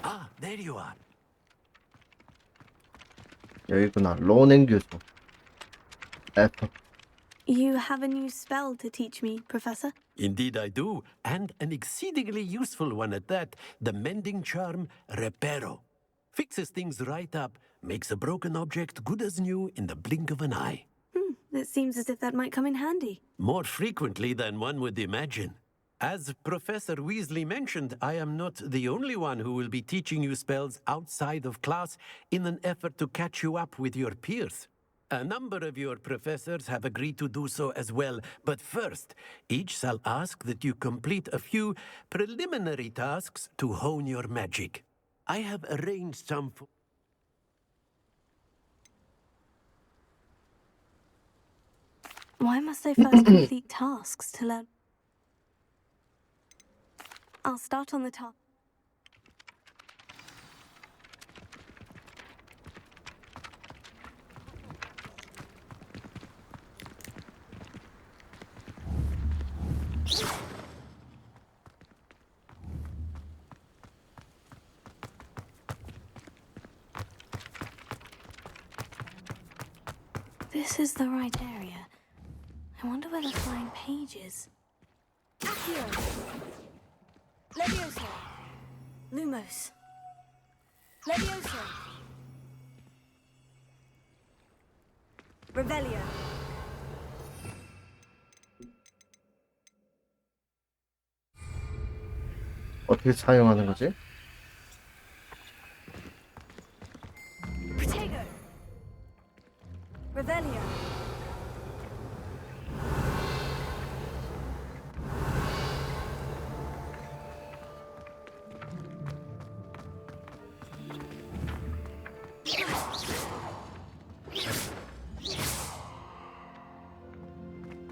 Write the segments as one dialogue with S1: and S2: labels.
S1: Ah, there you are.
S2: 여기구나. 로넨 교수. F.
S3: You have a new spell to teach me, Professor?
S1: Indeed I do, and an exceedingly useful one at that. The mending charm, Reparo. Fixes things right up, makes a broken object good as new in the blink of an eye.
S3: It seems as if that might come in handy.
S1: More frequently than one would imagine. As Professor Weasley mentioned, I am not the only one who will be teaching you spells outside of class in an effort to catch you up with your peers. A number of your professors have agreed to do so as well, but first, each shall ask that you complete a few preliminary tasks to hone your magic. I have arranged some for...
S3: Why must I first complete tasks to learn? I'll start on the top. This is the right area. I wonder where the flying page is. Accio! Levioso! Lumos! Levioso! Revelio!
S2: 어떻게 사용하는 거지?
S3: Protego! Revelio!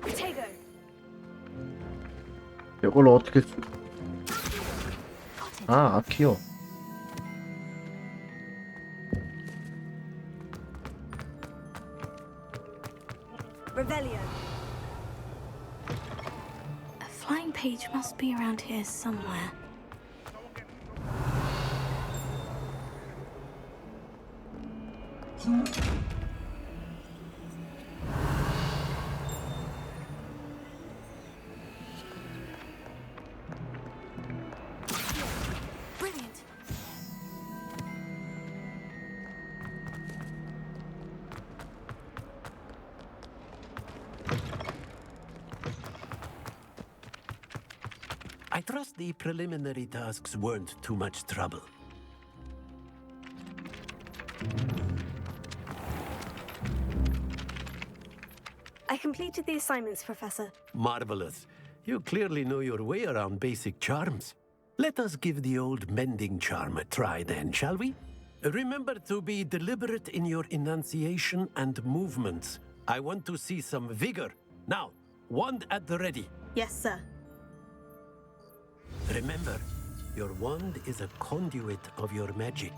S3: Protego!
S2: 이걸 어떻게 아, 아키오.
S3: Revelio. A flying page must be around here somewhere. Brilliant.
S1: I trust the preliminary tasks weren't too much trouble.
S3: I completed the assignments, Professor.
S1: Marvelous. You clearly know your way around basic charms. Let us give the old mending charm a try then, shall we? Remember to be deliberate in your enunciation and movements. I want to see some vigor. Now, wand at the ready.
S3: Yes, sir.
S1: Remember, your wand is a conduit of your magic.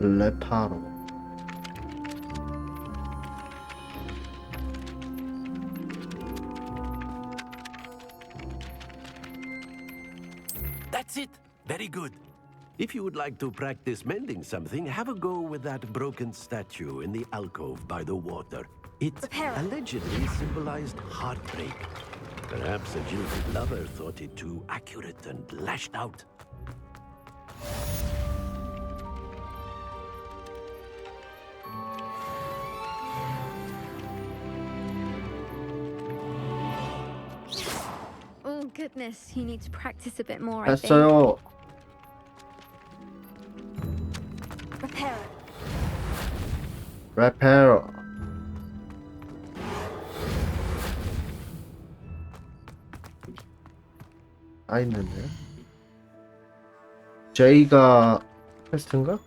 S2: 레파로.
S1: That's it. Very good. If you would like to practice mending something, have a go with that broken statue in the alcove by the water. It
S3: Repair it.
S1: allegedly symbolized heartbreak. Perhaps a jilted lover thought it too accurate and lashed out.
S4: Oh goodness, you need to practice a bit more, I think.
S2: 했어요.
S3: Repair it.
S2: 레페로. 아 있는데. J가 패스트인가?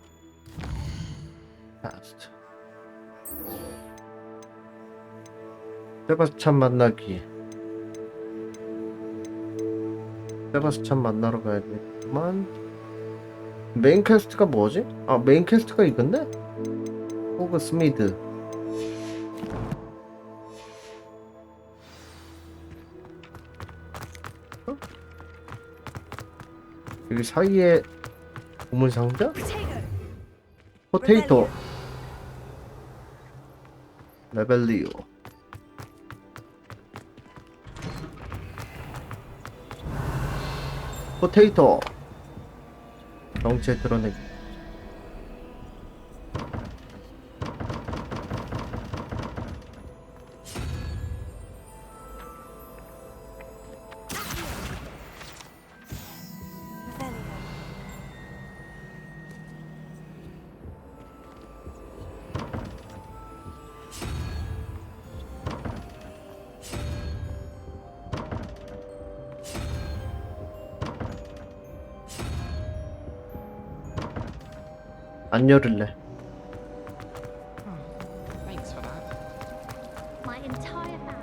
S2: 패스트. 세바스찬 만나기. 세바스찬 만나러 가야겠지만 메인 퀘스트가 뭐지? 아, 메인 퀘스트가 이건데? 호그 스미드. 어? 여기 사이에 보물 상자? 포테이토. 레벨리오. 포테이토. 정체 드러내기. 안 열을래.
S5: Thanks for that.
S4: My entire family.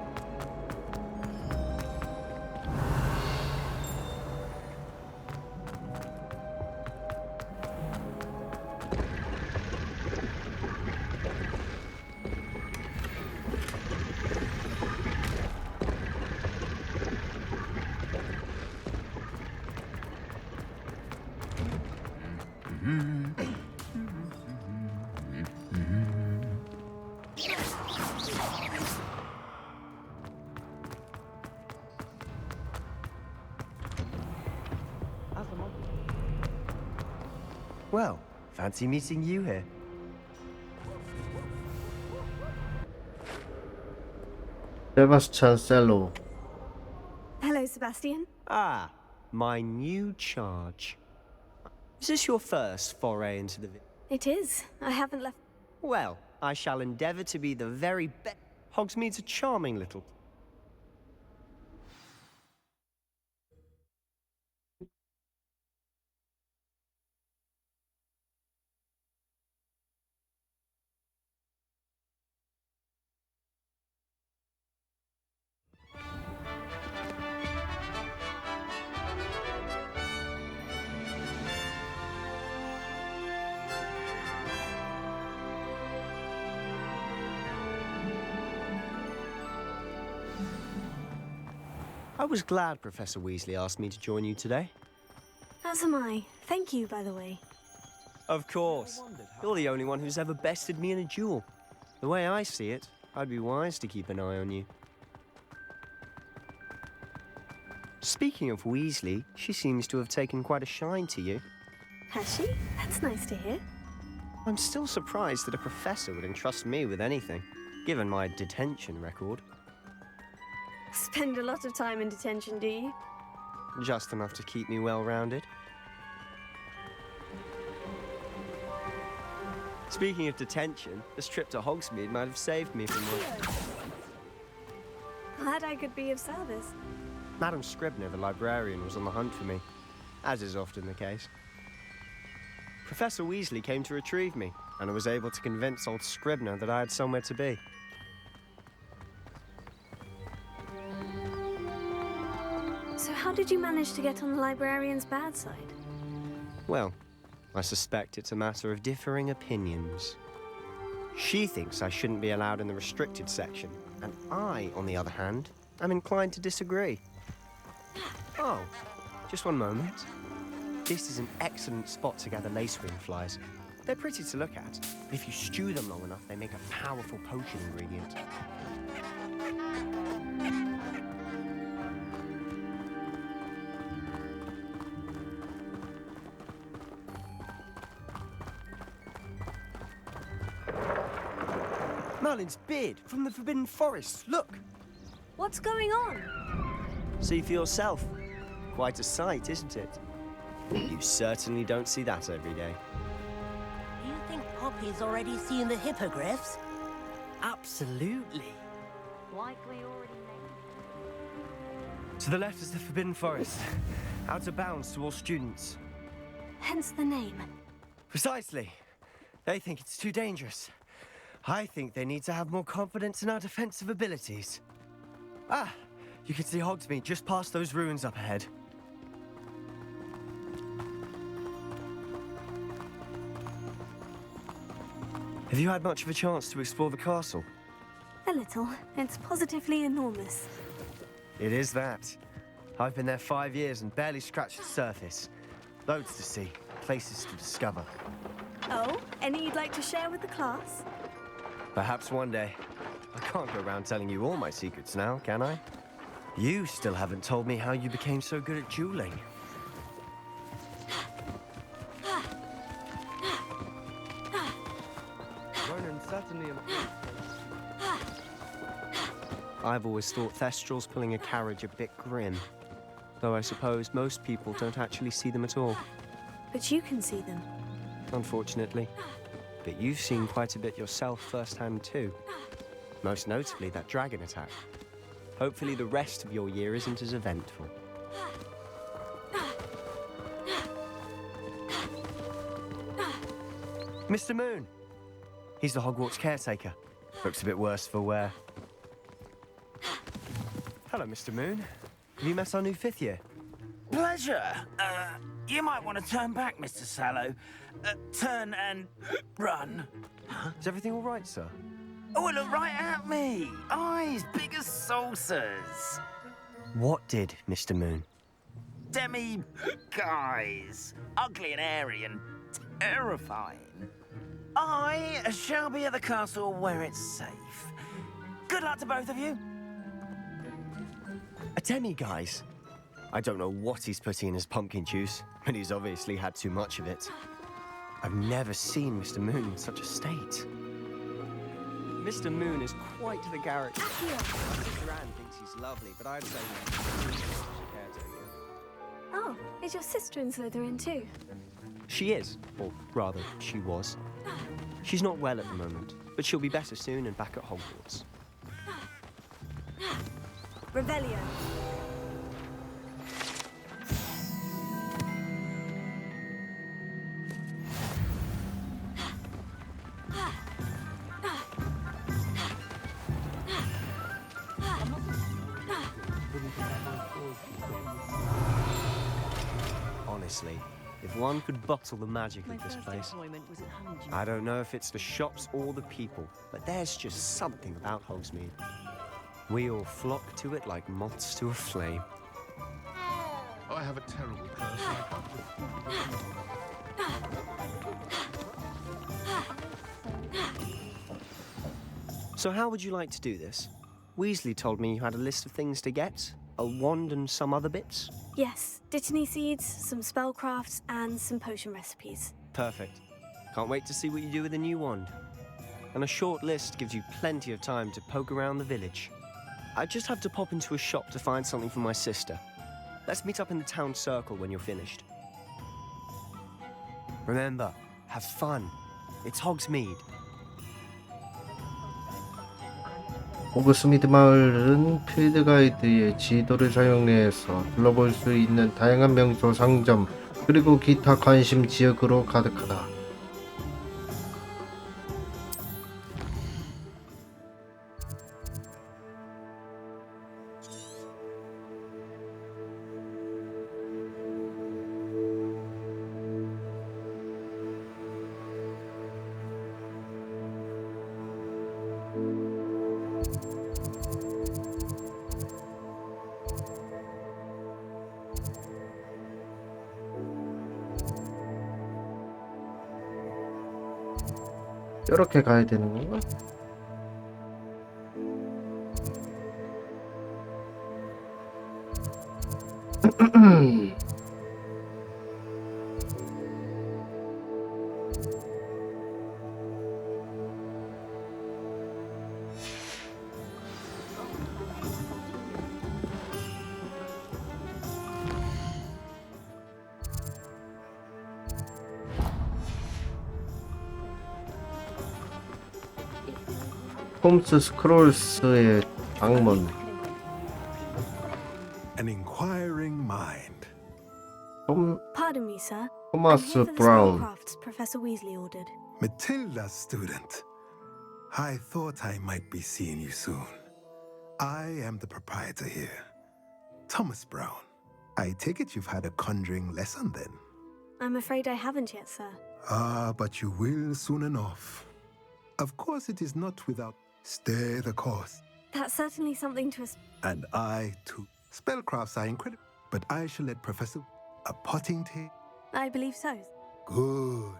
S6: Well, fancy meeting you here.
S2: 세바스찬 셀로.
S3: Hello, Sebastian.
S6: Ah, my new charge. Is this your first foray into the...
S3: It is. I haven't left.
S6: Well, I shall endeavour to be the very best. Hogsmeade's a charming little... I was glad Professor Weasley asked me to join you today.
S3: As am I. Thank you, by the way.
S6: Of course. You're the only one who's ever bested me in a duel. The way I see it, I'd be wise to keep an eye on you. Speaking of Weasley, she seems to have taken quite a shine to you.
S3: Has she? That's nice to hear.
S6: I'm still surprised that a professor would entrust me with anything, given my detention record.
S3: Spend a lot of time in detention, do you?
S6: Just enough to keep me well-rounded. Speaking of detention, this trip to Hogsmeade might have saved me from work.
S3: Glad I could be of service.
S6: Madam Scribner, the librarian, was on the hunt for me, as is often the case. Professor Weasley came to retrieve me, and I was able to convince old Scribner that I had somewhere to be.
S3: So how did you manage to get on the librarian's bad side?
S6: Well, I suspect it's a matter of differing opinions. She thinks I shouldn't be allowed in the restricted section, and I, on the other hand, am inclined to disagree. Oh, just one moment. This is an excellent spot to gather lacewing flies. They're pretty to look at. If you stew them long enough, they make a powerful potion ingredient. Merlin's beard from the Forbidden Forest. Look!
S3: What's going on?
S6: See for yourself. Quite a sight, isn't it? You certainly don't see that every day.
S7: Do you think Poppy's already seen the hippogriffs?
S6: Absolutely.
S4: Likely already made.
S6: To the left is the Forbidden Forest. Out of bounds to all students.
S3: Hence the name.
S6: Precisely. They think it's too dangerous. I think they need to have more confidence in our defensive abilities. Ah, you can see Hogsmeade just past those ruins up ahead. Have you had much of a chance to explore the castle?
S3: A little. It's positively enormous.
S6: It is that. I've been there 5 years and barely scratched the surface. Loads to see, places to discover.
S3: Oh, any you'd like to share with the class?
S6: Perhaps one day. I can't go around telling you all my secrets now, can I? You still haven't told me how you became so good at dueling. I've always thought Thestrals pulling a carriage a bit grim. Though I suppose most people don't actually see them at all.
S3: But you can see them.
S6: Unfortunately. But you've seen quite a bit yourself firsthand too. Most notably that dragon attack. Hopefully the rest of your year isn't as eventful. Mr. Moon! He's the Hogwarts caretaker. Looks a bit worse for wear. Hello, Mr. Moon. Have you met our new 5th year?
S5: Pleasure. You might want to turn back, Mr. Sallow. Turn and run.
S6: Is everything all right, sir?
S5: Oh, look right at me. Eyes big as saucers.
S6: What did, Mr. Moon?
S5: Guys. Ugly and airy and terrifying. I shall be at the castle where it's safe. Good luck to both of you.
S6: A demi-guise? I don't know what he's putting in his pumpkin juice, but he's obviously had too much of it. I've never seen Mr. Moon in such a state. Mr. Moon is quite the character. Mr. Anne thinks he's lovely, but I'd say he's a caretaker.
S3: Oh, is your sister in Slytherin too?
S6: She is, or rather, she was. She's not well at the moment, but she'll be better soon and back at Hogwarts.
S3: Revelio.
S6: Honestly, if one could bottle the magic of this place. I don't know if it's the shops or the people, but there's just something about Hogsmeade. We all flock to it like moths to a flame.
S8: I have a terrible curse.
S6: So how would you like to do this? Weasley told me you had a list of things to get, a wand and some other bits.
S3: Yes, Dittany seeds, some spellcrafts, and some potion recipes.
S6: Perfect. Can't wait to see what you do with the new wand. And a short list gives you plenty of time to poke around the village. I just have to pop into a shop to find something for my sister. Let's meet up in the town circle when you're finished. Remember, have fun. It's Hogsmeade.
S2: 호그스미드 마을은 필드 가이드의 지도를 사용해서 둘러볼 수 있는 다양한 명소, 상점, 그리고 기타 관심 지역으로 가득하다. 이렇게 가야 되는 건가? 홈스 스크롤스의 방문.
S9: An inquiring mind.
S3: Pardon me, sir.
S2: 토마스
S3: I'm here for the
S2: 브라운.
S3: spellcrafts Professor Weasley ordered.
S9: Matilda's student. I thought I might be seeing you soon. I am the proprietor here, Thomas Brown. I take it you've had a conjuring lesson then?
S3: I'm afraid I haven't yet, sir.
S9: Ah, but you will soon enough. Of course, it is not without stay the course.
S3: That's certainly something to
S9: And I, too. Spellcrafts are incredible, but I shall let Professor a potting tea.
S3: I believe so.
S9: Good.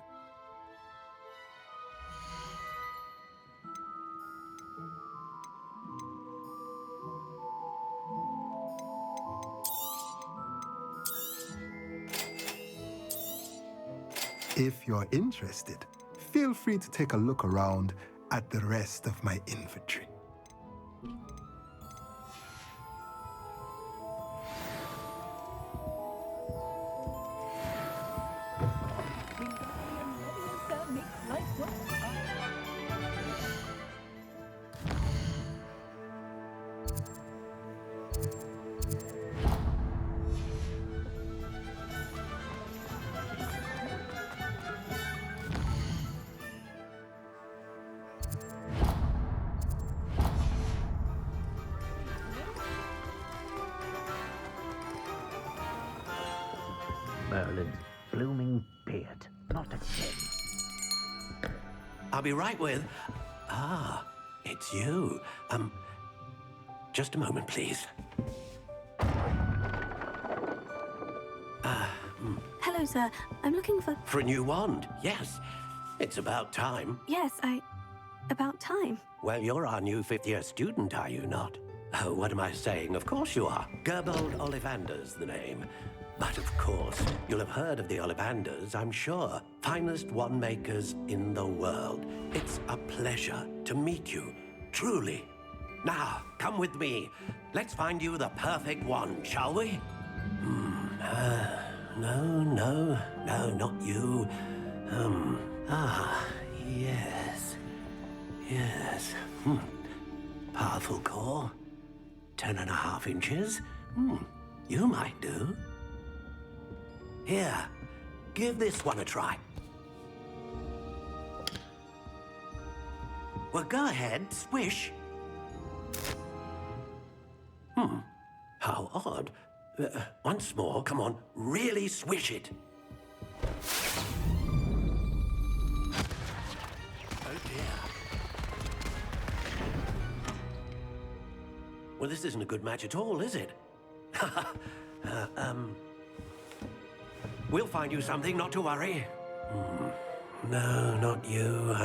S9: If you're interested, feel free to take a look around at the rest of my inventory.
S1: Merlin's blooming beard. Not again. I'll be right with... Ah, it's you. Just a moment, please.
S3: Hello, sir. I'm looking for...
S1: For a new wand, yes. It's about time.
S3: Yes, about time.
S1: Well, you're our new fifth-year student, are you not? Oh, what am I saying? Of course you are. Gerbold Ollivander's the name. But of course, you'll have heard of the Ollivanders, I'm sure. Finest wand makers in the world. It's a pleasure to meet you, truly. Now, come with me. Let's find you the perfect wand, shall we? No, not you. Yes. Powerful core. 10.5 inches. You might do. Here, give this one a try. Well, go ahead, swish. How odd. Once more, come on, really swish it. Oh dear. Well, this isn't a good match at all, is it? We'll find you something, not to worry. No, not you.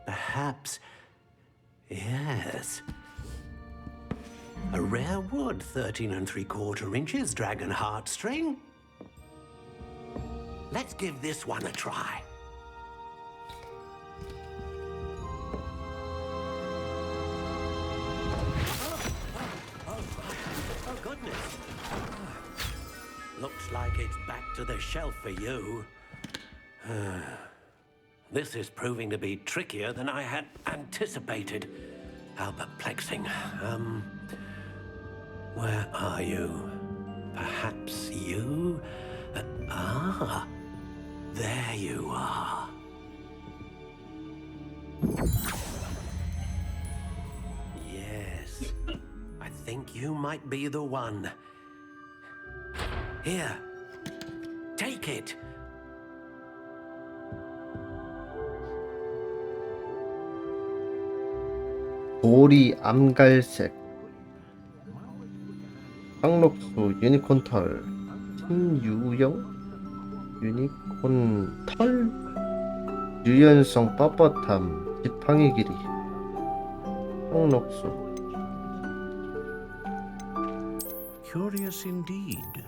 S1: Perhaps. Yes. A rare wood, 13 3/4 inches, dragon heartstring. Let's give this one a try. Oh, goodness. Looks like it's back to the shelf for you. This is proving to be trickier than I had anticipated. How perplexing. Where are you? Perhaps you? There you are. Yes, I think you might be the one. Here, take it.
S2: 보리 암갈색 황록수 유니콘 털 신유형 유니콘 털 유연성 뻣뻣함 지팡이 길이 황록수
S1: Curious indeed.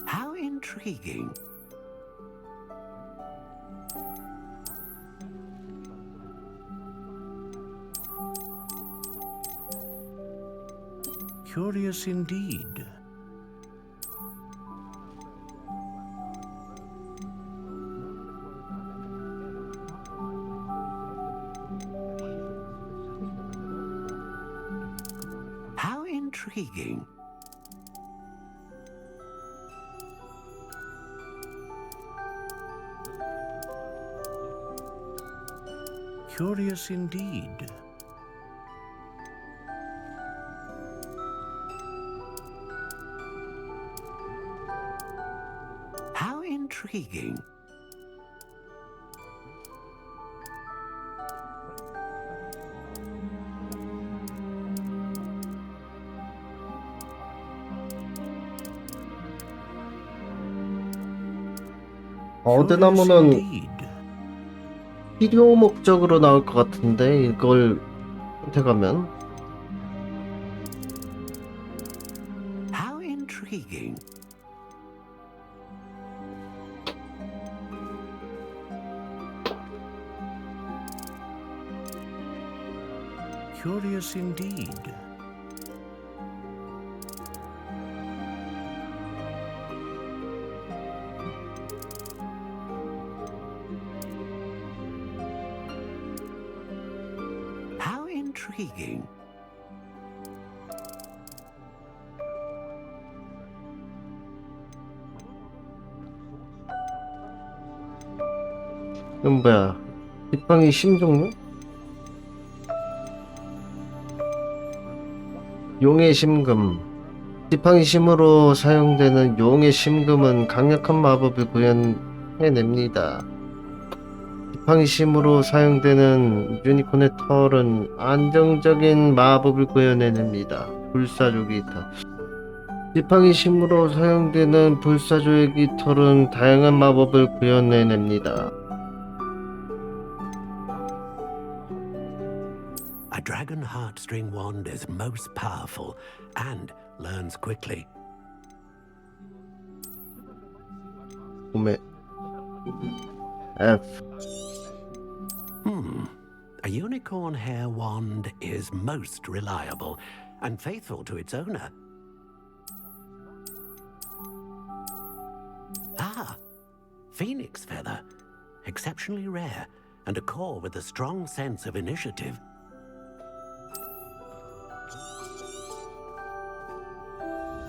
S1: How intriguing. Curious indeed. How intriguing.
S8: Curious indeed.
S1: How intriguing.
S2: 어드나무는
S8: Indeed.
S2: 필요 목적으로 나올 것 같은데 이걸 선택하면
S1: How intriguing.
S8: Curious indeed.
S1: How intriguing.
S2: 이건 뭐야? 지팡이 심종류? 용의 심금. 지팡이 심으로 사용되는 용의 심금은 강력한 마법을 구현해냅니다. 지팡이 심으로 사용되는 유니콘의 털은 안정적인 마법을 구현해냅니다. 불사조 깃털. 지팡이 심으로 사용되는 불사조의 깃털은 다양한 마법을 구현해냅니다.
S1: A dragon heartstring wand is most powerful and learns quickly.
S2: 구매 F.
S1: A unicorn hair wand is most reliable and faithful to its owner. Ah, phoenix feather. Exceptionally rare and a core with a strong sense of initiative.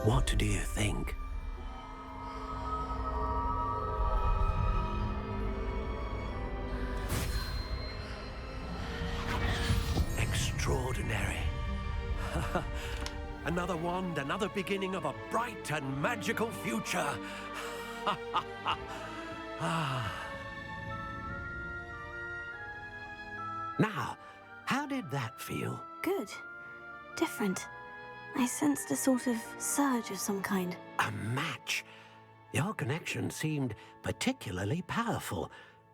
S1: What do you think? Extraordinary. Another wand, another beginning of a bright and magical future. Now, how did that feel?
S3: Good. Different. I sensed a sort of surge of some kind.
S1: A match. Your connection seemed particularly powerful.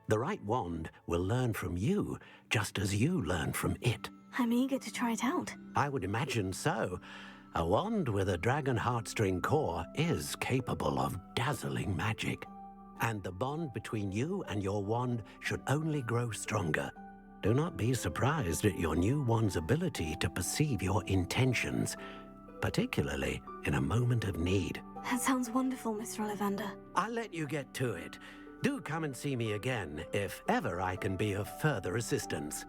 S1: The right wand will learn from you, just as you learn from it.
S3: I'm eager to try it out.
S1: I would imagine so. A wand with a dragon heartstring core is capable of dazzling magic. And the bond between you and your wand should only grow stronger. Do not be surprised at your new wand's ability to perceive your intentions, particularly in a moment of need.
S3: That sounds wonderful, Mr. Ollivander.
S1: I'll let you get to it. Do come and see me again if ever I can be of further assistance.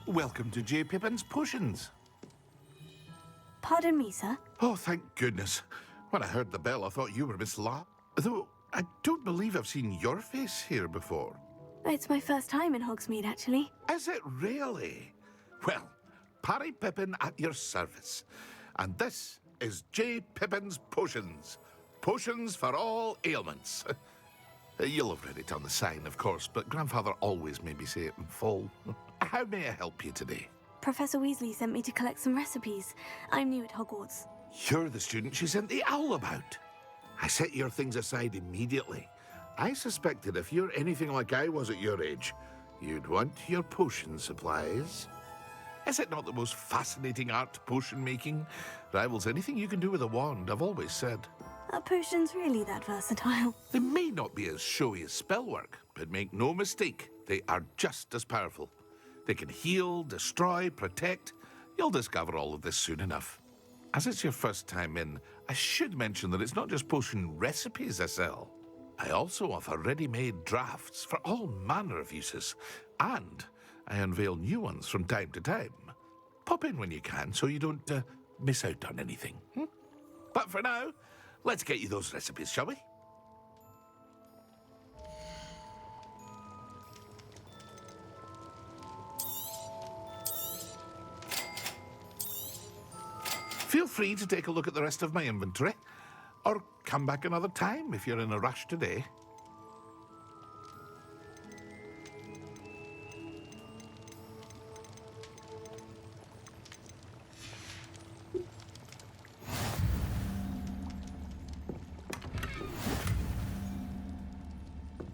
S8: Welcome to J. Pippin's Potions.
S3: Pardon me, sir.
S8: Oh, thank goodness. When I heard the bell, I thought you were Miss La. Though I don't believe I've seen your face here before.
S3: It's my first time in Hogsmeade, actually.
S8: Is it really? Well, Parry Pippin at your service. And this is J. Pippin's Potions. Potions for all ailments. You'll have read it on the sign, of course, but Grandfather always made me say it in full. How may I help you today?
S3: Professor Weasley sent me to collect some recipes. I'm new at Hogwarts.
S8: You're the student she sent the owl about. I set your things aside immediately. I suspected if you're anything like I was at your age, you'd want your potion supplies. Is it not the most fascinating art, potion making? Rivals anything you can do with a wand, I've always said.
S3: Are potions really that versatile?
S8: They may not be as showy as spellwork, but make no mistake, they are just as powerful. They can heal, destroy, protect. You'll discover all of this soon enough. As it's your first time in, I should mention that it's not just potion recipes I sell. I also offer ready-made drafts for all manner of uses, and I unveil new ones from time to time. Pop in when you can so you don't miss out on anything. But for now, let's get you those recipes, shall we? Feel free to take a look at the rest of my inventory, or come back another time if you're in a rush today.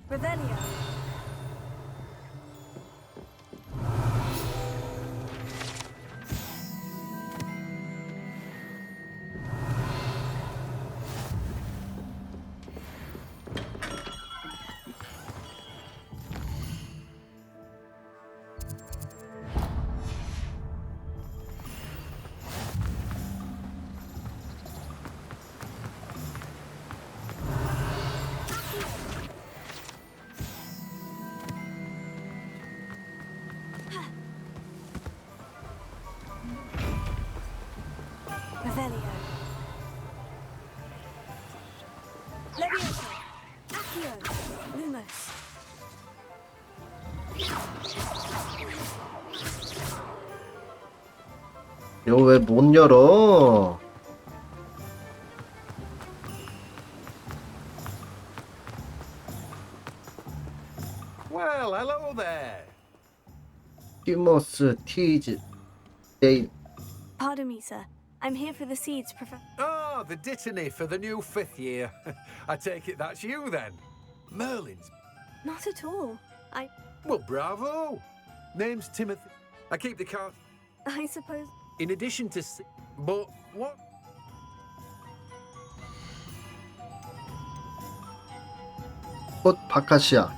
S3: Revelio. Revelio. Levioso. Accio. Lumos.
S2: 이거 왜 못 열어?
S1: Well, hello there.
S2: 티머스 티즈 데이.
S3: Pardon me, sir. I'm here for the seeds, Professor.
S1: Oh, the dittany for the new 5th year. I take it that's you then. Merlin's.
S3: Not at all.
S1: Well, bravo. Name's Timothy. I keep the car.
S3: I suppose.
S1: In addition to... But what?
S2: 꽃 바카시아.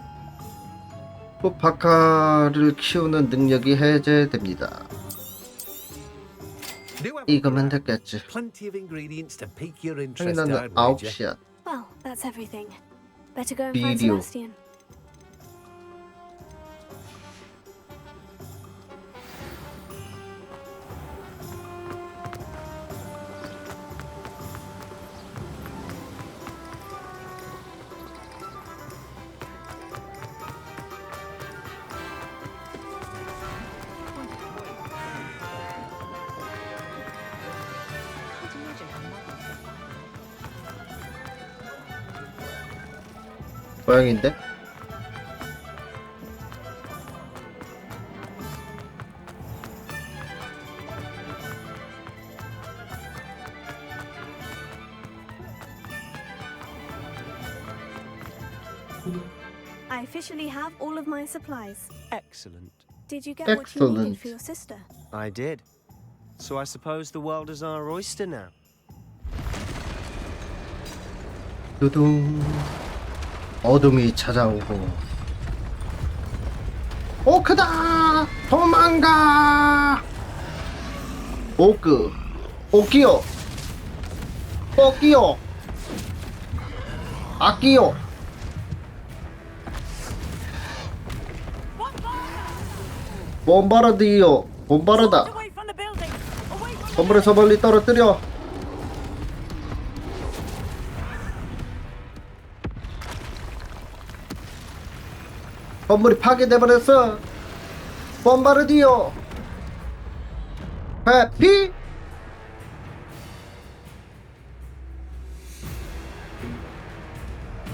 S2: 꽃 바카를 키우는 능력이 해제됩니다. 익으면 됐겠지.
S1: Plenty of ingredients to pique your interest.
S2: 당연한 9시야.
S3: Well, that's everything. Better go and find
S2: Video.
S3: Sebastian.
S2: 고양인데?
S3: I officially have all of my supplies.
S6: Excellent.
S3: Did you get what you
S2: Excellent.
S3: needed for your sister?
S6: I did. So I suppose the world is our oyster now.
S2: 두둥. 어둠이 찾아오고. 오크다! 도망가! 오크. 오키요. 오키요. 아키요. 봄바르디요. 봄바르다. 건물에서 멀리 떨어뜨려. 건물이 파괴돼버렸어. 봄바르디요. 해피.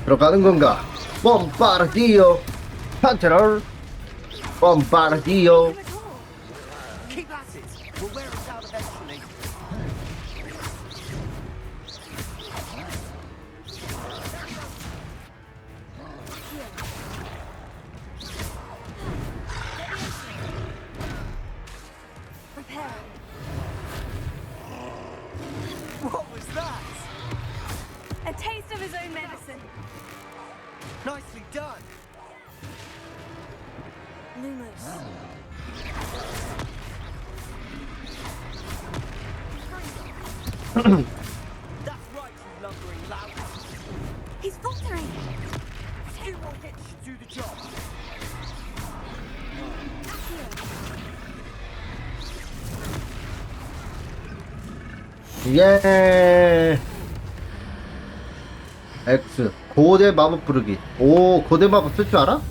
S2: 들어가는 건가? 봄바르디요. 컨트롤. 봄바르디요.
S6: Keep at it. We'll wear it out eventually.
S3: Lumos.
S5: That's right, you lumbering lout.
S3: He's faltering.
S5: Two more hits should do the job.
S2: 예. X 고대 마법 부르기. 오, 고대 마법 쓸 줄 알아?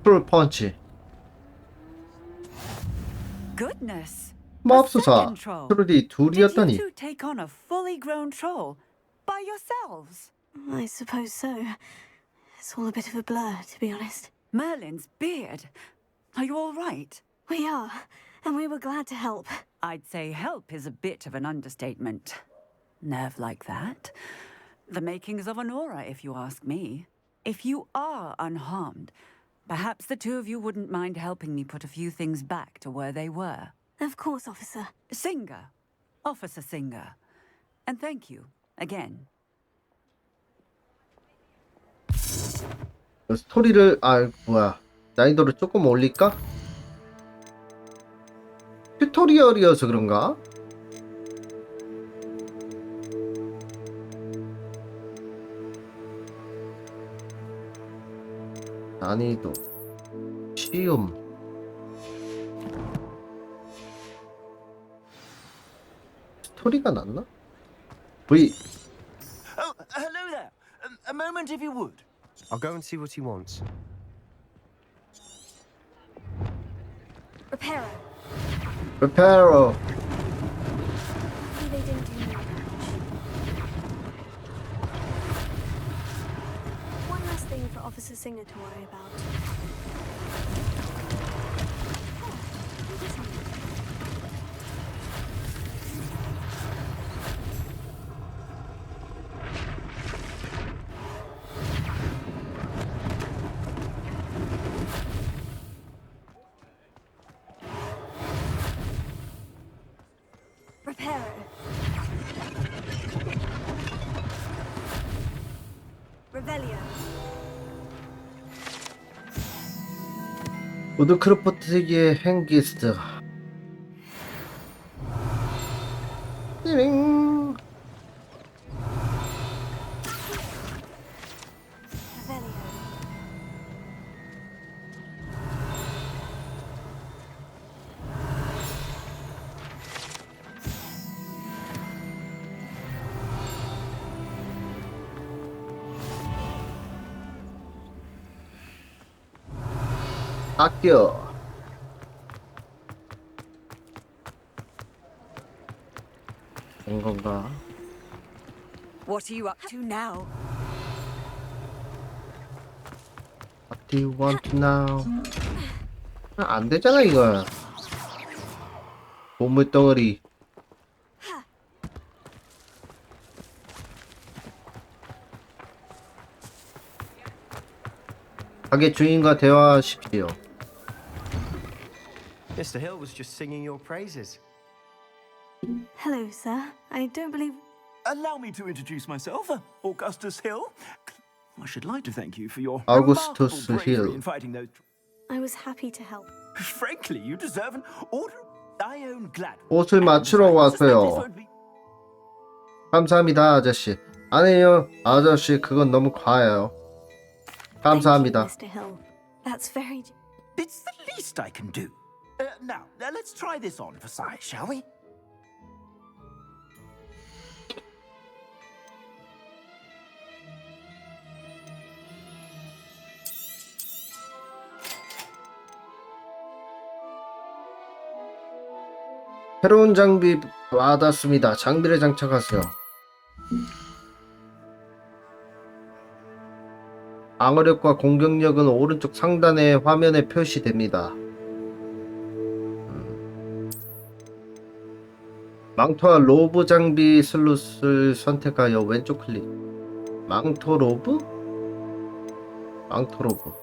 S2: 풀 펀치.
S10: Goodness.
S2: 마법수사
S10: Troll.
S2: 트롤이
S10: Did you
S2: 둘이었다니.
S10: two take on a fully grown troll by yourselves?
S3: I suppose so. It's all a bit of a blur, to be honest.
S10: Merlin's beard. Are you all right?
S3: We are, and we were glad to help.
S10: I'd say help is a bit of an understatement. Nerve like that. The makings of an aura, if you ask me. If you are unharmed, perhaps the two of you wouldn't mind helping me put a few things back to where they were.
S3: Of course, officer.
S10: Singer. Officer Singer. And thank you, again.
S2: 스토리를 난이도를 조금 올릴까? 튜토리얼이어서 그런가? 난이도 쉬움. 스토리가 낫나? V.
S5: Oh, hello there. A moment, if you would.
S6: I'll go and see what he wants.
S3: Reparo.
S2: Reparo.
S3: Maybe they didn't do much damage. One last thing for Officer Singer to worry about. Oh, look at something. Reparo. Revelio.
S2: 우드크로포트의 행기스트. 띠링.
S3: Revelio.
S2: 아껴. 된 건가?
S10: What are you up to now?
S2: What do you want now? 안 되잖아 이거. 보물 덩어리. 가게 주인과 대화하십시오.
S6: Mr. Hill was just singing your praises.
S3: Hello, sir. I don't believe...
S5: Allow me to introduce myself, Augustus Hill. I should like to thank you for your
S2: Augustus
S5: remarkable bravery
S2: Hill.
S5: in fighting those.
S3: I was happy to help.
S5: Frankly, you deserve an order. I own Gladwell.
S2: 옷을 맞추러 왔어요. 감사합니다, 아저씨. 아니에요, 아저씨. 그건 너무 과해요. 감사합니다.
S3: Thank you, Mr. Hill. That's very...
S5: It's the least I can do. Now, let's try this on for size, shall we?
S2: 새로운 장비 받았습니다. 장비를 장착하세요. 방어력과 공격력은 오른쪽 상단의 화면에 표시됩니다. 망토와 로브 장비 슬롯을 선택하여 왼쪽 클릭. 망토 로브? 망토 로브.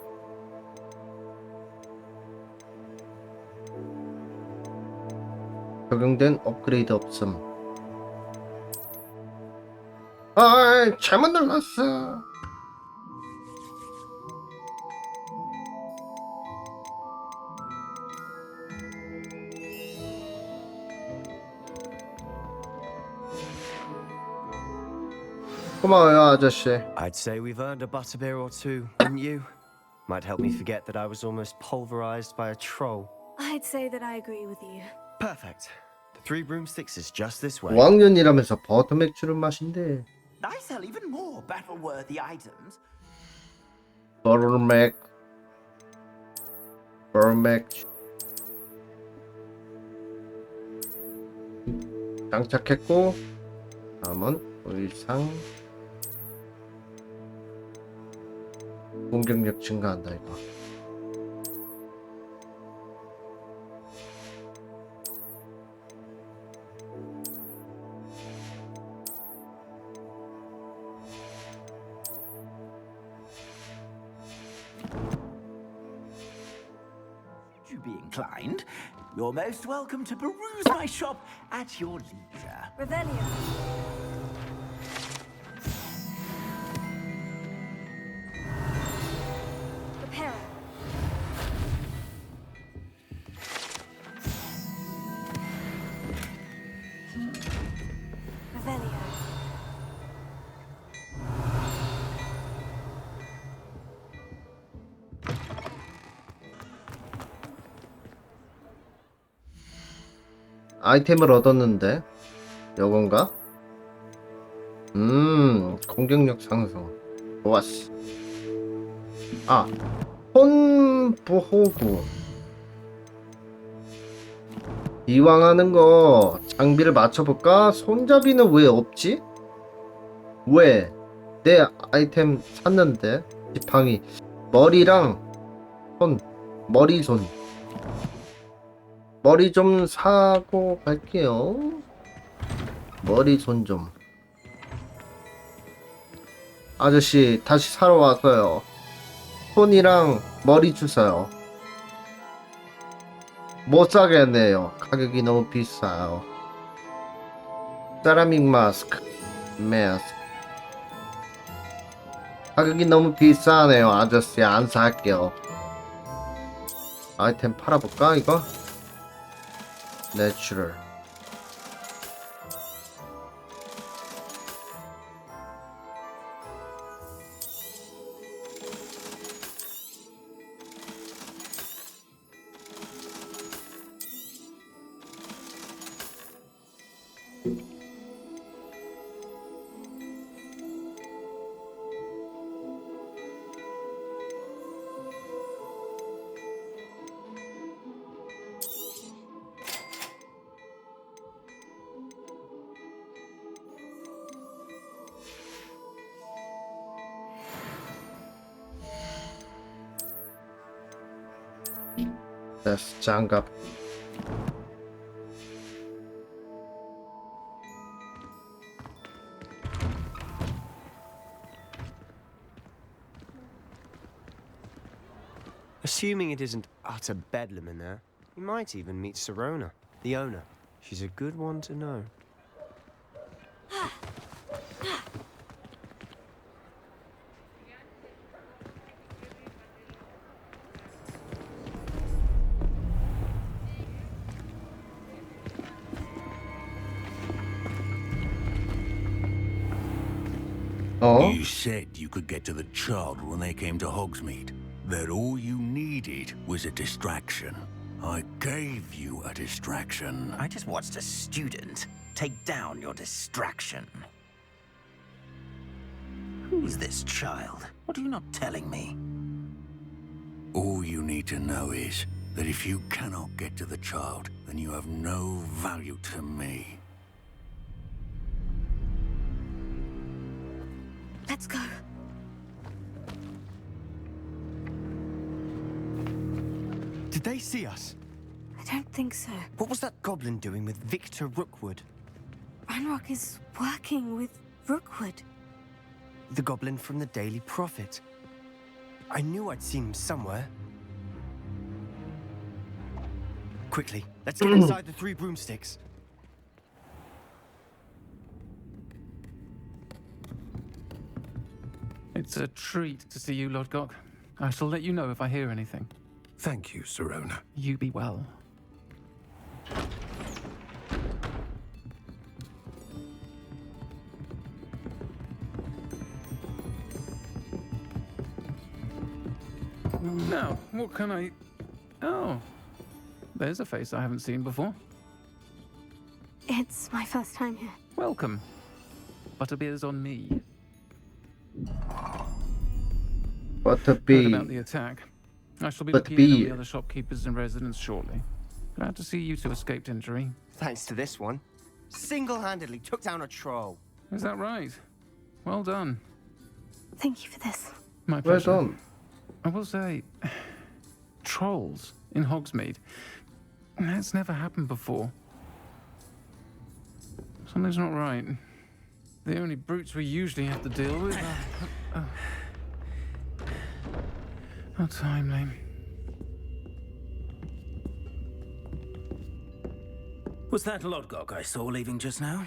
S2: 적용된 업그레이드 없음. 아, 잘못 눌렀어. 고마워요, 아저씨.
S6: I'd say we've earned a butterbeer or two, wouldn't you? Might help me forget that I was almost pulverized by a troll.
S3: I'd say that I agree with you.
S6: Perfect. The Three Broomsticks is just this way.
S2: 5학년이라면서 버터 맥주를 마신대.
S5: I sell even more battle-worthy items.
S2: 버터맥. 버터맥주. 장착했고, 다음은 의상. 공격력 증가한다 이거.
S5: Should you be inclined, you're most welcome to peruse my shop at your leisure.
S3: Revelio. Reparo. Revelio.
S2: 아이템을 얻었는데 요건가? 공격력 상승. 좋았어. 아, 손보호구. 이왕 하는 거 장비를 맞춰볼까? 손잡이는 왜 없지? 왜? 내 아이템 샀는데 지팡이, 머리랑 손, 머리손. 머리 좀 사고 갈게요. 머리손 좀. 아저씨 다시 사러 왔어요. 손이랑 머리 주세요. 못 사겠네요. 가격이 너무 비싸요. 세라믹 마스크. 가격이 너무 비싸네요. 아저씨 안 살게요. 아이템 팔아볼까 이거? 내추럴. 됐어, 장갑.
S6: Assuming it isn't utter bedlam in there, you might even meet Sirona, the owner. She's a good one to know.
S8: You said you could get to the child when they came to Hogsmeade. That all you needed was a distraction. I gave you a distraction.
S5: I just watched a student take down your distraction. Who is this child? What are you not telling me?
S8: All you need to know is that if you cannot get to the child, then you have no value to me.
S3: Let's go.
S6: Did they see us?
S3: I don't think so.
S6: What was that goblin doing with Victor Rookwood?
S3: Ranrock is working with Rookwood.
S6: The goblin from the Daily Prophet. I knew I'd seen him somewhere. Quickly, let's get inside the Three Broomsticks.
S11: It's a treat to see you, Lodgok. I shall let you know if I hear anything.
S8: Thank you, Sirona.
S11: You be well. Now, what can I... Oh, there's a face I haven't seen before.
S3: It's my first time here.
S11: Welcome. Butterbeer's on me. Heard
S2: Butterbeer.
S11: about the attack. I shall be
S2: But
S11: looking in on
S2: be-
S11: the other shopkeepers and residents shortly. Glad to see you two escaped injury.
S6: Thanks to this one. Single-handedly took down a troll.
S11: Is that right? Well done.
S3: Thank you for this.
S11: My
S2: Well
S11: pleasure.
S2: done.
S11: I will say, trolls in Hogsmeade. That's never happened before. Something's not right. The only brutes we usually have to deal with are... How timely.
S5: Was that Lodgok I saw leaving just now?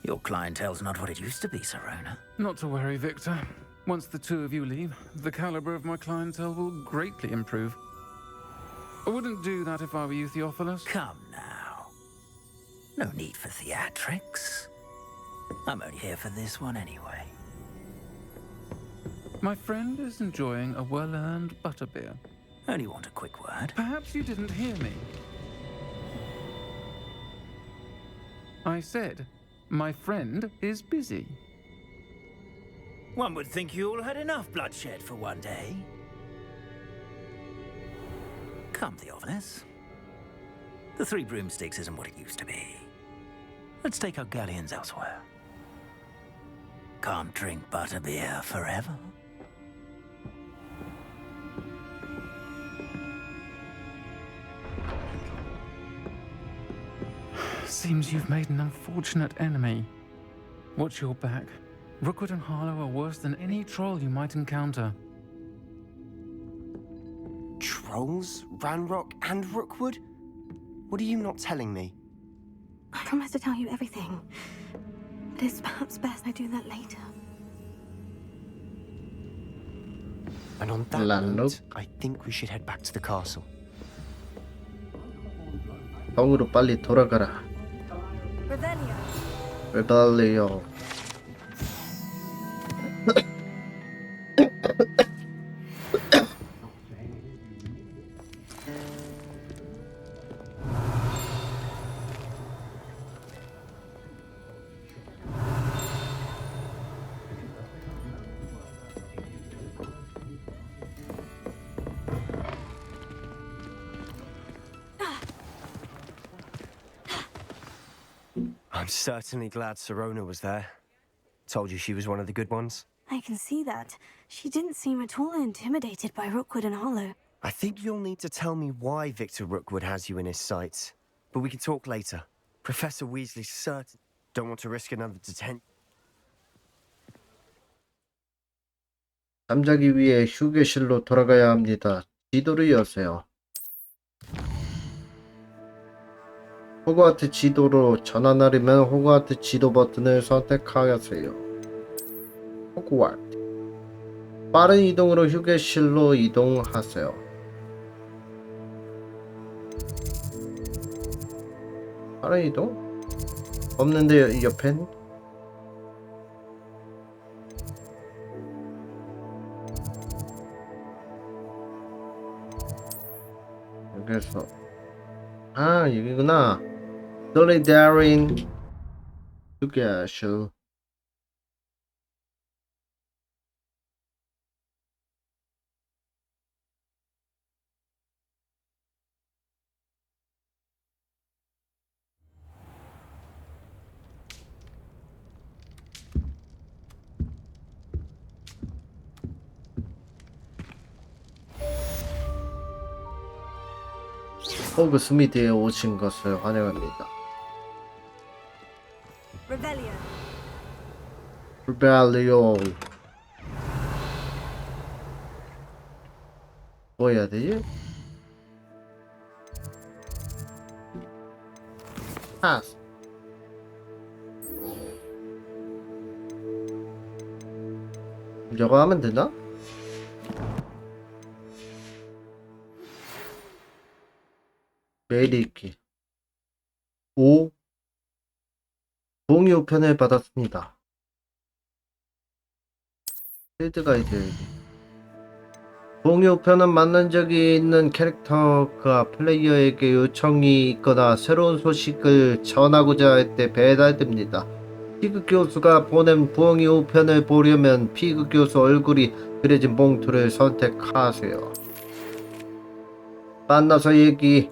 S5: Your clientele's not what it used to be, Sirona.
S11: Not to worry, Victor. Once the two of you leave, the caliber of my clientele will greatly improve. I wouldn't do that if I were you, Theophilus.
S5: Come now. No need for theatrics. I'm only here for this one anyway.
S11: My friend is enjoying a well-earned butterbeer.
S5: Only want a quick word.
S11: Perhaps you didn't hear me. I said, my friend is busy.
S5: One would think you all had enough bloodshed for one day. Come, Theophilus. The Three Broomsticks isn't what it used to be. Let's take our galleons elsewhere. Can't drink butterbeer forever.
S11: Seems you've made an unfortunate enemy. Watch your back. Rookwood and Harlow are worse than any troll you might encounter.
S6: Trolls, Ranrock, and Rookwood? What are you not telling me?
S3: I promise to tell you everything. But it's perhaps best I do that later.
S6: And on that note, I think we should head back to the castle.
S2: 성으로 빨리 돌아가라.
S3: Revelio.
S2: 레벨리오.
S6: I'm certainly glad Sirona was there. Told you she was one of the good ones.
S3: I can see that. She didn't seem at all intimidated by Rookwood and Harlow.
S6: I think you'll need to tell me why Victor Rookwood has you in his sights. But we can talk later. Professor Weasley's certain... Don't want to risk another detention.
S2: 잠자기 위해 휴게실로 돌아가야 합니다. 지도를 여세요. 호그와트 지도로 전환하려면 호그와트 지도 버튼을 선택하세요. 호그와트. 빠른 이동으로 휴게실로 이동하세요. 빠른 이동? 없는데 옆엔? 여기서 아 여기구나. Solidarin 휴게실. 호그스미드에 오신 것을 환영합니다.
S3: Revelio.
S2: 르벨리오. 뭐 해야 되지? 파스. 저거 하면 되나? 메일 읽기 5. 동의 우편을 받았습니다. 필드 가이드 동의 우편은 만난 적이 있는 캐릭터가 플레이어에게 요청이 있거나 새로운 소식을 전하고자 할 때 배달됩니다. 피그 교수가 보낸 부엉이 우편을 보려면 피그 교수 얼굴이 그려진 봉투를 선택하세요. 만나서 얘기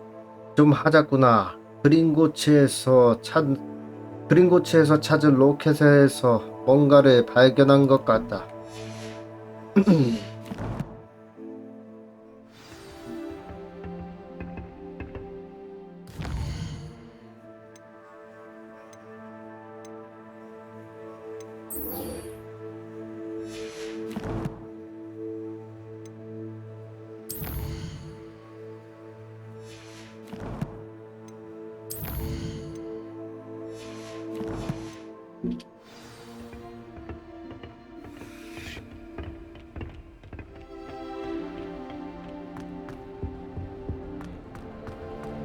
S2: 좀 하자꾸나. 그린고치에서 찾은 로켓에서 뭔가를 발견한 것 같다.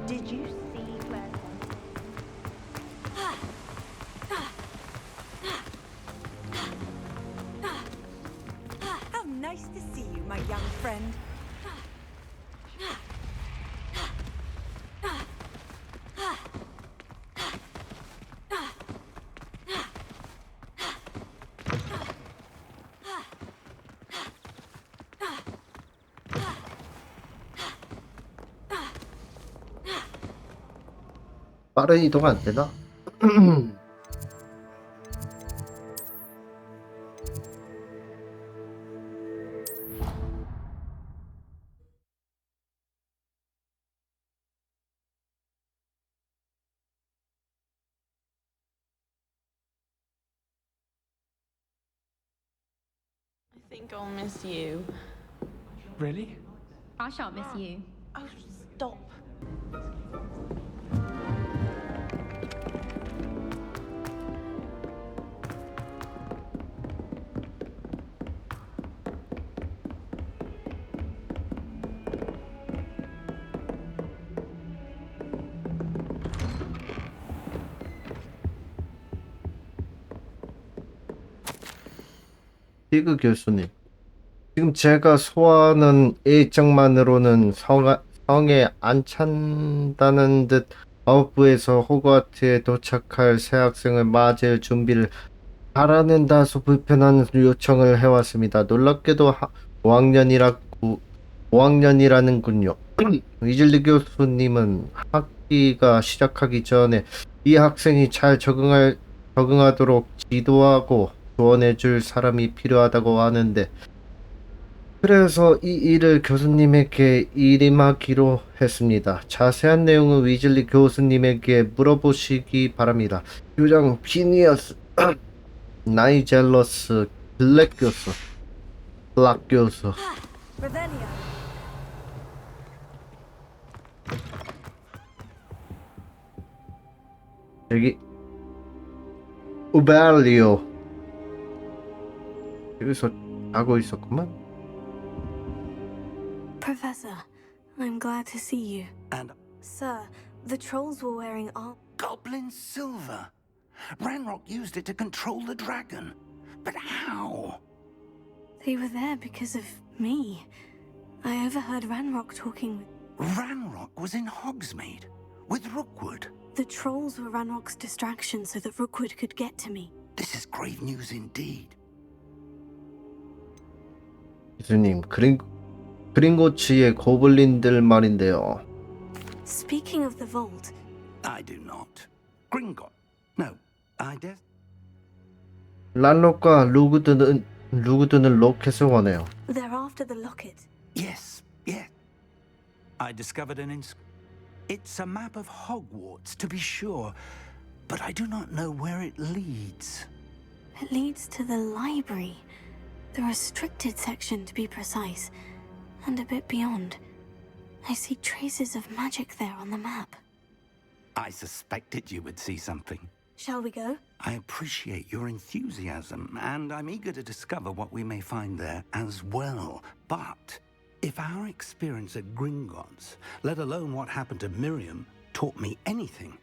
S4: Did you see where?
S10: How nice to see you, my young friend.
S2: 빠른 이동 안 되나?
S12: I think I'll miss you.
S11: Really?
S4: I shan't miss you.
S12: Oh, stop.
S2: 피그 교수님, 지금 제가 소화하는 일정만으로는 성에 안 찬다는 듯 마법부에서 호그와트에 도착할 새 학생을 맞이할 준비를 하라는 다소 불편한 요청을 해왔습니다. 놀랍게도 5학년이라는군요. 위즐리 교수님은 학기가 시작하기 전에 이 학생이 잘 적응하도록 지도하고 조언해줄 사람이 필요하다고 하는데, 그래서 이 일을 교수님에게 일임하기로 했습니다. 자세한 내용은 위즐리 교수님에게 물어보시기 바랍니다. 교장 피니어스, 나이젤러스, 블랙 교수, 블락 교수.
S10: Revelio.
S2: 여기 우발리오. 여기서 자고 있었구만.
S3: Professor, I'm glad to see you.
S5: And
S3: Sir, the trolls were wearing armor.
S5: goblin silver. Ranrock used it to control the dragon. But how?
S3: They were there because of me. I overheard Ranrock talking with...
S5: Ranrock was in Hogsmeade with Rookwood.
S3: The trolls were Ranrock's distraction so that Rookwood could get to me.
S5: This is grave news indeed.
S2: 교수님, 그린고치의 고블린들 말인데요.
S3: Speaking of the vault,
S5: I do not. Gringot. No, I dare.
S2: 란록과 루그드는 로켓을 원해요.
S3: they're after the locket.
S5: Yes, yes. I discovered It's a map of Hogwarts, to be sure, but I do not know where it leads.
S3: It leads to the library. The restricted section, to be precise. And a bit beyond. I see traces of magic there on the map.
S5: I suspected you would see something.
S3: Shall we go?
S13: I appreciate your enthusiasm, and I'm eager to discover what we may find there as well. But if our experience at Gringotts, let alone what happened to Miriam, taught me anything,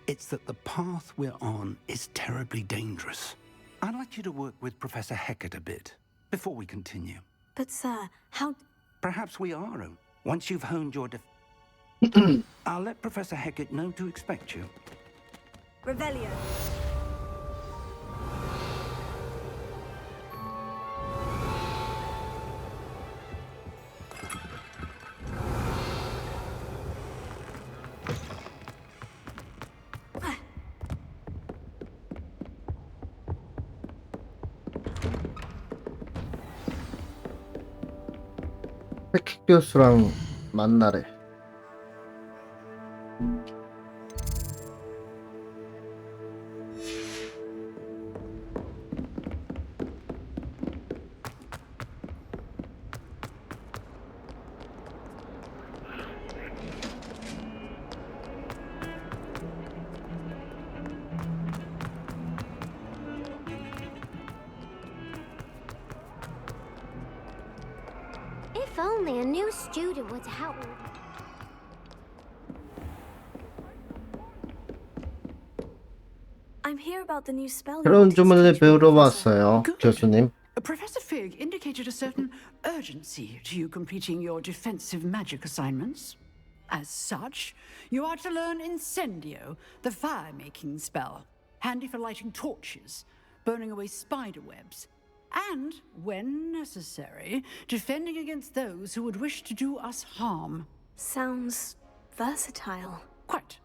S13: it's that the path we're on is terribly dangerous. I'd like you to work with Professor Hecat a bit before we continue.
S3: But sir, how...
S13: Perhaps we are. Once you've honed your I'll let Professor Hecat know to expect you.
S10: Revelio.
S2: 패킥 교수랑 만나래.
S14: If only a new student were to help.
S3: I'm here about the new spell.
S2: 새로운 주문을 배우러 왔어요, 교수님.
S15: Professor Fig indicated a certain urgency to you completing your defensive magic assignments. As such, you are to learn Incendio, the fire-making spell, handy for lighting torches, burning away spider webs, and, when necessary, defending against those who would wish to do us harm.
S3: Sounds versatile.
S15: Quite.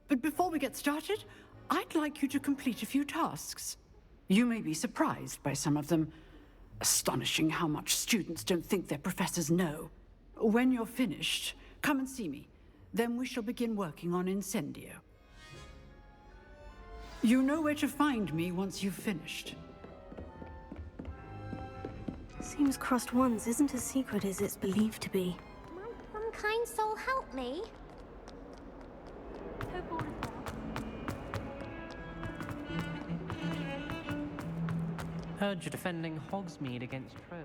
S15: But before we get started, I'd like you to complete a few tasks. You may be surprised by some of them. Astonishing how much students don't think their professors know. When you're finished, come and see me. Then we shall begin working on Incendio. You know where to find me once you've finished.
S3: Seems crossed ones isn't as secret as it's believed to be.
S14: Might some kind soul help me?
S16: Heard you're defending Hogsmeade against Troll.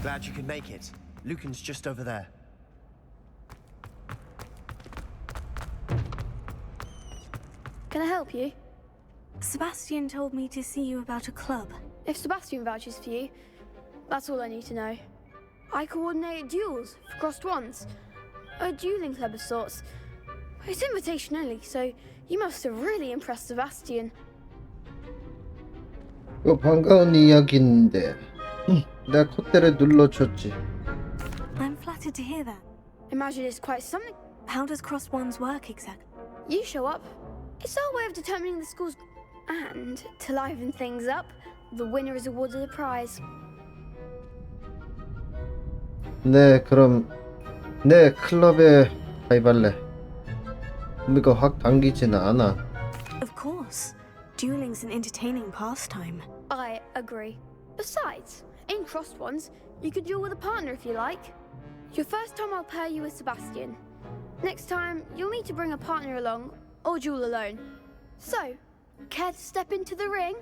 S6: Glad you could make it. Lucan's just over there.
S17: Can I help you?
S3: Sebastian told me to see you about a club.
S17: If Sebastian vouches for you, that's all I need to know. I coordinate duels for crossed ones. A dueling club of sorts. It's invitation only, so you must have really impressed Sebastian.
S2: 이거 반가운 이야기인데 내가 콧대를 눌러줬지.
S3: I'm flattered to hear that.
S17: Imagine it's quite something.
S3: How does crossed ones work exactly?
S17: You show up. It's our way of determining the schools. And to liven things up, the winner is awarded a prize.
S2: 네, 그럼 내 클럽에 가입할래. 우리가 확 당기지는 않아.
S3: Of course. Dueling's an entertaining pastime.
S17: I agree. Besides, in crossed ones, you could duel with a partner if you like. Your first time I'll pair you with Sebastian. Next time, you'll need to bring a partner along, or duel alone. So, care to step into the ring?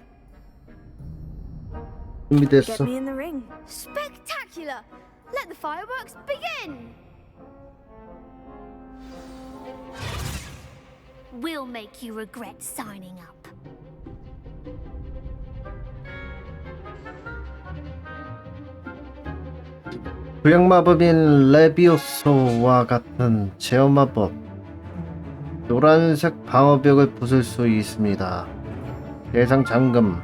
S2: 준비됐어.
S3: Get me in the ring.
S17: Spectacular! Let the fireworks begin!
S14: We'll make you regret signing up.
S2: 부양마법인 레비오소와 같은 제어마법. 노란색 방어벽을 부술 수 있습니다. 대상 잠금.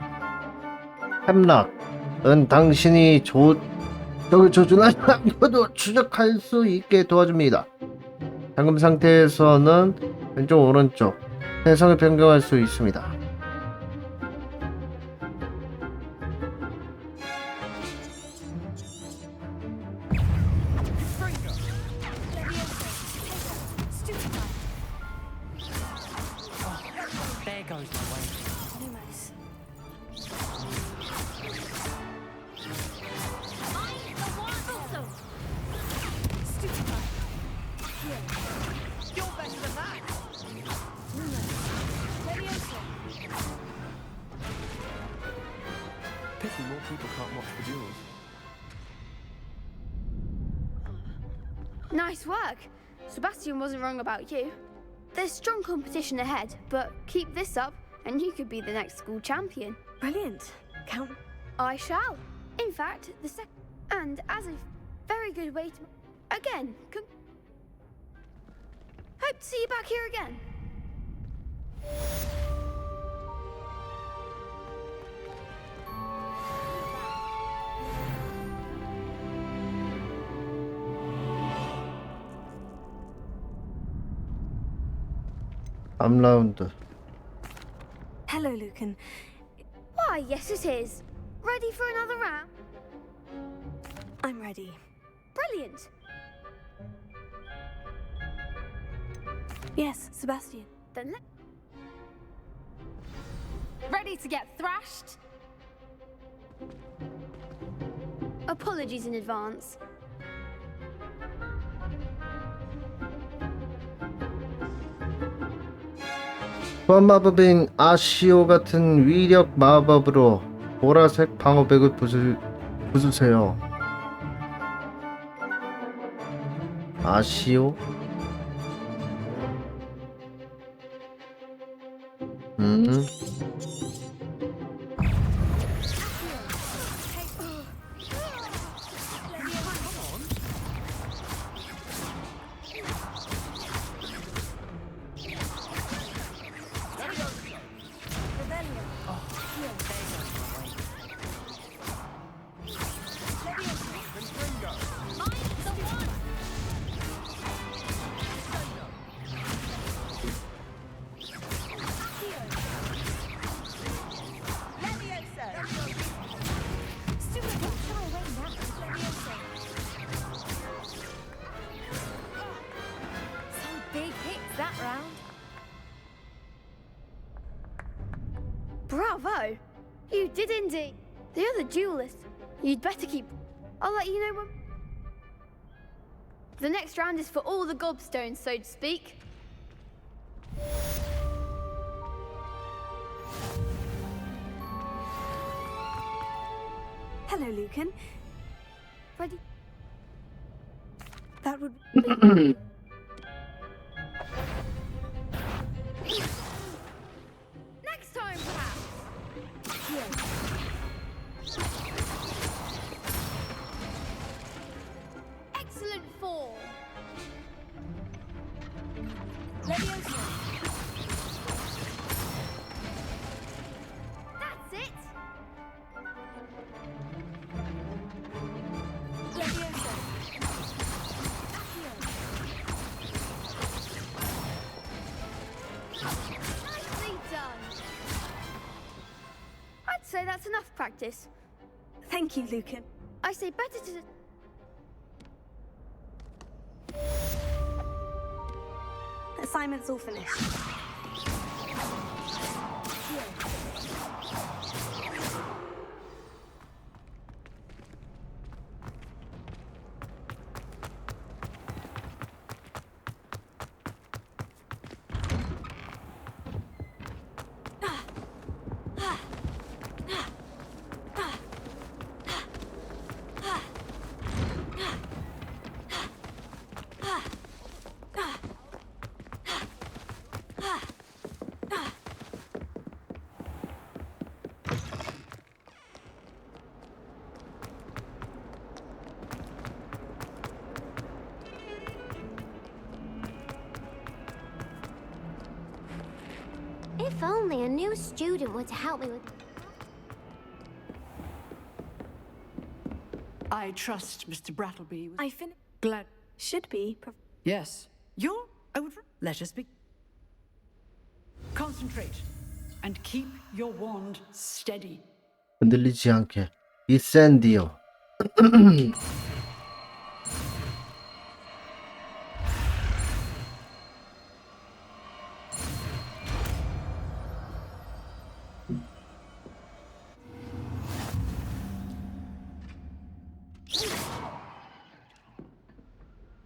S2: 햄락은 당신이 적을 조준하지 않고도 추적할 수 있게 도와줍니다. 잠금 상태에서는 왼쪽 오른쪽 해성을 변경할 수 있습니다.
S16: goes my way.
S3: Lumos.
S7: You're better than that.
S16: Pity more people can't watch the duels.
S17: Nice work. Sebastian wasn't wrong about you. There's strong competition ahead, but keep this up and you could be the next school champion.
S3: Brilliant. Count.
S17: I shall. In fact, the second. And as a very good way to. Again. Hope to see you back here again.
S2: 라운드.
S3: Hello, Lucan.
S17: Why, yes, it is. Ready for another round?
S3: I'm ready.
S17: Brilliant.
S3: Yes, Sebastian.
S17: Then
S4: Ready to get thrashed?
S17: apologies in advance.
S2: 마법인 아시오 같은 위력 마법으로 보라색 방어벽을 부수세요. 아시오?
S17: Bravo! You did indeed. The other duelist. You'd better keep. I'll let you know when. The next round is for all the gobstones, so to speak.
S3: Hello, Lucan.
S17: Ready?
S3: That would.
S17: Next time, perhaps. Excellent form. That's it. Nicely done. I'd say that's enough practice.
S3: Thank you, Lucan.
S17: I say better to.
S3: Assignment's all finished.
S14: If only a new student were to help me with.
S15: I trust Mr. Brattleby.
S3: I finished.
S15: Glad.
S3: Should be.
S15: Yes. You're. Let us be. Concentrate and keep your wand steady.
S2: 흔들리지 않게. 인센디오.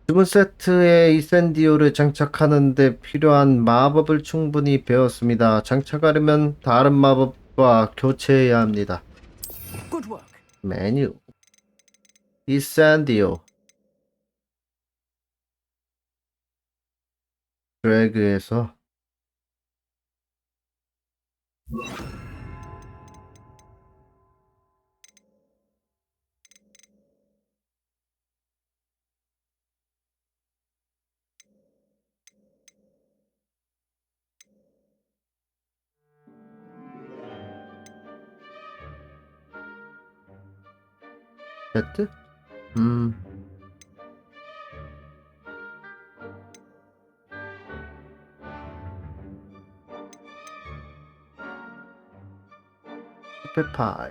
S2: 주문 세트에 인센디오를 장착하는데 필요한 마법을 충분히 배웠습니다. 장착하려면 다른 마법과 교체해야 합니다.
S15: Good work.
S2: 메뉴 인센디오 드래그해서 세트? 페파이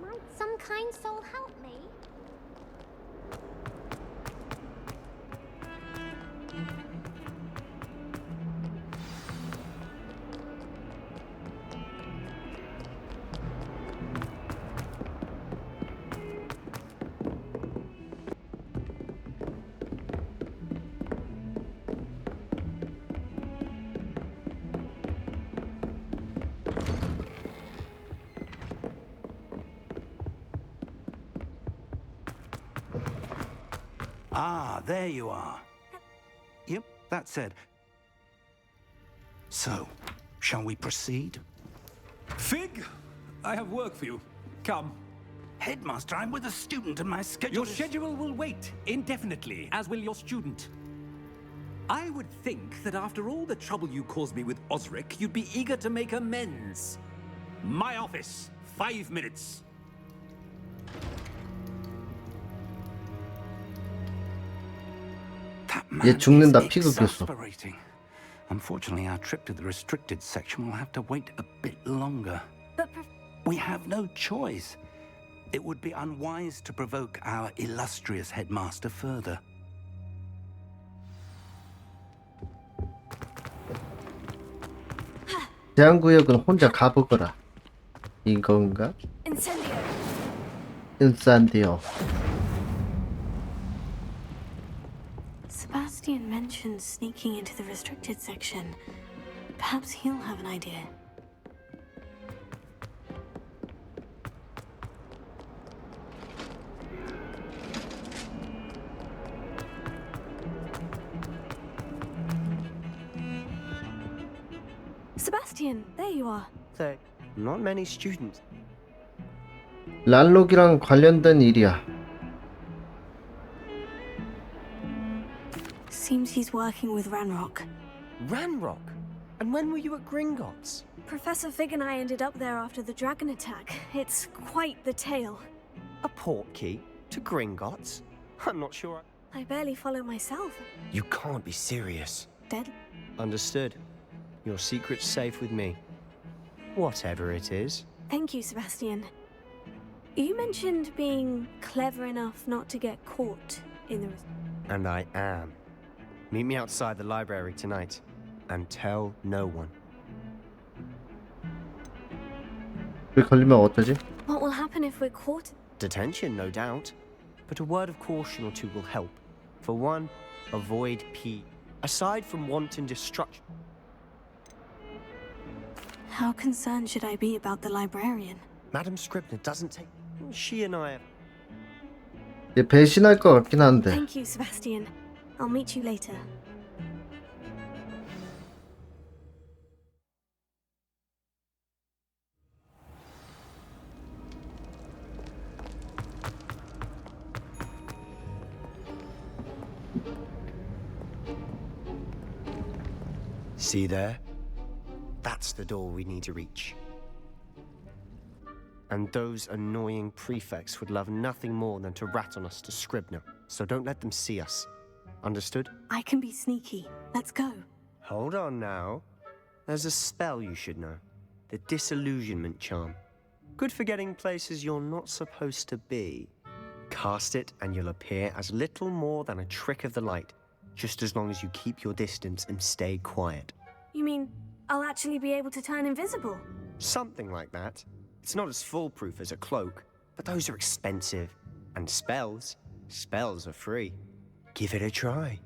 S14: Might some kind soul help me?
S13: Ah, there you are. Yep, that's it. So, shall we proceed?
S18: Fig, I have work for you. Come.
S13: Headmaster, I'm with a student and my schedule
S18: Your
S13: is...
S18: schedule will wait indefinitely, as will your student. I would think that after all the trouble you caused me with Osric, you'd be eager to make amends. My office, 5 minutes.
S2: 얘 죽는다. 피그 꼈어.
S13: Exasperating. Unfortunately, our trip to the restricted section will have to wait a bit longer.
S3: But
S13: we have no choice. It would be unwise to provoke our illustrious headmaster further.
S2: 제한구역은 혼자 가보거라. 이건가? 인산디오.
S3: Sebastian mentioned sneaking into the restricted section. Perhaps he'll have an idea. Sebastian, there you are.
S6: There not many students.
S2: 란록이랑 관련된 일이야.
S3: Seems he's working with Ranrock.
S6: Ranrock? And when were you at Gringotts?
S3: Professor Fig and I ended up there after the dragon attack. It's quite the tale.
S6: A portkey to Gringotts? I'm not sure.
S3: I barely follow myself.
S6: You can't be serious.
S3: Dead?
S6: Understood. Your secret's safe with me. Whatever it is.
S3: Thank you, Sebastian. You mentioned being clever enough not to get caught in the...
S6: And I am. Meet me outside the library tonight. And tell no one.
S2: 우리 걸리면 어쩌지?
S3: What will happen if we're caught?
S6: Detention, no doubt. But a word of caution or two will help. For one, avoid P. Aside from wanton destruction.
S3: How concerned should I be about the librarian?
S6: Madam Scribner doesn't take... She and I...
S2: 얘 배신할 것 같긴 한데.
S3: Thank you, Sebastian. I'll meet you later.
S6: See there? That's the door we need to reach. And those annoying prefects would love nothing more than to rat on us to Scribner, so don't let them see us. Understood?
S3: I can be sneaky. Let's go.
S6: Hold on now. There's a spell you should know. The disillusionment charm. Good for getting places you're not supposed to be. Cast it and you'll appear as little more than a trick of the light, just as long as you keep your distance and stay quiet.
S3: You mean I'll actually be able to turn invisible?
S6: Something like that. It's not as foolproof as a cloak, but those are expensive. And spells are free. Give it a try.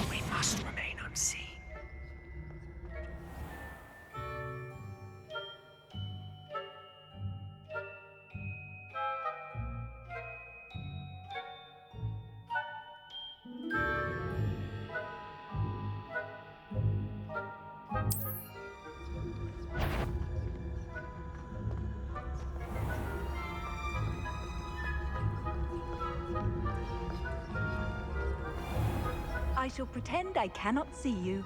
S6: We must remain unseen.
S19: I shall pretend I cannot see you.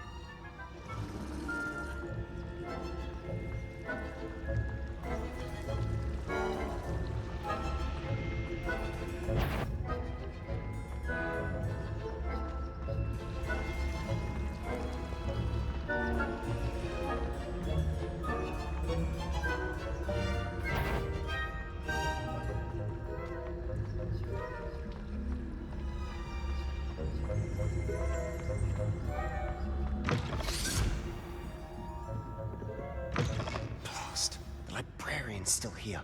S6: Still here.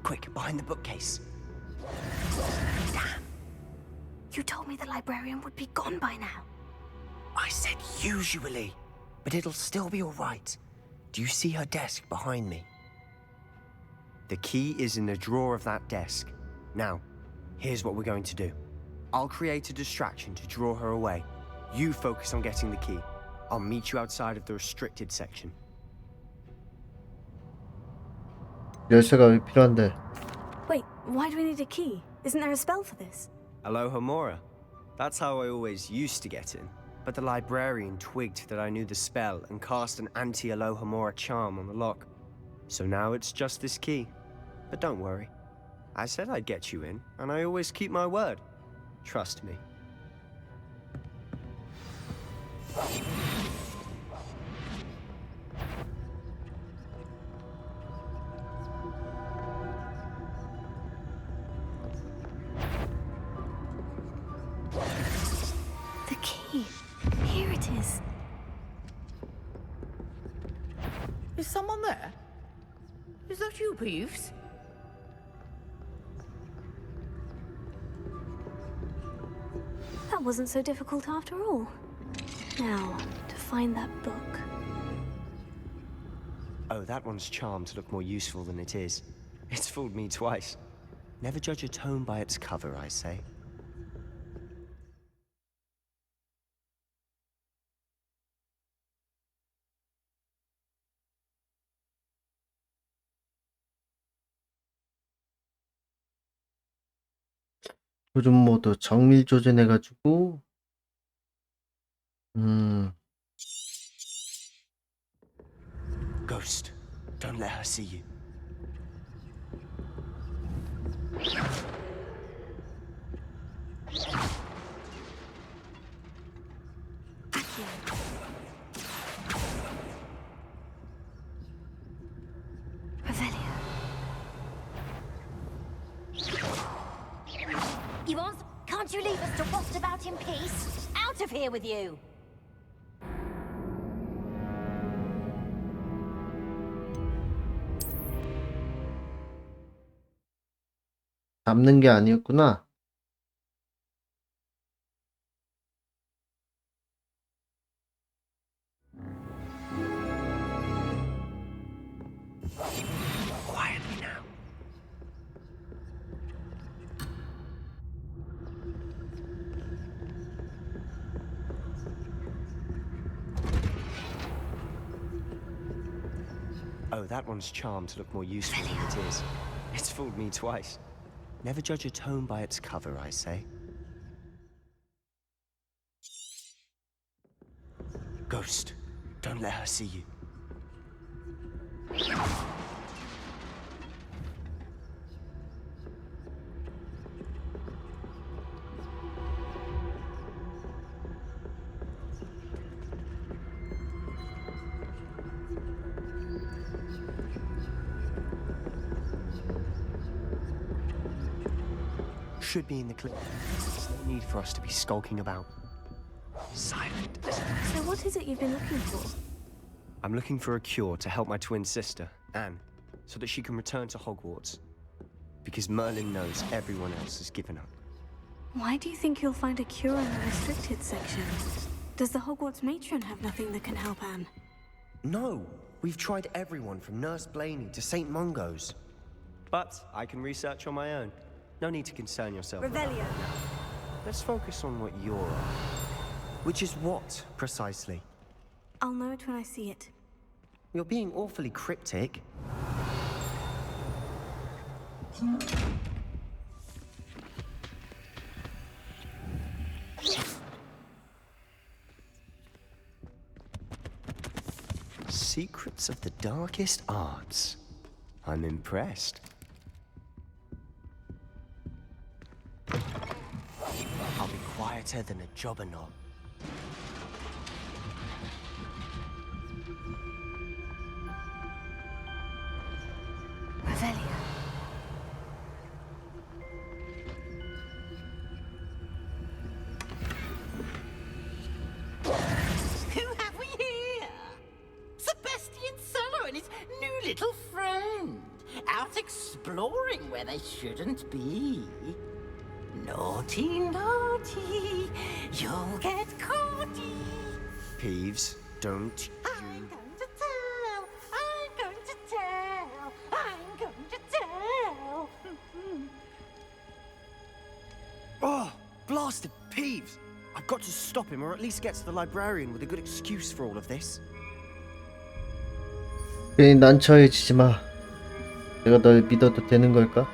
S6: Quick, behind the bookcase.
S3: Damn. You told me the librarian would be gone by now.
S6: I said usually, but it'll still be all right. Do you see her desk behind me? The key is in the drawer of that desk. Now, here's what we're going to do. I'll create a distraction to draw her away. You focus on getting the key. I'll meet you outside of the restricted section.
S2: 열쇠가 왜 필요한데?
S3: Wait, why do we need a key? Isn't there a spell for this?
S6: Alohomora. That's how I always used to get in. But the librarian twigged that I knew the spell and cast an anti-Alohomora charm on the lock. So now it's just this key. But don't worry. I said I'd get you in, and I always keep my word. Trust me.
S3: The key. Here it is.
S15: Is someone there? Is that you, Peeves?
S3: That wasn't so difficult after all. Now, to find that book.
S6: Oh, that one's charmed to look more useful than it is. It's fooled me twice. Never judge a tome by its cover, I say.
S2: 조준 모드 정밀 조준해가지고
S6: Ghost, don't let her see you.
S7: Can't you leave us to rot about in peace? Out of here with you!
S2: 잡는 게 아니었구나.
S6: Quietly now. Oh, that one's charmed to look more useful than it is. It's fooled me twice. Never judge a tome by its cover, I say. Ghost, don't let her see you. Should be in the clip. There's no need for us to be skulking about. Silent.
S3: So what is it you've been looking for?
S6: I'm looking for a cure to help my twin sister, Anne, so that she can return to Hogwarts. Because Merlin knows everyone else has given up.
S3: Why do you think you'll find a cure in the restricted section? Does the Hogwarts matron have nothing that can help Anne?
S6: No! We've tried everyone from Nurse Blaney to St. Mungo's. But I can research on my own. No need to concern yourself.
S3: Revelio.
S6: Let's focus on what you're on. Which is what, precisely?
S3: I'll know it when I see it.
S6: You're being awfully cryptic. Secrets of the darkest arts. I'm impressed. I'll be quieter than a jobberknoll.
S3: Revelio.
S5: Who have we here? Sebastian Cello and his new little friend. Out exploring where they shouldn't be. Naughty, naughty, you'll get caughty.
S6: Peeves, don't
S5: I'm going to tell, I'm going to tell, I'm going to tell.
S6: Oh, blasted Peeves! I've got to stop him, or at least get to the librarian with a good excuse for all of this.
S2: 괜히 난처해지지 마. 내가 널 믿어도 되는 걸까?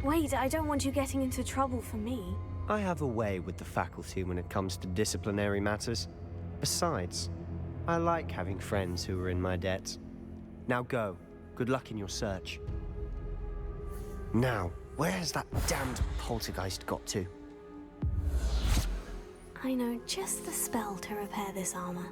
S3: Wait, I don't want you getting into trouble for me.
S6: I have a way with the faculty when it comes to disciplinary matters. Besides, I like having friends who are in my debt. Now go. Good luck in your search. Now, where has that damned poltergeist got to?
S3: I know just the spell to repair this armor.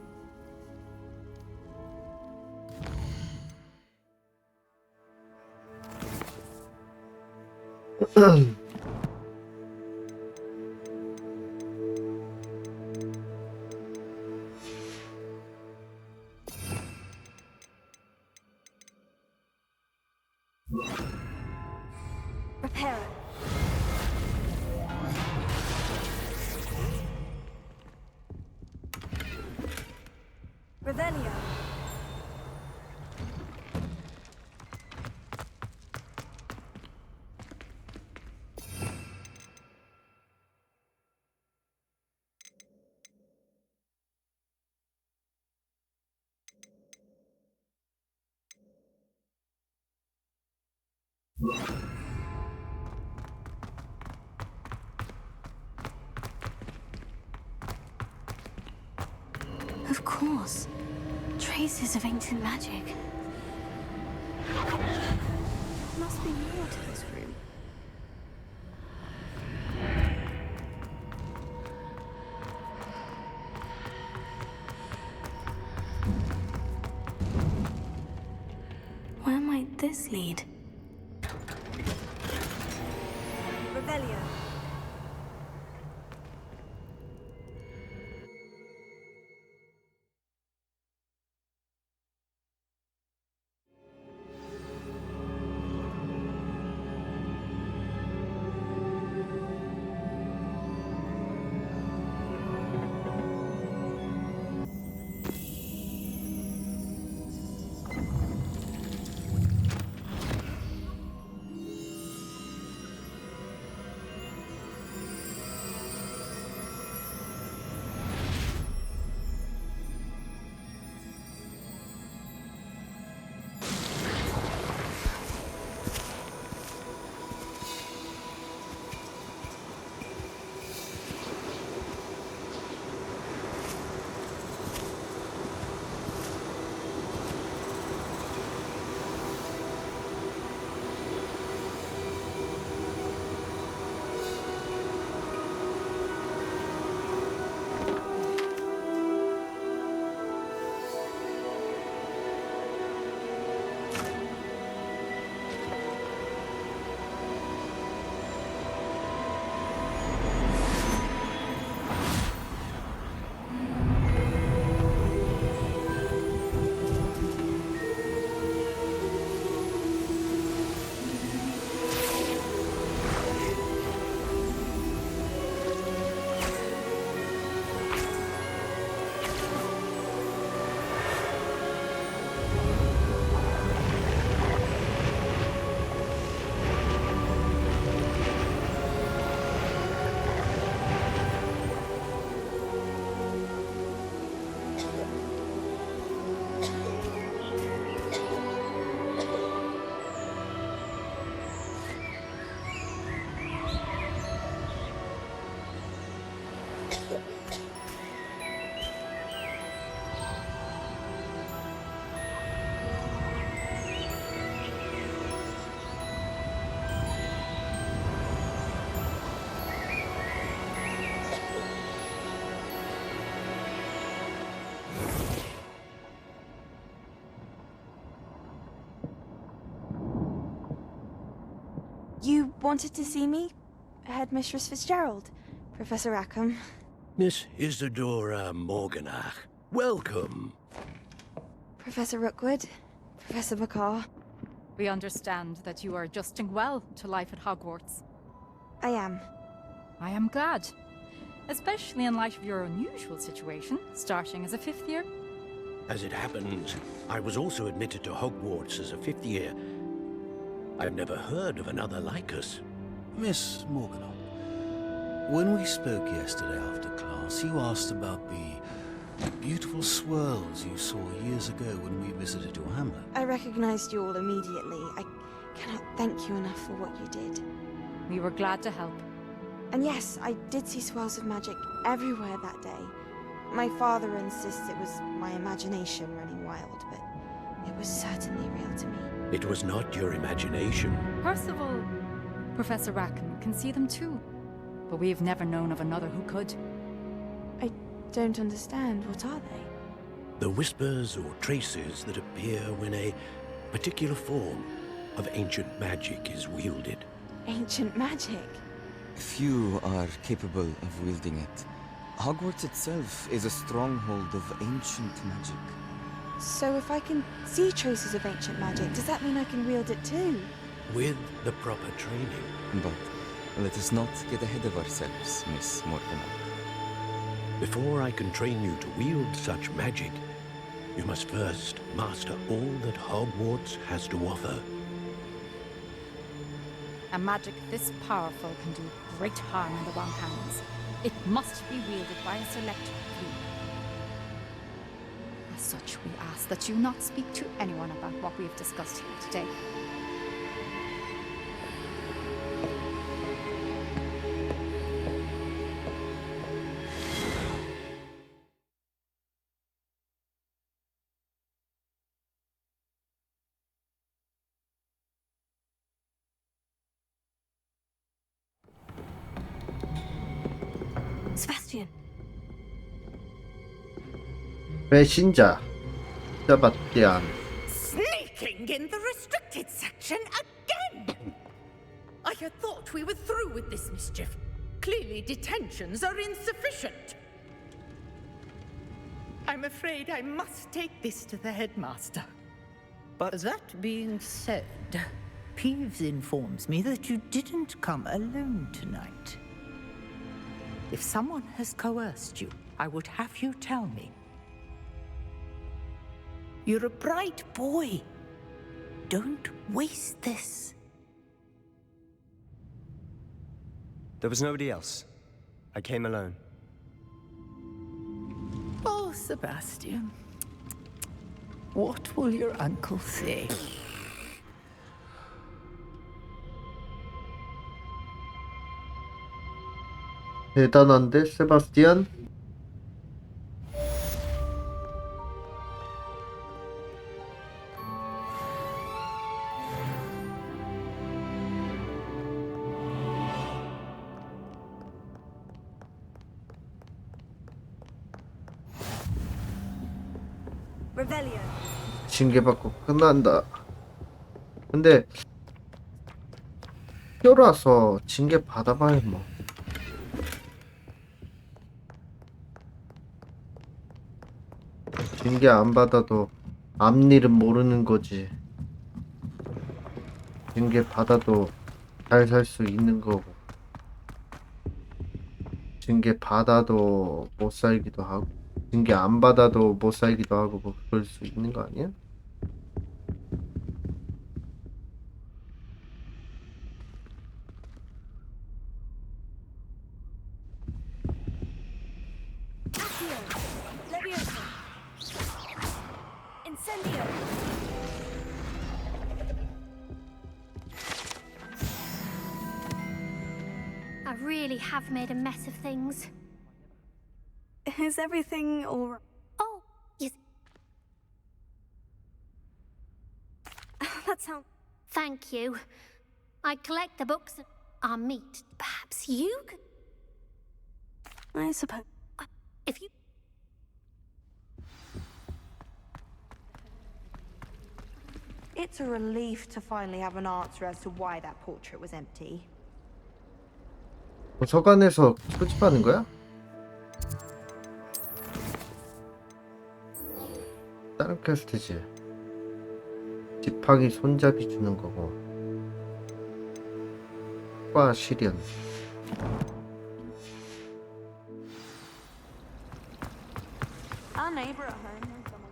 S3: Repair it. Revelio. Of course. Traces of ancient magic. There must be more to this room. Where might this lead? Revelio.
S20: You wanted to see me? Headmistress Fitzgerald, Professor Rackham.
S1: Miss Isadora Morganach, welcome.
S20: Professor Rookwood, Professor McCaw.
S4: We understand that you are adjusting well to life at Hogwarts.
S20: I am.
S4: I am glad. Especially in light of your unusual situation, starting as a 5th year.
S1: As it happens, I was also admitted to Hogwarts as a 5th year. I've never heard of another like us.
S21: Miss Morganach, when we spoke yesterday after class, you asked about the beautiful swirls you saw years ago when we visited your hamlet.
S20: I recognized you all immediately. I cannot thank you enough for what you did.
S4: We were glad to help.
S20: And yes, I did see swirls of magic everywhere that day. My father insists it was my imagination running wild, but it was certainly real to me.
S1: It was not your imagination.
S4: Percival, Professor Rackham can see them too. But we've never known of another who could.
S20: I don't understand. What are they?
S1: The whispers or traces that appear when a particular form of ancient magic is wielded.
S20: Ancient magic?
S22: Few are capable of wielding it. Hogwarts itself is a stronghold of ancient magic.
S20: So if I can see traces of ancient magic, does that mean I can wield it too?
S1: With the proper training.
S22: But let us not get ahead of ourselves, Miss Morganach.
S1: Before I can train you to wield such magic, you must first master all that Hogwarts has to offer.
S4: A magic this powerful can do great harm in the wrong hands. It must be wielded by a select few. As such, we ask that you not speak to anyone about what we have discussed here today.
S3: Sebastian.
S2: 배신자 세바스티안.
S23: Sneaking in the restricted section again! I had thought we were through with this mischief. Clearly detentions are insufficient. I'm afraid I must take this to the headmaster.
S24: But that being said, Peeves informs me that you didn't come alone tonight. If someone has coerced you, I would have you tell me. You're a bright boy. Don't waste this.
S6: There was nobody else. I came alone.
S24: Oh, Sebastian. What will your uncle say?
S2: 대단한데, 세바스티안? 징계받고 끝난다. 근데 학교라서 징계 받아봐야 뭐. 징계 안 받아도 앞일은 모르는 거지. 징계 받아도 잘 살 수 있는 거고, 징계 받아도 못 살기도 하고, 징계 안 받아도 못 살기도 하고, 뭐 그럴 수 있는 거 아니야?
S14: I really have made a mess of things.
S3: Is everything all right?
S14: Oh, yes.
S3: That sounds...
S14: Thank you. I collect the books and our meet. Perhaps you could...
S3: I suppose...
S14: If you...
S8: It's a relief to finally have an answer as to why that portrait was empty.
S2: 도서관에서 소집하는 거야? 다른 퀘스트지. 지팡이 손잡이 주는 거고. 과 실현.
S8: Our neighbor at home knows someone.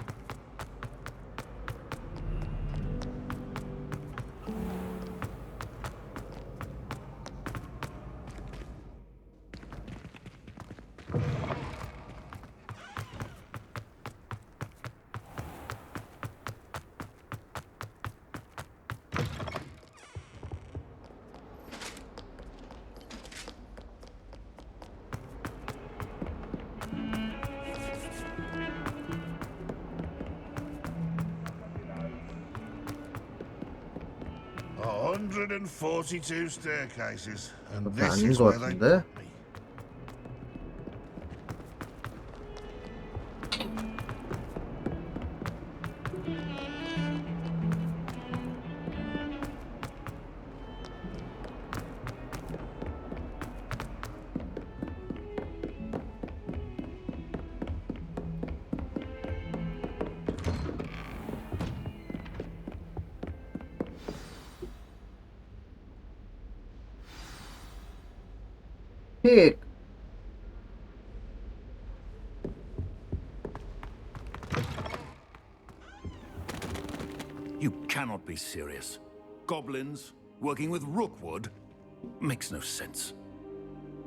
S9: A 142 staircases, and
S2: 그게
S9: this
S2: 아닌
S9: is
S2: 것
S9: where they
S2: 같은데?
S9: put me.
S2: 픽.
S13: You cannot be serious. Goblins working with Rookwood makes no sense.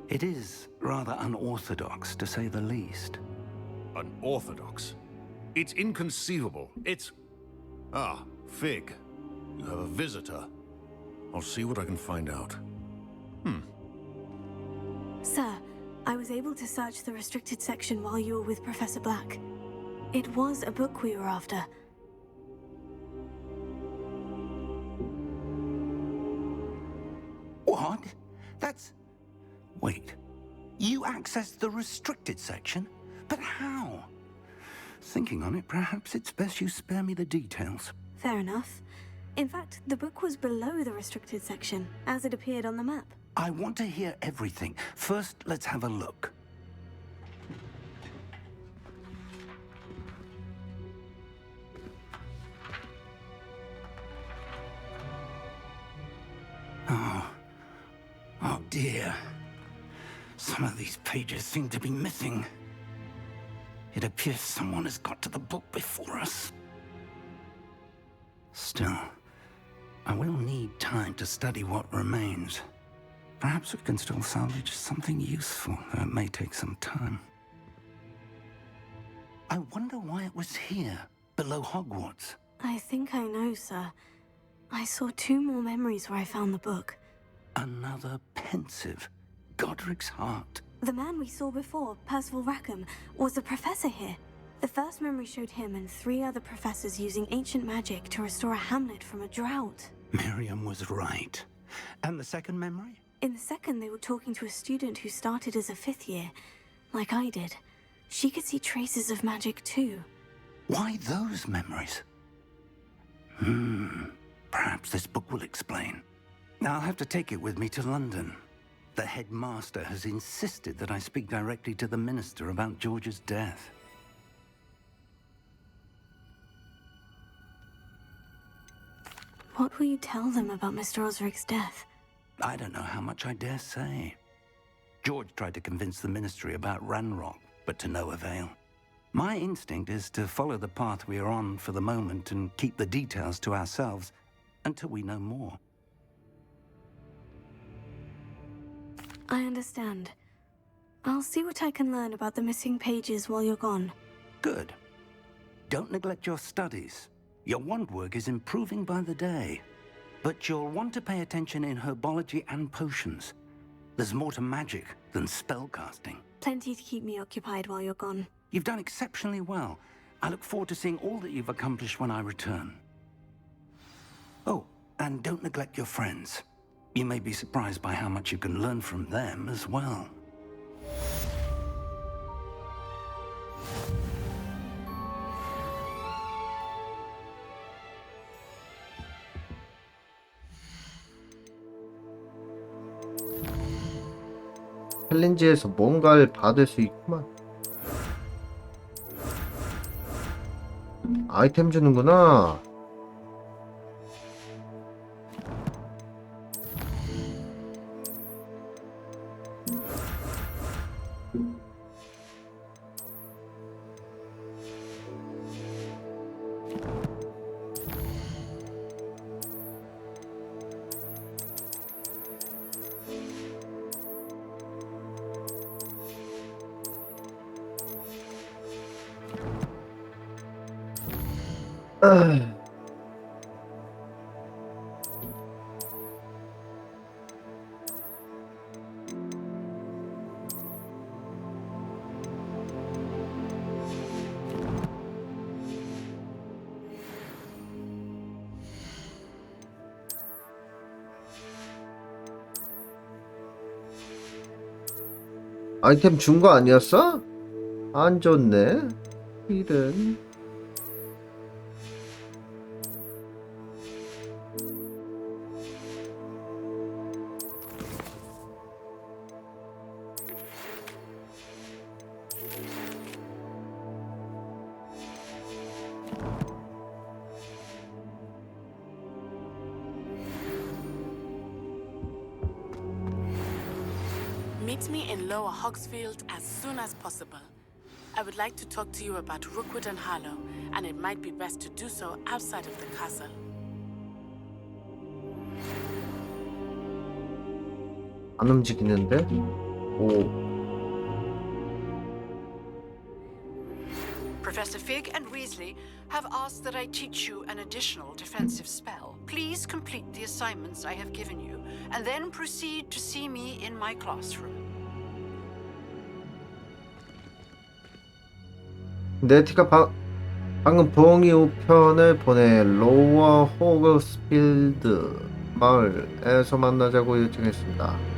S13: It is rather unorthodox, to say the least.
S9: Unorthodox? It's inconceivable. It's... Ah, Fig. You have a visitor. I'll see what I can find out.
S3: Sir, I was able to search the restricted section while you were with Professor Black. It was a book we were after.
S13: What? That's... Wait. You accessed the restricted section? But how? Thinking on it, perhaps it's best you spare me the details.
S3: Fair enough. In fact, the book was below the restricted section, as it appeared on the map.
S13: I want to hear everything. First, let's have a look. Oh dear. Some of these pages seem to be missing. It appears someone has got to the book before us. Still, I will need time to study what remains. Perhaps we can still salvage something useful, though it may take some time. I wonder why it was here, below Hogwarts.
S3: I think I know, sir. I saw 2 more memories where I found the book.
S13: Another pensive, Godric's heart.
S3: The man we saw before, Percival Rackham, was a professor here. The first memory showed him and 3 other professors using ancient magic to restore a hamlet from a drought.
S13: Miriam was right. And the second memory?
S3: In the second, they were talking to a student who started as a 5th year, like I did. She could see traces of magic too.
S13: Why those memories? Perhaps this book will explain. I'll have to take it with me to London. The headmaster has insisted that I speak directly to the minister about George's death.
S3: What will you tell them about Mr. Osric's death?
S13: I don't know how much I dare say. George tried to convince the ministry about Ranrock, but to no avail. My instinct is to follow the path we are on for the moment and keep the details to ourselves until we know more.
S3: I understand. I'll see what I can learn about the missing pages while you're gone.
S13: Good. Don't neglect your studies. Your wand work is improving by the day. But you'll want to pay attention in herbology and potions. There's more to magic than spellcasting.
S3: Plenty to keep me occupied while you're gone.
S13: You've done exceptionally well. I look forward to seeing all that you've accomplished when I return. Oh, and don't neglect your friends. You may be surprised by how much you can learn from them as well.
S2: 챌린지에서 뭔가를 받을 수 있구만. 아이템 주는구나. 아이템 준 거 아니었어? 안 줬네. 이런.
S10: Meet me in Lower Hogsfield as soon as possible. I would like to talk to you about Rookwood and Harlow, and it might be best to do so outside of the castle.
S2: 안 움직이는데? 오.
S15: Professor Fig and Weasley have asked that I teach you an additional defensive spell. Please complete the assignments I have given you, and then proceed to see me in my classroom.
S2: 네티가 방금 부엉이 우편을 보내 로워 호그스필드 마을에서 만나자고 요청했습니다.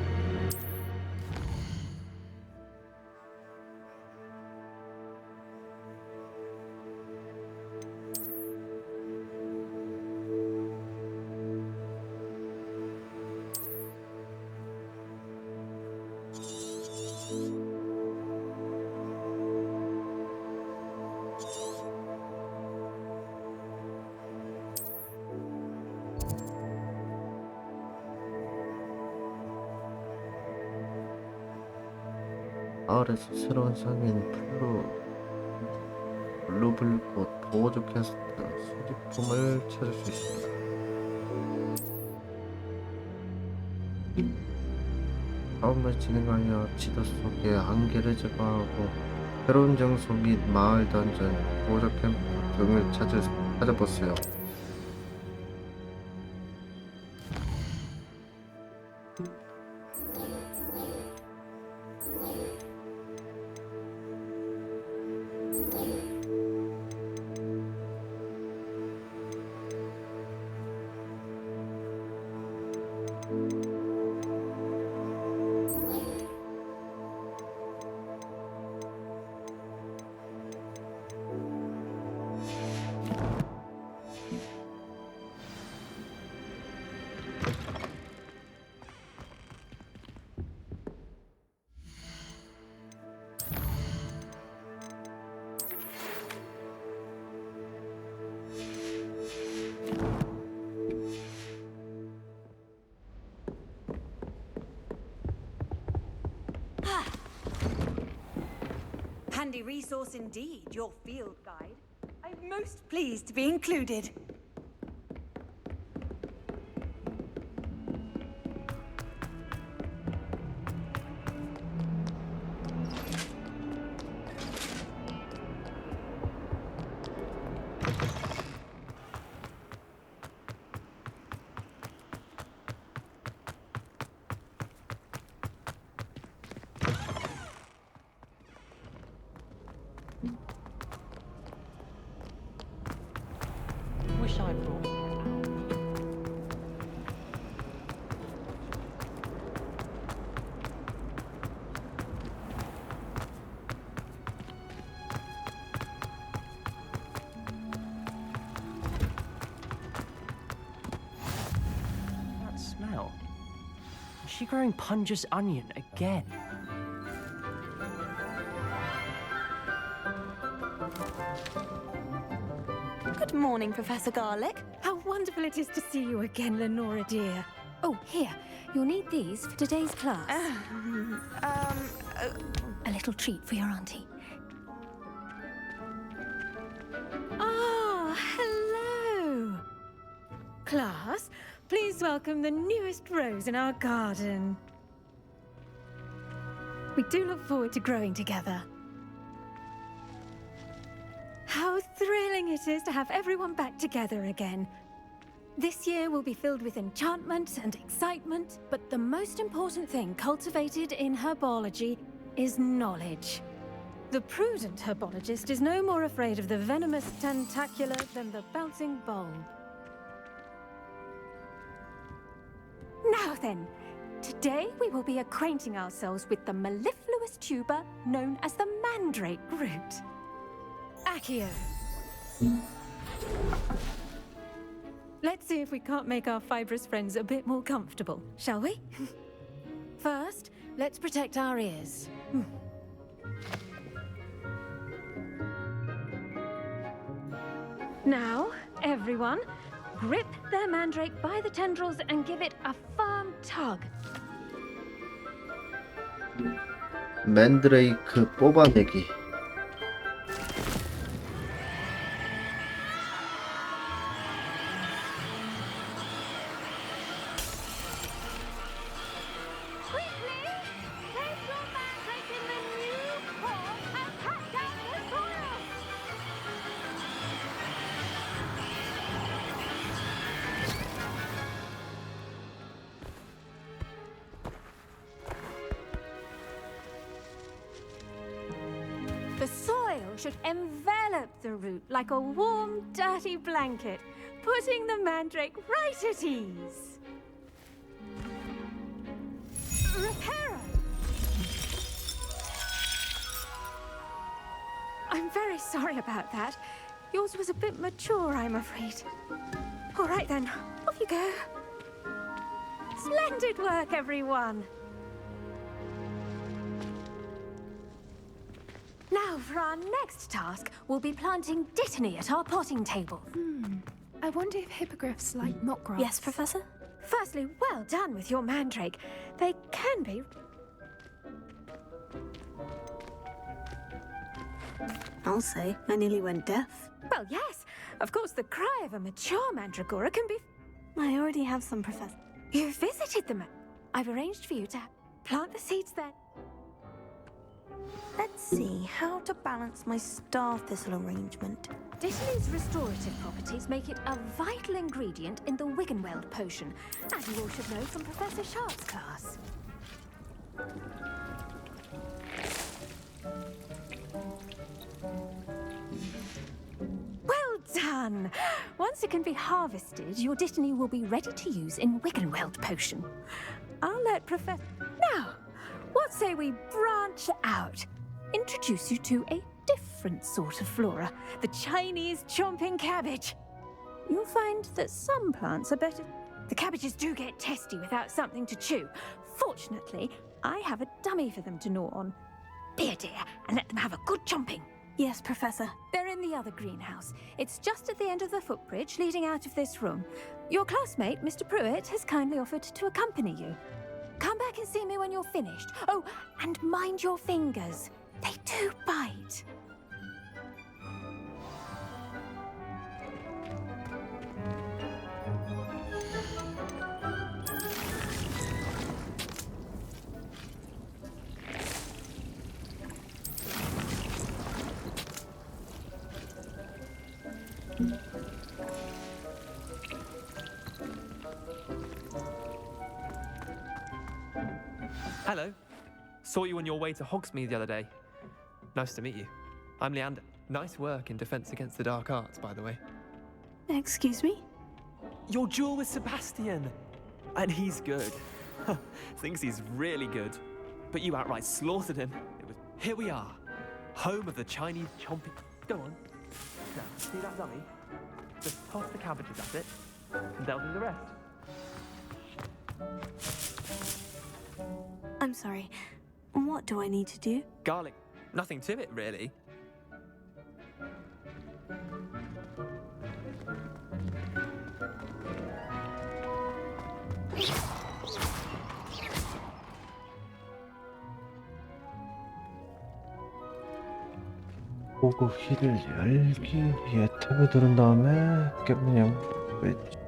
S2: 마을에서 새로운 상인 블루블꽃 보호조 퀘스트 소지품을 찾을 수 있습니다. 다음을 진행하여 지도 속의 한계를 제거하고 새로운 장소 및 마을 던전, 보호조 캠프 등을 찾아보세요.
S19: Handy resource indeed, your field guide. I'm most pleased to be included.
S10: Wish I brought
S6: That smell. Is she growing Punja's onion again?
S3: Good morning, Professor Garlic.
S11: How wonderful it is to see you again, Lenora dear. Oh, here. You'll need these for today's class. A little treat for your auntie. Ah, hello. Class, please welcome the newest rose in our garden. We do look forward to growing together. How thrilling it is to have everyone back together again. This year will be filled with enchantment and excitement, but the most important thing cultivated in herbology is knowledge. The prudent herbologist is no more afraid of the venomous tentacula than the bouncing bulb. Now then, today we will be acquainting ourselves with the mellifluous tuber known as the mandrake root. Accio. Let's see if we can't make our fibrous friends a bit more comfortable, shall we? First, let's protect our ears. Now, everyone, grip their mandrake by the tendrils and give it a firm tug.
S2: 맨드레이크 뽑아내기.
S11: The soil should envelop the root like a warm, dirty blanket, putting the mandrake right at ease. Reparo! I'm very sorry about that. Yours was a bit mature, I'm afraid. All right then, off you go. Splendid work, everyone. Now, for our next task, we'll be planting dittany at our potting table.
S12: I wonder if hippogriffs like knotgrass.
S11: Yes, Professor? Firstly, well done with your mandrake. They can be...
S3: I'll say, I nearly went deaf.
S11: Well, yes. Of course, the cry of a mature mandragora can be...
S3: I already have some, Professor.
S11: You visited them. I've arranged for you to plant the seeds there.
S3: Let's see how to balance my star thistle arrangement.
S11: Dittany's restorative properties make it a vital ingredient in the Wiggenweld potion, as you all should know from Professor Sharp's class. Well done! Once it can be harvested, your dittany will be ready to use in Wiggenweld potion. I'll let Professor... Now, what say we branch out? Introduce you to a different sort of flora, the Chinese chomping cabbage. You'll find that some plants are better. The cabbages do get testy without something to chew. Fortunately, I have a dummy for them to gnaw on. Be a dear and let them have a good chomping.
S3: Yes, Professor.
S11: They're in the other greenhouse. It's just at the end of the footbridge leading out of this room. Your classmate, Mr. Pruitt, has kindly offered to accompany you. Come back and see me when you're finished. Oh, and mind your fingers. They do bite.
S16: Hello. Saw you on your way to Hogsmeade the other day. Nice to meet you. I'm Leander. Nice work in Defense Against the Dark Arts, by the way.
S3: Excuse me?
S16: Your duel with Sebastian. And he's good. Thinks he's really good. But you outright slaughtered him. Here we are. Home of the Chinese chomping... Go on. Now, see that dummy? Just toss the cabbages at it, and they'll do the rest.
S3: I'm sorry. What do I need to do?
S16: Garlic. Nothing to it, really.
S2: 고급 휠을 열기 위해 탭을 누른 다음에 깨문형 배치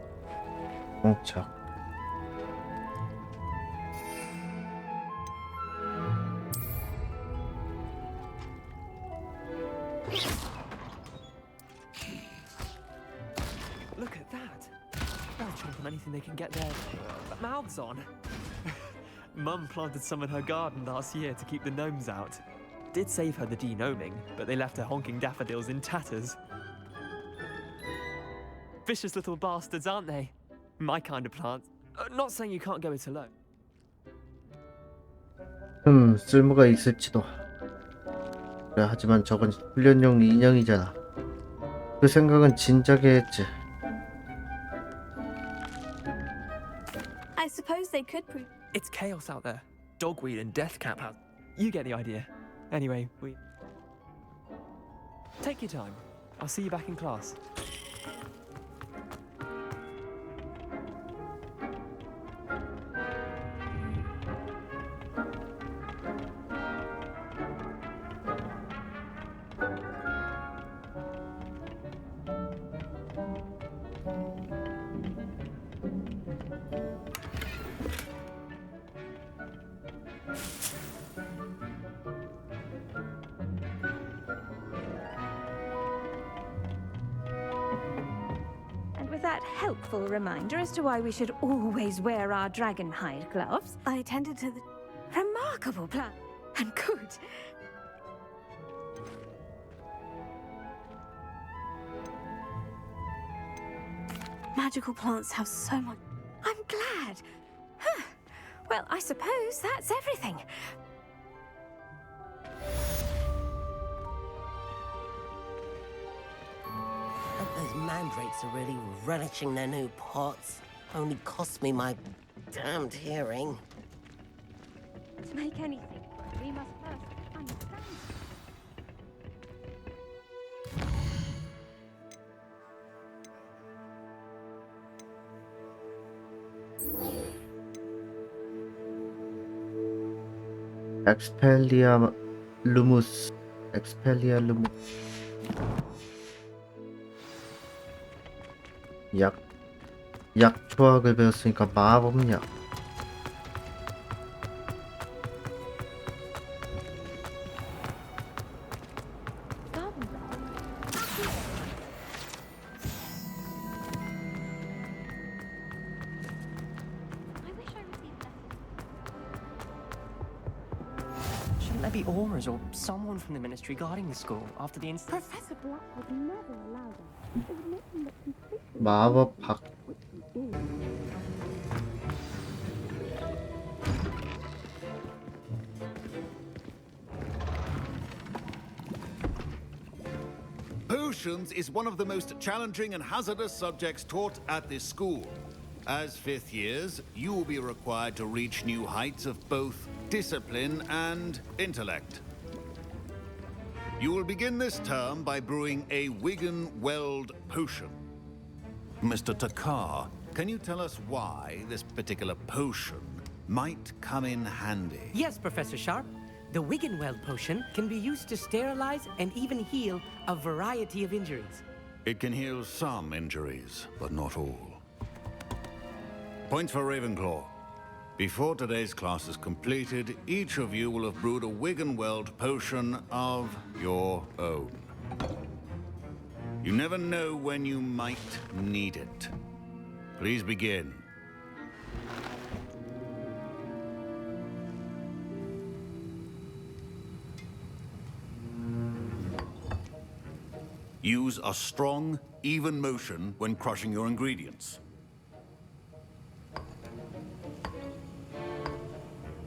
S2: 장착.
S16: Look at that. They'll chomp on anything they can get their mouths on. Mum planted some in her garden last year to keep the gnomes out. Did save her the de-gnoming, but they left her honking daffodils in tatters. Vicious little bastards, aren't they? My kind of plant. Not saying you can't go it alone.
S2: 쓸모가 있을지도. 그래, 하지만 저건 훈련용 인형이잖아. 그 생각은 진작에 했지.
S3: I suppose they could prove.
S16: It's chaos out there. Dogweed and death cap house. You get the idea. Anyway, take your time. I'll see you back in class.
S11: With that helpful reminder as to why we should always wear our dragon hide gloves,
S3: I attended to the
S11: remarkable plan and good.
S3: magical plants have so much.
S11: I'm glad. Huh. Well, I suppose that's everything.
S5: Those mandrakes are really relishing their new pots. Only cost me my damned hearing.
S11: To make anything grow, we must first understand.
S2: 엑스펠리아루무스. 약초학을 배웠으니까 마법약.
S6: Shouldn't there be auras or someone from the ministry guarding the school after the incident?
S3: Professor Black would never allow that. It would make him look completely
S2: 마법학.
S9: Potions is one of the most challenging and hazardous subjects taught at this school. As fifth years, you will be required to reach new heights of both discipline and intellect. You will begin this term by brewing a Wigan-Weld potion. Mr. Takar, can you tell us why this particular potion might come in handy?
S7: Yes, Professor Sharp. The Wigan-Weld potion can be used to sterilize and even heal a variety of injuries.
S9: It can heal some injuries, but not all. Points for Ravenclaw. Before today's class is completed, each of you will have brewed a Wigan-Weld potion of your own. You never know when you might need it. Please begin. Use a strong, even motion when crushing your ingredients.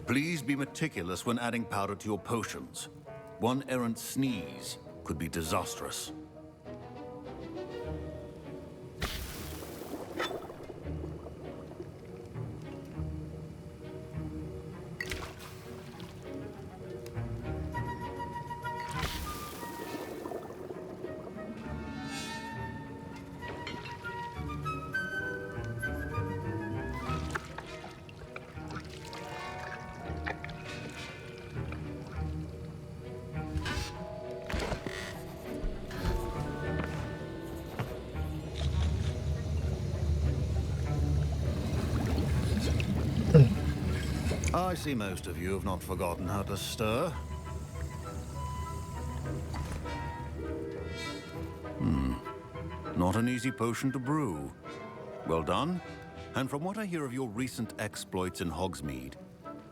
S9: Please be meticulous when adding powder to your potions. One errant sneeze could be disastrous. I see most of you have not forgotten how to stir. Not an easy potion to brew. Well done. And from what I hear of your recent exploits in Hogsmeade,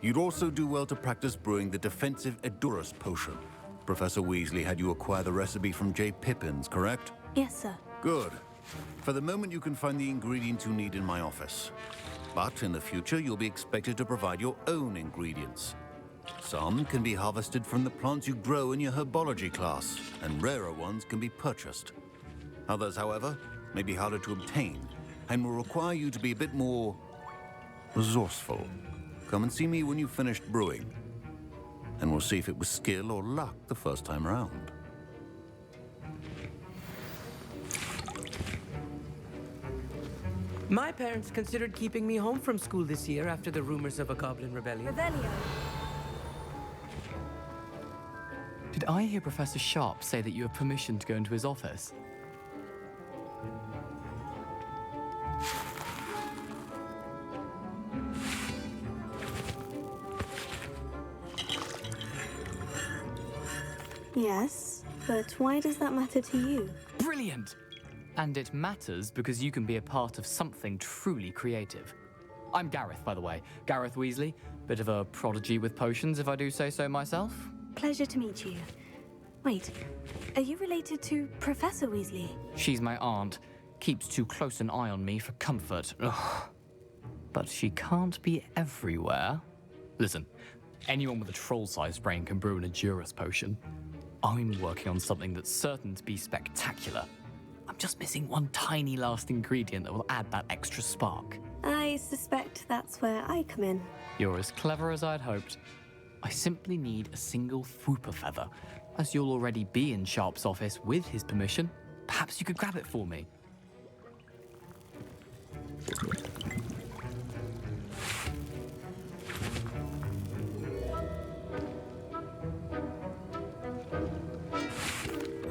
S9: you'd also do well to practice brewing the defensive Edurus potion. Professor Weasley had you acquire the recipe from J. Pippin's, correct?
S3: Yes, sir.
S9: Good. For the moment, you can find the ingredients you need in my office. But in the future, you'll be expected to provide your own ingredients. Some can be harvested from the plants you grow in your herbology class, and rarer ones can be purchased. Others, however, may be harder to obtain, and will require you to be a bit more resourceful. Come and see me when you've finished brewing, and we'll see if it was skill or luck the first time round.
S7: My parents considered keeping me home from school this year after the rumors of a goblin rebellion.
S17: Did I hear Professor Sharp say that you have permission to go into his office?
S3: Yes, but why does that matter to you?
S17: Brilliant! And it matters because you can be a part of something truly creative. I'm Gareth, by the way. Gareth Weasley. Bit of a prodigy with potions, if I do say so myself.
S3: Pleasure to meet you. Wait, are you related to Professor Weasley?
S17: She's my aunt. Keeps too close an eye on me for comfort. Ugh. But she can't be everywhere. Listen, anyone with a troll-sized brain can brew an Edurus potion. I'm working on something that's certain to be spectacular. I'm just missing one tiny last ingredient that will add that extra spark.
S3: I suspect that's where I come in.
S17: You're as clever as I'd hoped. I simply need a single Fwooper feather. As you'll already be in Sharp's office with his permission, perhaps you could grab it for me.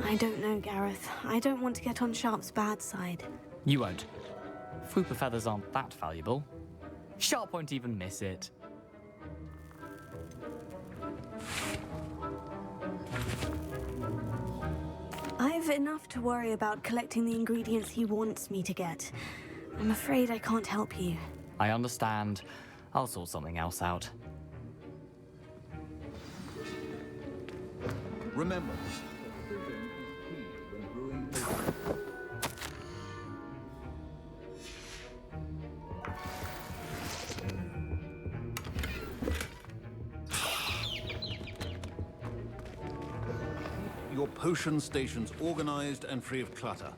S3: I don't know, Gareth. I don't want to get on Sharp's bad side.
S17: You won't. Fwooper feathers aren't that valuable. Sharp won't even miss it.
S3: I've enough to worry about collecting the ingredients he wants me to get. I'm afraid I can't help you.
S17: I understand. I'll sort something else out.
S9: Remember, your potion station's organized and free of clutter.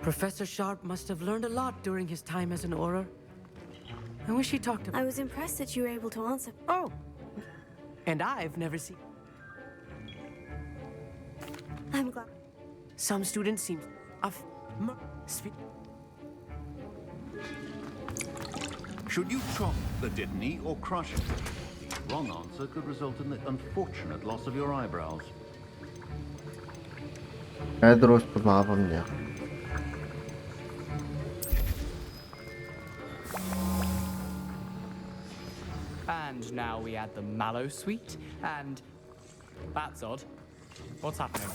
S7: Professor Sharp must have learned a lot during his time as an Auror. I wish he talked about.
S3: I was impressed that you were able to answer.
S7: Oh! And I've never seen.
S3: I'm glad.
S7: Some students seem
S9: Should you chop the Dittany or crush it? The wrong answer could result in the unfortunate loss of your eyebrows.
S2: 잘 들어오시고 마법력.
S17: And now we add the mallow sweet, and that's odd. What's happening?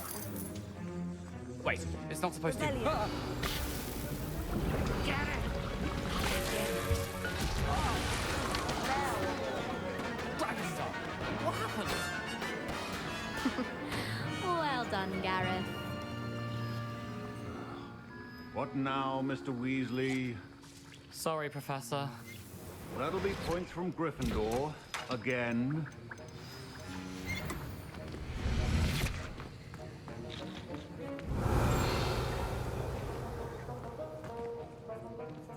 S17: Wait, it's not supposed to. Dragonstar, what happened?
S11: Well done, Gareth.
S9: What now, Mr. Weasley?
S17: Sorry, Professor.
S9: That'll be points from Gryffindor. Again.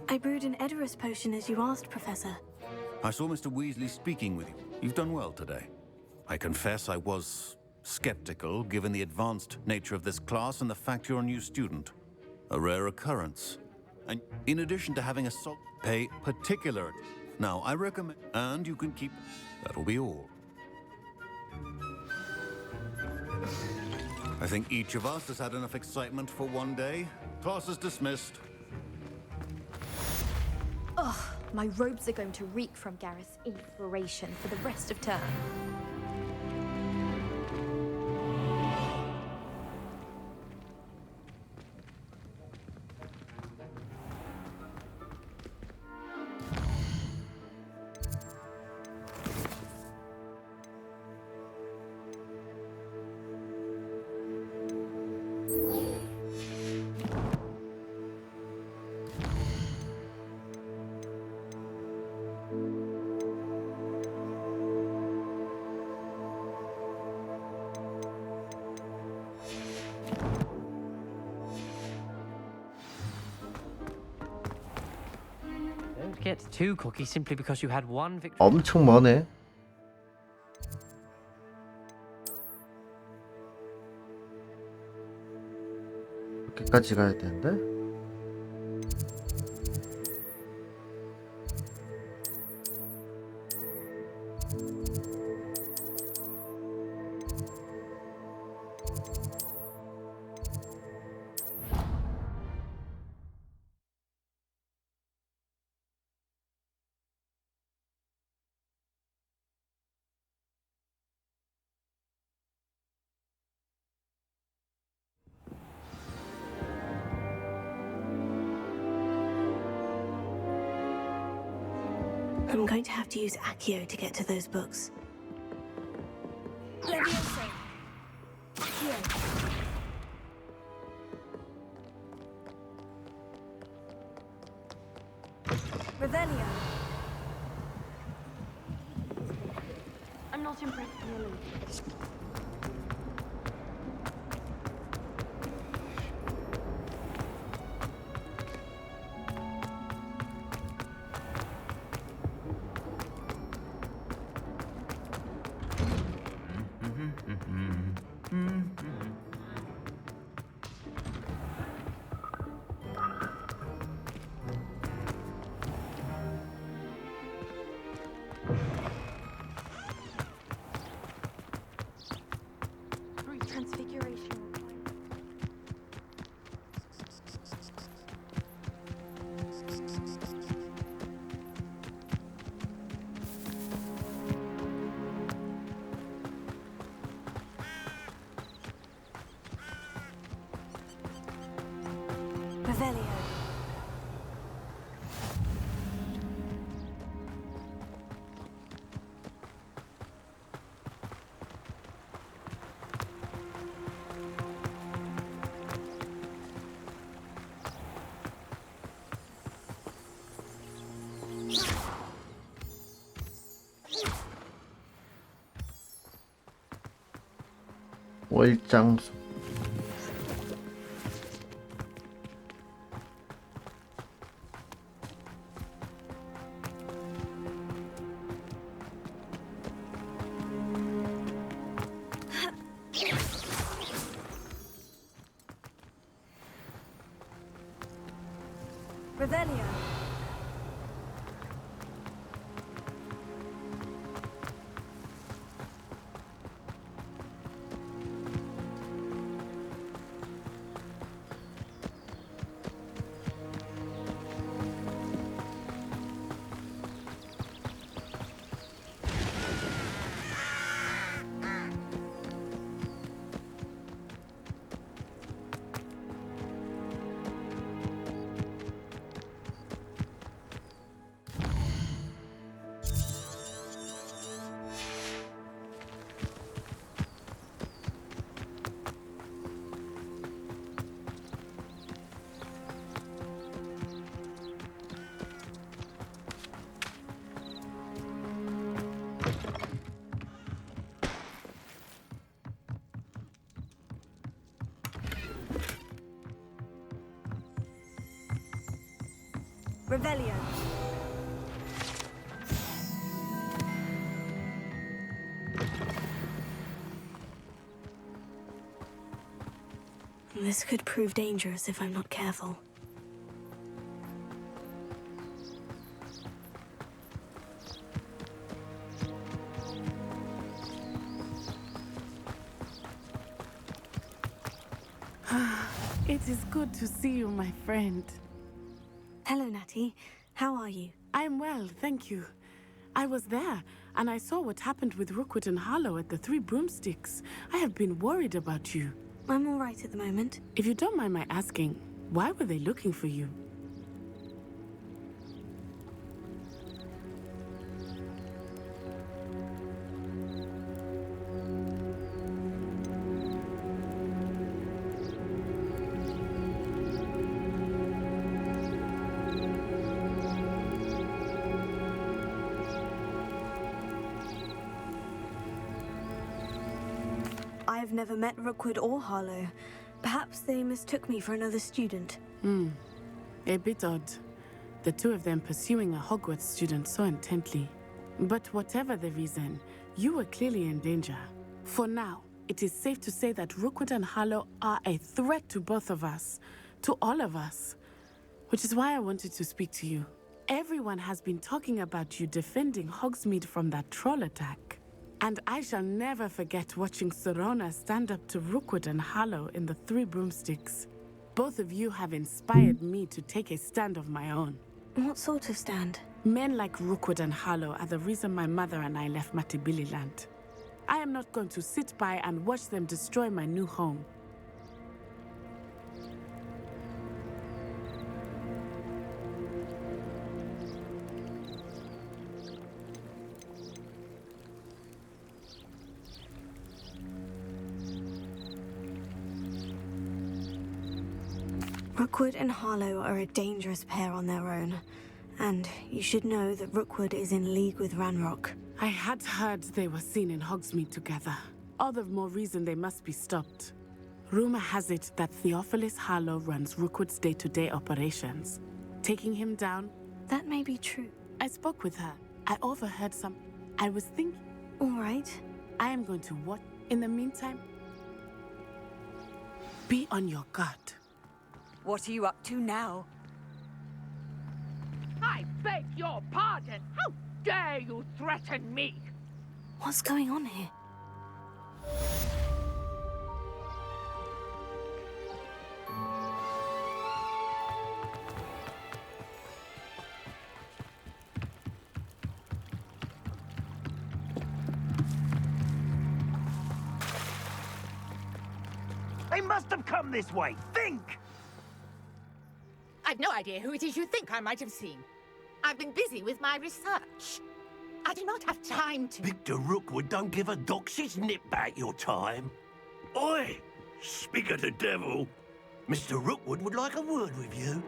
S3: I brewed an Edurus potion as you asked, Professor.
S9: I saw Mr. Weasley speaking with you. You've done well today. I confess I was skeptical, given the advanced nature of this class and the fact you're a new student. A rare occurrence. And in addition to having a pay particular. Now, I recommend, and you can keep, that'll be all. I think each of us has had enough excitement for one day. Class is dismissed.
S3: Ugh,
S11: My robes are going to reek from Gareth's inspiration for the rest of term.
S7: Don't get too cocky simply because you had one victory.
S2: 엄청 머네. 여기까지 가야 되는데.
S3: I'm going to have to use Accio to get to those books.
S11: Levioso. Accio. Revelio.
S3: I'm not impressed really. Transfiguration. Revelio.
S2: 월장수.
S11: Revelio. Revelio.
S3: This could prove dangerous if I'm not careful.
S10: It is good to see you, my friend.
S3: Hello, Natty. How are you?
S10: I'm well, thank you. I was there, and I saw what happened with Rookwood and Harlow at the Three Broomsticks. I have been worried about you.
S3: I'm all right at the moment.
S10: If you don't mind my asking, why were they looking for you?
S3: I've never met Rookwood or Harlow. Perhaps they mistook me for another student.
S10: A bit odd. The two of them pursuing a Hogwarts student so intently. But whatever the reason, you were clearly in danger. For now, it is safe to say that Rookwood and Harlow are a threat to both of us. To all of us. Which is why I wanted to speak to you. Everyone has been talking about you defending Hogsmeade from that troll attack. And I shall never forget watching Serona stand up to Rookwood and Harlow in the Three Broomsticks. Both of you have inspired me to take a stand of my own.
S3: What sort of stand?
S10: Men like Rookwood and Harlow are the reason my mother and I left Matabeleland. I am not going to sit by and watch them destroy my new home.
S3: Rookwood and Harlow are a dangerous pair on their own. And you should know that Rookwood is in league with Ranrock.
S10: I had heard they were seen in Hogsmeade together. All the more reason they must be stopped. Rumor has it that Theophilus Harlow runs Rookwood's day-to-day operations. Taking him down?
S3: That may be true.
S10: I spoke with her. I overheard some... I was thinking...
S3: All right.
S10: I am going to watch. In the meantime, be on your guard.
S19: What are you up to now?
S23: I beg your pardon. How dare you threaten me?
S3: What's going on here?
S18: They must have come this way. Think!
S23: I've no idea who it is you think I might have seen. I've been busy with my research. I do not have time to...
S18: Victor Rookwood don't give a dox's nip back your time. Oi! Speak of the devil. Mr. Rookwood would like a word with you.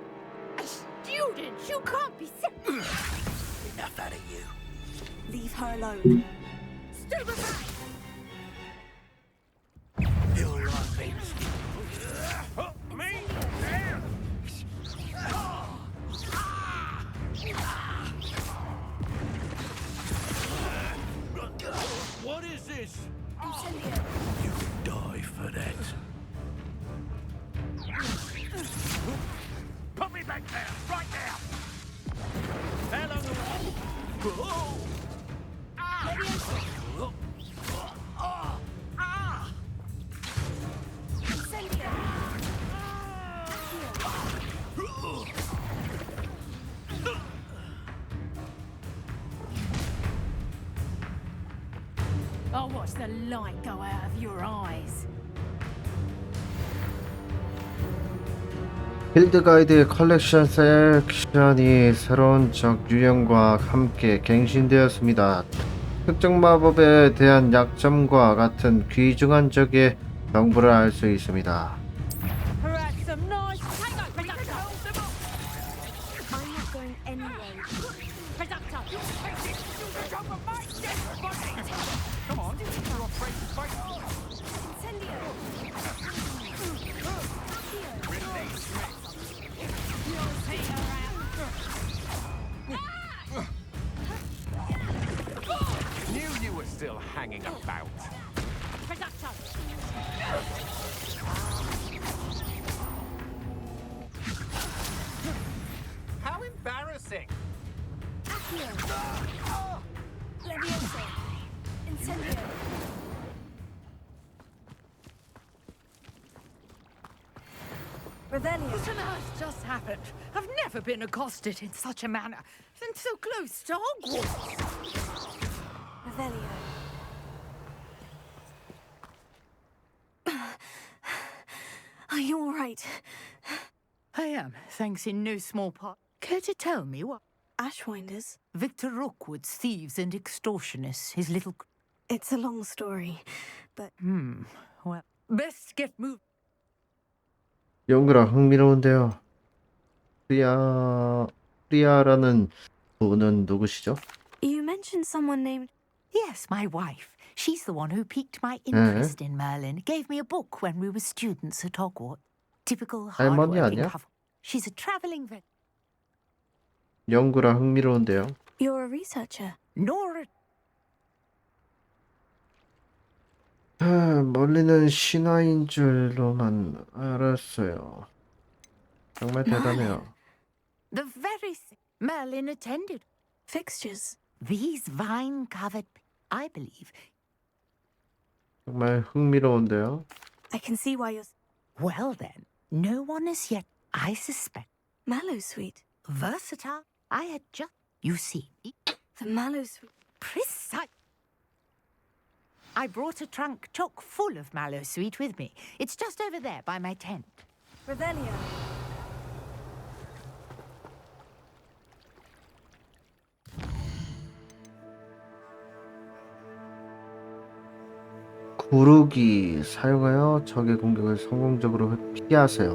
S23: A student? You can't be...
S18: Enough out of you.
S3: Leave her alone.
S23: Stupefy!
S18: You're like me. What is this? You die for that. Put me back there, right now. How long?
S11: I'll watch the light go out of your eyes.
S2: 필드 가이드 컬렉션 섹션이 새로운 적 유형과 함께 갱신되었습니다. 특정 마법에 대한 약점과 같은 귀중한 적의 정보를 알 수 있습니다.
S18: Still hanging about. How embarrassing!
S3: Leviosa. Incendio. Revelio.
S23: What on earth just happened? I've never been accosted in such a manner, and so close to Hogwarts.
S3: Revelio. Are you all right?
S24: I am, thanks in no small part. Care to tell me what?
S3: Ashwinders?
S24: Victor Rookwood's thieves and extortionists, his little...
S3: It's a long story, but...
S24: well, best get moved.
S2: 연구라 흥미로운데요. 프리아라는 분은 누구시죠?
S3: You mentioned someone named...
S24: Yes, my wife. She's the one who piqued my interest in Merlin. Gave me a book when we were students at Hogwarts. Typical
S2: 할머니
S24: hard-working
S2: 아니야?
S24: couple. She's a traveling vet.
S2: 연구라 흥미로운데요.
S3: You're a researcher.
S24: Nora.
S2: 멀리는 신화인 줄로만 알았어요. 정말 대단해요.
S24: The very thing Merlin attended.
S3: Fixtures.
S24: These vine-covered... I believe...
S2: 정말 흥미로운데요.
S3: I can see why you're...
S24: Well then, no one as yet, I suspect.
S3: Mallowsweet.
S24: Versatile. I had just... You see...
S3: The Mallowsweet.
S24: Precise. I brought a trunk chock full of Mallowsweet with me. It's just over there by my tent.
S3: Revelio.
S2: 구르기 사용하여 적의 공격을 성공적으로 피하세요.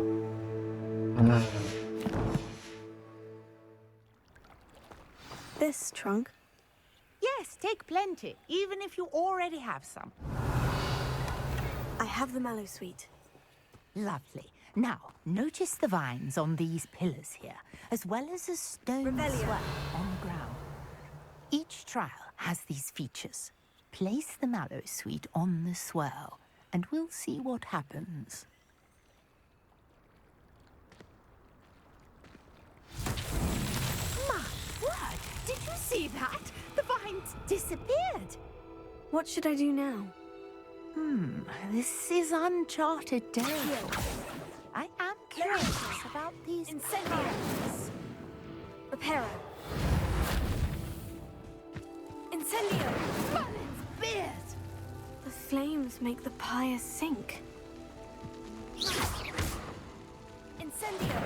S3: This trunk?
S24: Yes, take plenty, even if you already have some.
S3: I have the Mallowsweet.
S24: Lovely. Now, notice the vines on these pillars here, as well as a stone swell on the ground. Each trial has these features. Place the Mallowsweet on the swirl, and we'll see what happens.
S23: My word! Did you see that? The vines disappeared.
S3: What should I do now?
S24: This is uncharted territory. I am curious about these
S3: Incendios. Reparo. Incendio.
S23: Merlin's beard.
S3: The flames make the pyre sink. Incendio.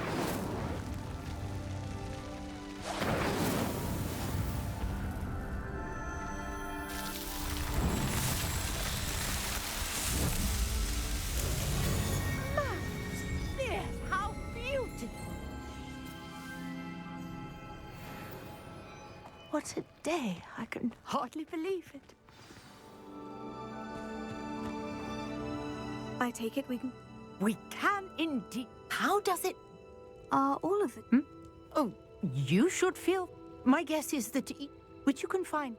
S23: How beautiful!
S24: What a day! I can hardly believe it.
S3: I take it we can...
S24: We can indeed. How does it...
S3: Are all of it?
S24: Oh, you should feel... My guess is that... Which you can find.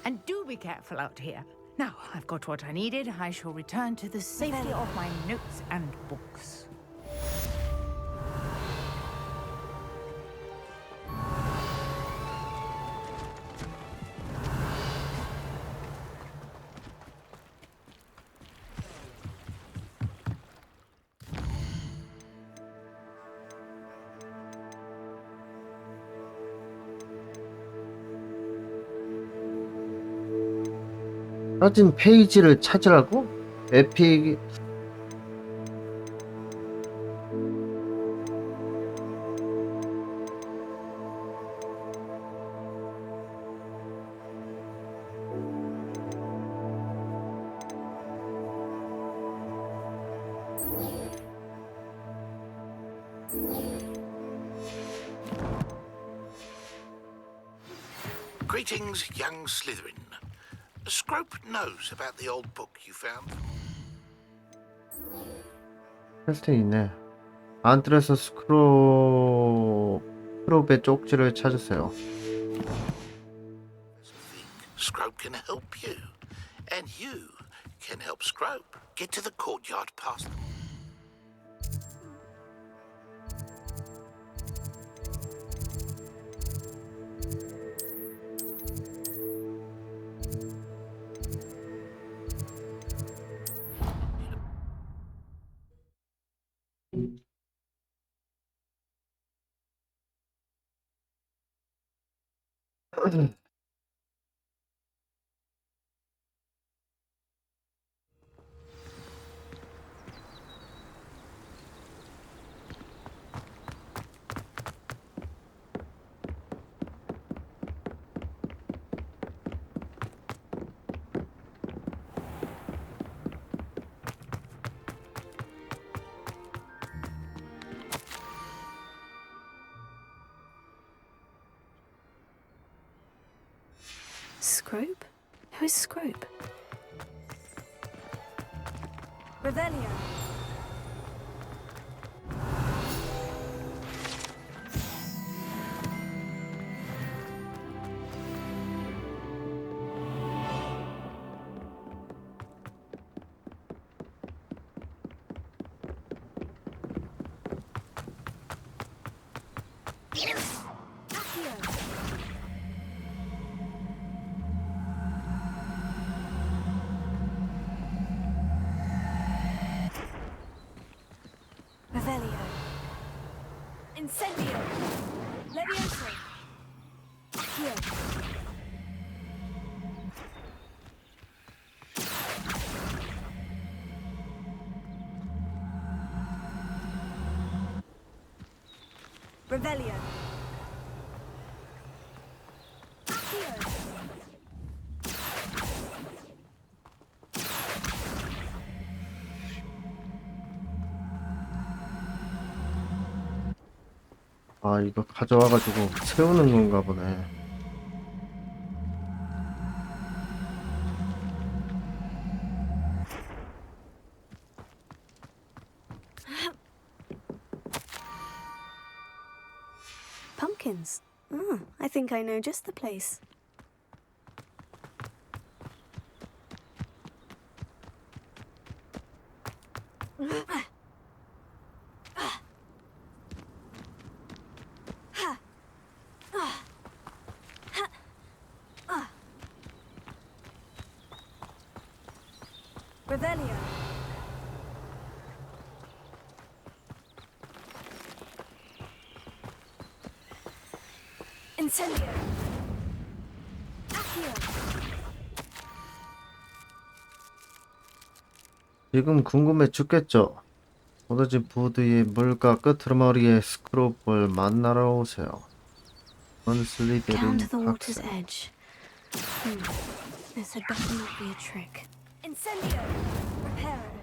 S24: And do be careful out here. Now, I've got what I needed. I shall return to the safety of my notes and books.
S2: 사진 페이지를 찾으라고? 에픽
S18: Greetings, young Slytherin. Scrope knows about the old book you found.
S2: 퀘스트 있네. 안뜰에서 스크롭의 쪽지를 찾으세요.
S18: Scrope can help you, and you can help Scrope get to the courtyard past them.
S3: Scrope? Who is Scrope? Revelio. Revelio. Incendio. Levioso. Accio. Revelio. Accio.
S2: 아, 이거 가져와가지고 세우는 건가 보네.
S3: Pumpkins. Oh, I think I know just the place. Revelio. Incendio. Accio.
S2: 지금 궁금해 죽겠죠? 오로지 부두의 물가 끄트머리에 스크롭을 만나러 오세요.
S3: Down
S2: 슬리데린
S3: to the water's
S2: 학생.
S3: edge. This had better not be a trick. Incendio. Reparo.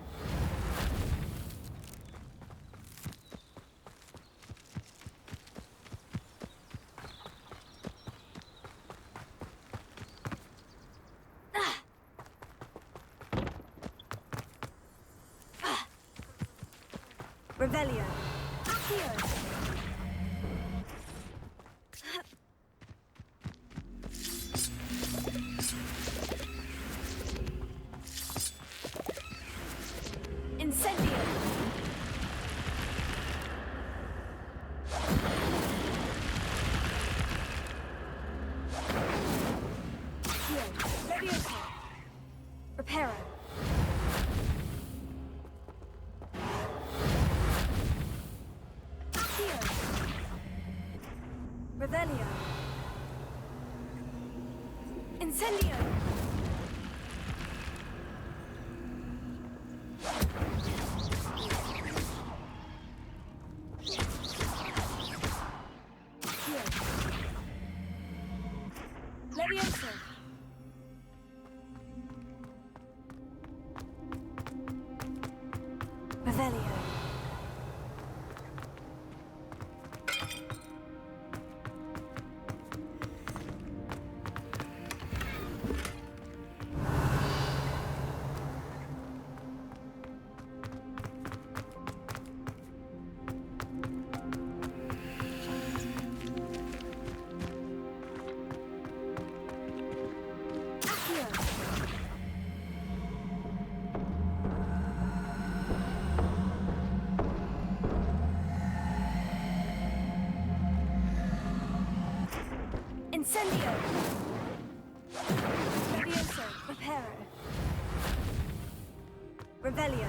S3: Revelio. Accio. Incendio. Accio. Levioso. Reparo. Accio. Revelio. Incendio. Levioso. Revelio. Incendio. Levioso. Reparo. Revelio.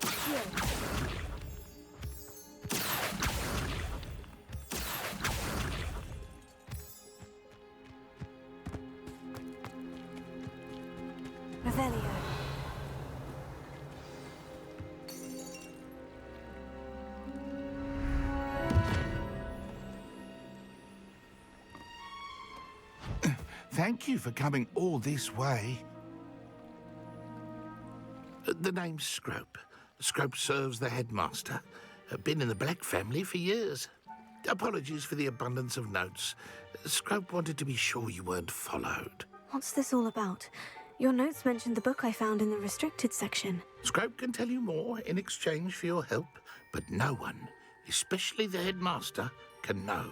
S3: Accio.
S1: Thank you for coming all this way. The name's Scrope. Scrope serves the headmaster. Been in the Black family for years. Apologies for the abundance of notes. Scrope wanted to be sure you weren't followed.
S3: What's this all about? Your notes mentioned the book I found in the restricted section.
S1: Scrope can tell you more in exchange for your help, but no one, especially the headmaster, can know.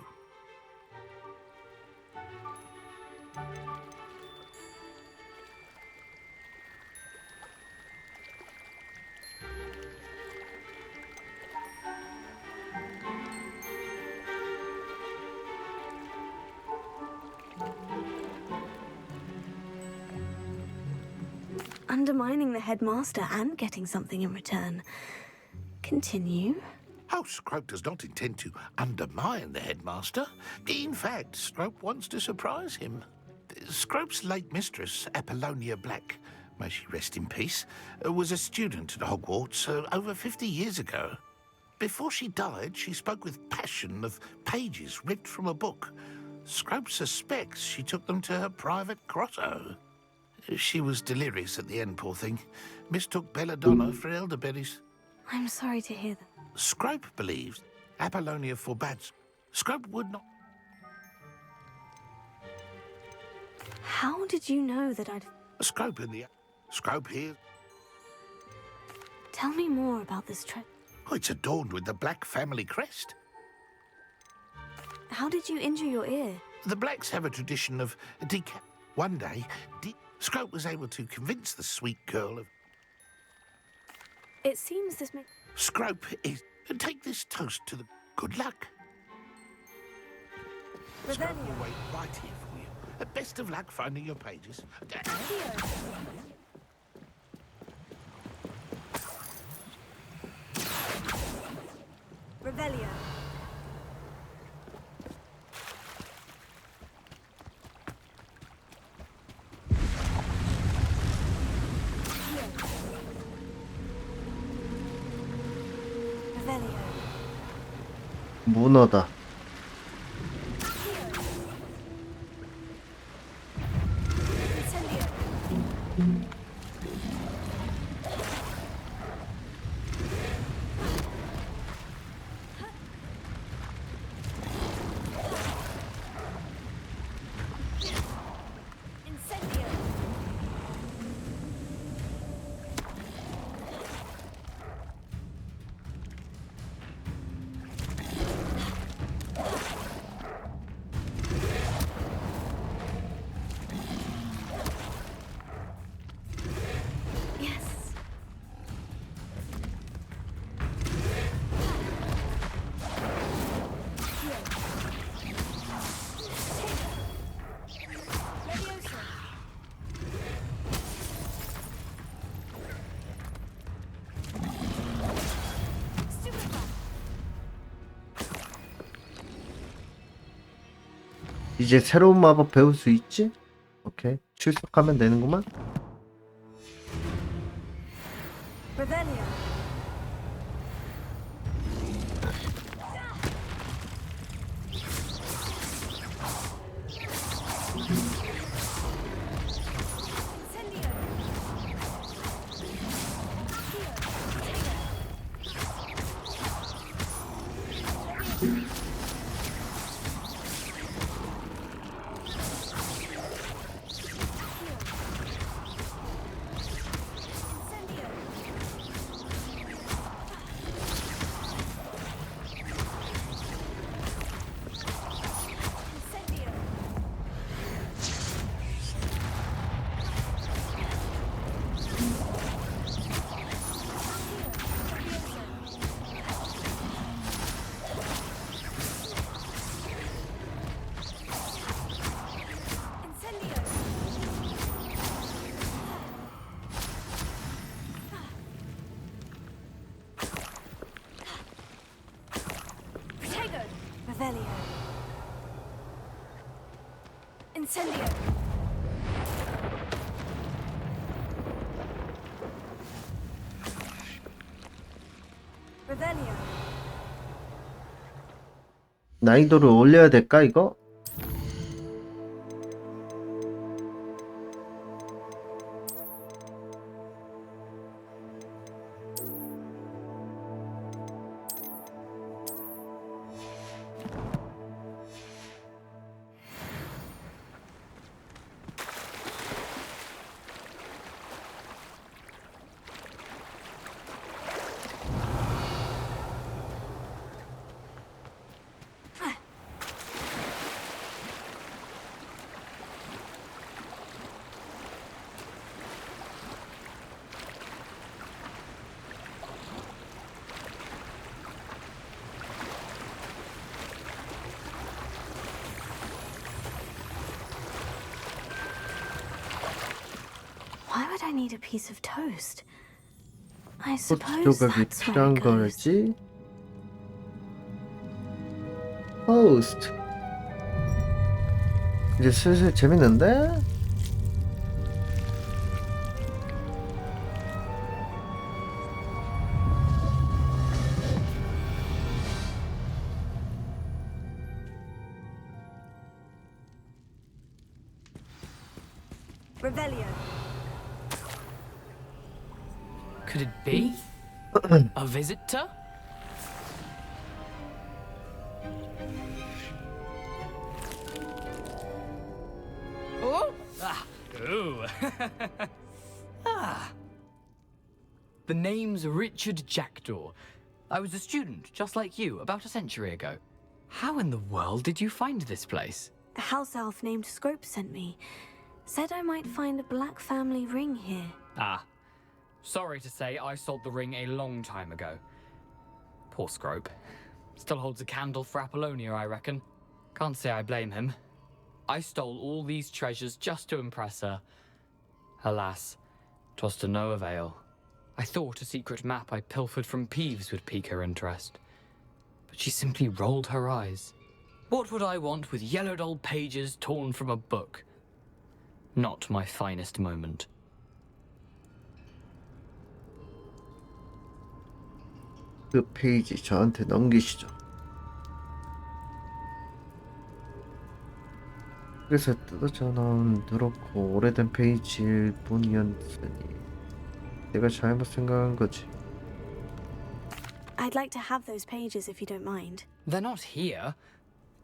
S3: Undermining the headmaster and getting something in return. Continue.
S1: Oh, Scrope does not intend to undermine the headmaster. In fact, Scrope wants to surprise him. Scrope's late mistress, Apollonia Black, may she rest in peace, was a student at Hogwarts over 50 years ago. Before she died, she spoke with passion of pages ripped from a book. Scrope suspects she took them to her private grotto. She was delirious at the end, poor thing. Mistook belladonna for elderberries.
S3: I'm sorry to hear that.
S1: Scrope believes Apollonia forbids. Scrope would not...
S3: How did you know that I'd...
S1: Scrope in the... Scrope here.
S3: Tell me more about this trip.
S1: Oh, it's adorned with the Black family crest.
S3: How did you injure your ear?
S1: The Blacks have a tradition of One day, Scrope was able to convince the sweet girl of...
S3: It seems this may...
S1: Scrope is... Take this toast to the... Good luck. Scrope will wait right here for you. Best of luck finding your pages.
S3: Revelio.
S2: 문어다. 이제 새로운 마법 배울 수 있지? 오케이. 출석하면 되는구만. 난이도를 올려야 될까 이거?
S3: I need a piece of toast? I suppose
S2: 조각이
S3: that's where
S2: 필요한
S3: it goes.
S2: 거지. 호스트. 이제 슬슬 재밌는데?
S19: Revelio.
S17: Could it be? A visitor? Oh! Ah! Ooh! Ah! The name's Richard Jackdaw. I was a student, just like you, about a century ago. How in the world did you find this place?
S3: A house elf named Scrope sent me. Said I might find a black family ring here.
S17: Ah. Sorry to say, I sold the ring a long time ago. Poor Scrope. Still holds a candle for Apollonia, I reckon. Can't say I blame him. I stole all these treasures just to impress her. Alas, 'twas to no avail. I thought a secret map I pilfered from Peeves would pique her interest. But she simply rolled her eyes. What would I want with yellowed old pages torn from a book? Not my finest moment.
S2: 그 페이지 저한테 넘기시죠. 그래서 뜯어져 나온 더럽고 오래된 페이지일 뿐이었으니 내가 잘못 생각한 거지.
S3: I'd like to have those pages if you don't mind.
S17: They're not here.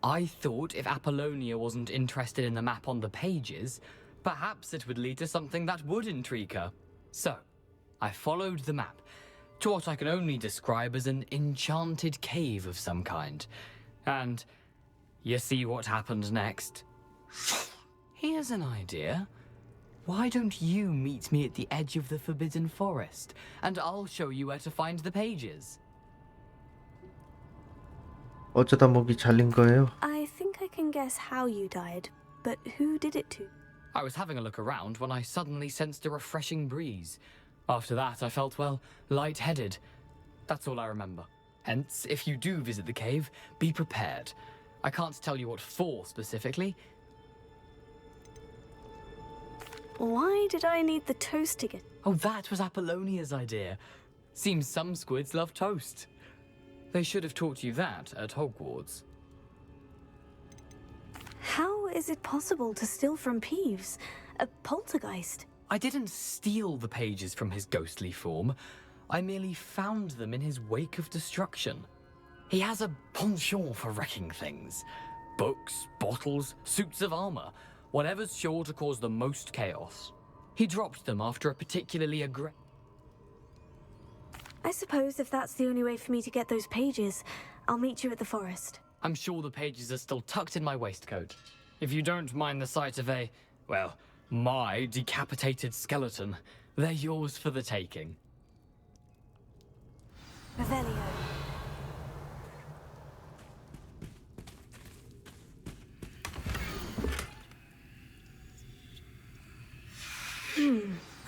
S17: I thought if Apollonia wasn't interested in the map on the pages, perhaps it would lead to something that would intrigue her. So, I followed the map to what I can only describe as an enchanted cave of some kind. And you see what happened next? Here's an idea. Why don't you meet me at the edge of the Forbidden Forest, and I'll show you where to find the pages.
S2: 어쩌다 목이 잘린 거예요?
S3: I think I can guess how you died, but who did it to?
S17: I was having a look around when I suddenly sensed a refreshing breeze. After that, I felt, well, lightheaded. That's all I remember. Hence, if you do visit the cave, be prepared. I can't tell you what for specifically.
S3: Why did I need the toast to get?
S17: Oh, that was Apollonia's idea. Seems some squids love toast. They should have taught you that at Hogwarts.
S3: How is it possible to steal from Peeves? A poltergeist?
S17: I didn't steal the pages from his ghostly form. I merely found them in his wake of destruction. He has a penchant for wrecking things. Books, bottles, suits of armor, whatever's sure to cause the most chaos. He dropped them after a particularly
S3: I suppose if that's the only way for me to get those pages, I'll meet you at the forest.
S17: I'm sure the pages are still tucked in my waistcoat. If you don't mind the sight of well, my decapitated skeleton, they're yours for the taking.
S3: Revelio.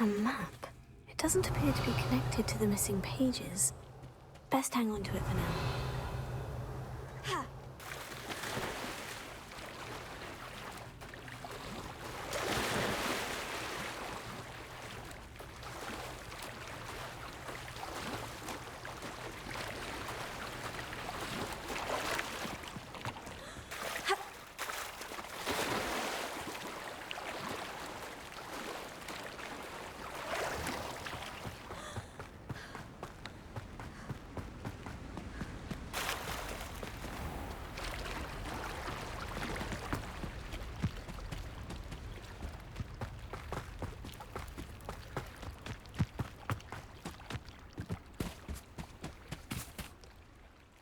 S3: A map. It doesn't appear to be connected to the missing pages. Best hang on to it for now. Ha!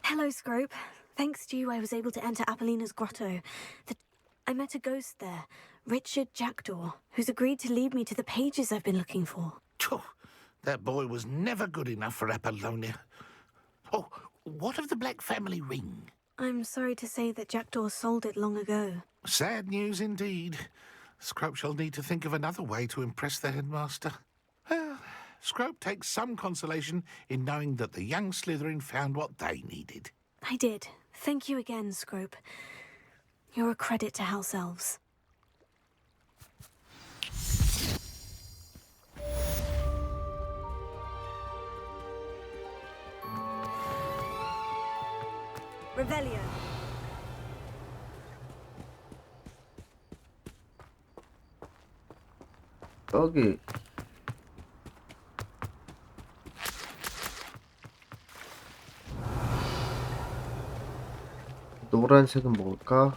S3: Hello, Scrope. Thanks to you, I was able to enter Apollina's grotto. I met a ghost there, Richard Jackdaw, who's agreed to lead me to the pages I've been looking for.
S1: That boy was never good enough for Apollonia. Oh, what of the Black family ring?
S3: I'm sorry to say that Jackdaw sold it long ago.
S1: Sad news indeed. Scrope shall need to think of another way to impress the headmaster. Scrope takes some consolation in knowing that the young Slytherin found what they needed.
S3: I did. Thank you again, Scrope. You're a credit to House Elves. Revelio.
S2: 여기 노란색은 뭘까?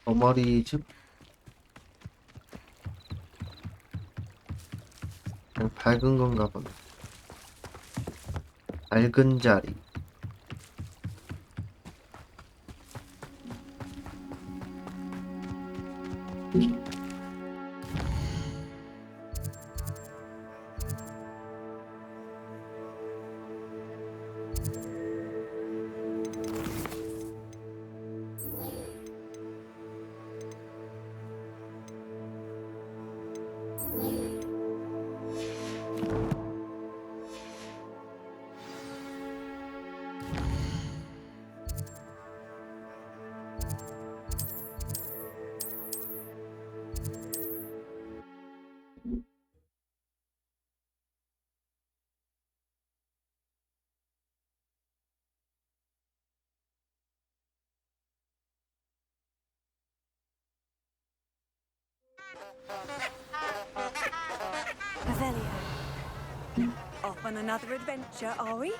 S2: 어머리즙? 그냥 밝은 건가 보네. 밝은 자리.
S19: Revelio. Off on another adventure, are we?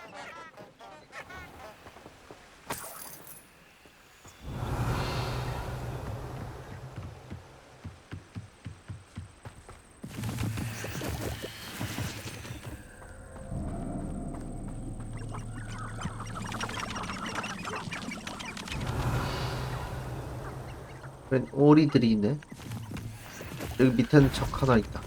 S2: 웬 오리들이 있네. 여기 밑에는 적 하나 있다.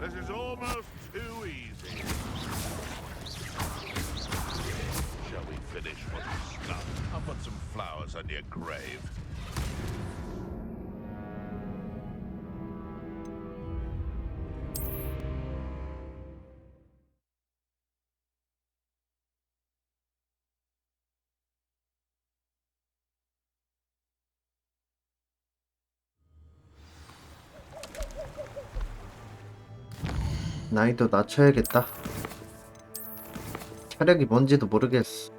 S1: This is almost too easy. Shall we finish what we started? I'll put some flowers on your grave.
S2: 난이도 낮춰야겠다. 체력이 뭔지도 모르겠어.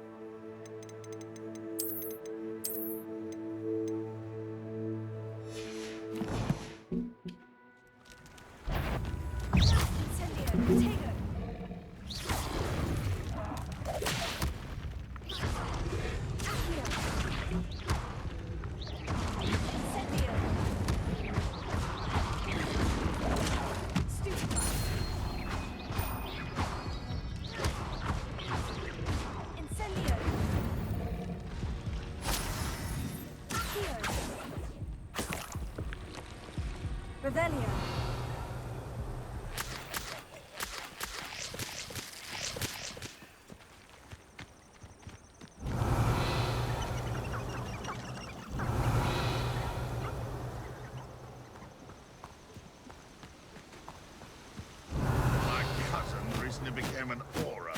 S3: Revelio.
S1: My cousin recently became an aura.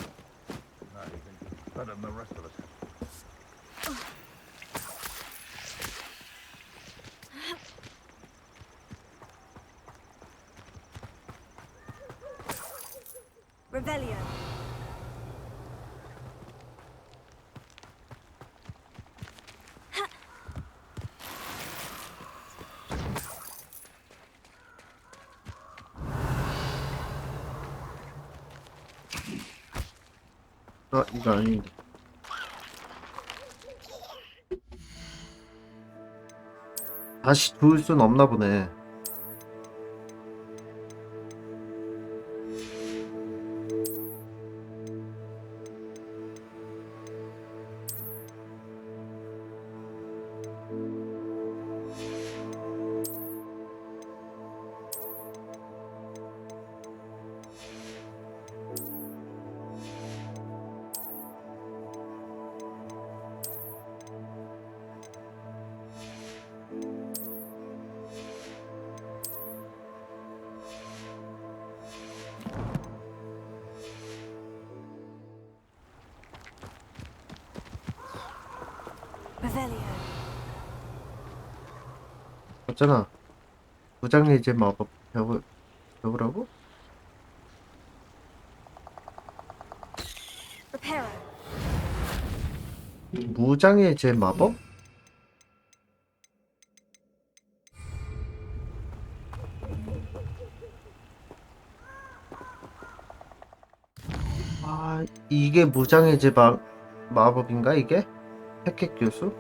S1: Now he thinks he's better than the rest of us.
S3: Revelio.
S2: 아, 이거 아닌데. 다시 둘 순 없나 보네. 맞잖아. 무장해제 마법 배우라고? 무장해제 마법? 아, 이게 무장해제 마법인가 이게? 패켓 교수?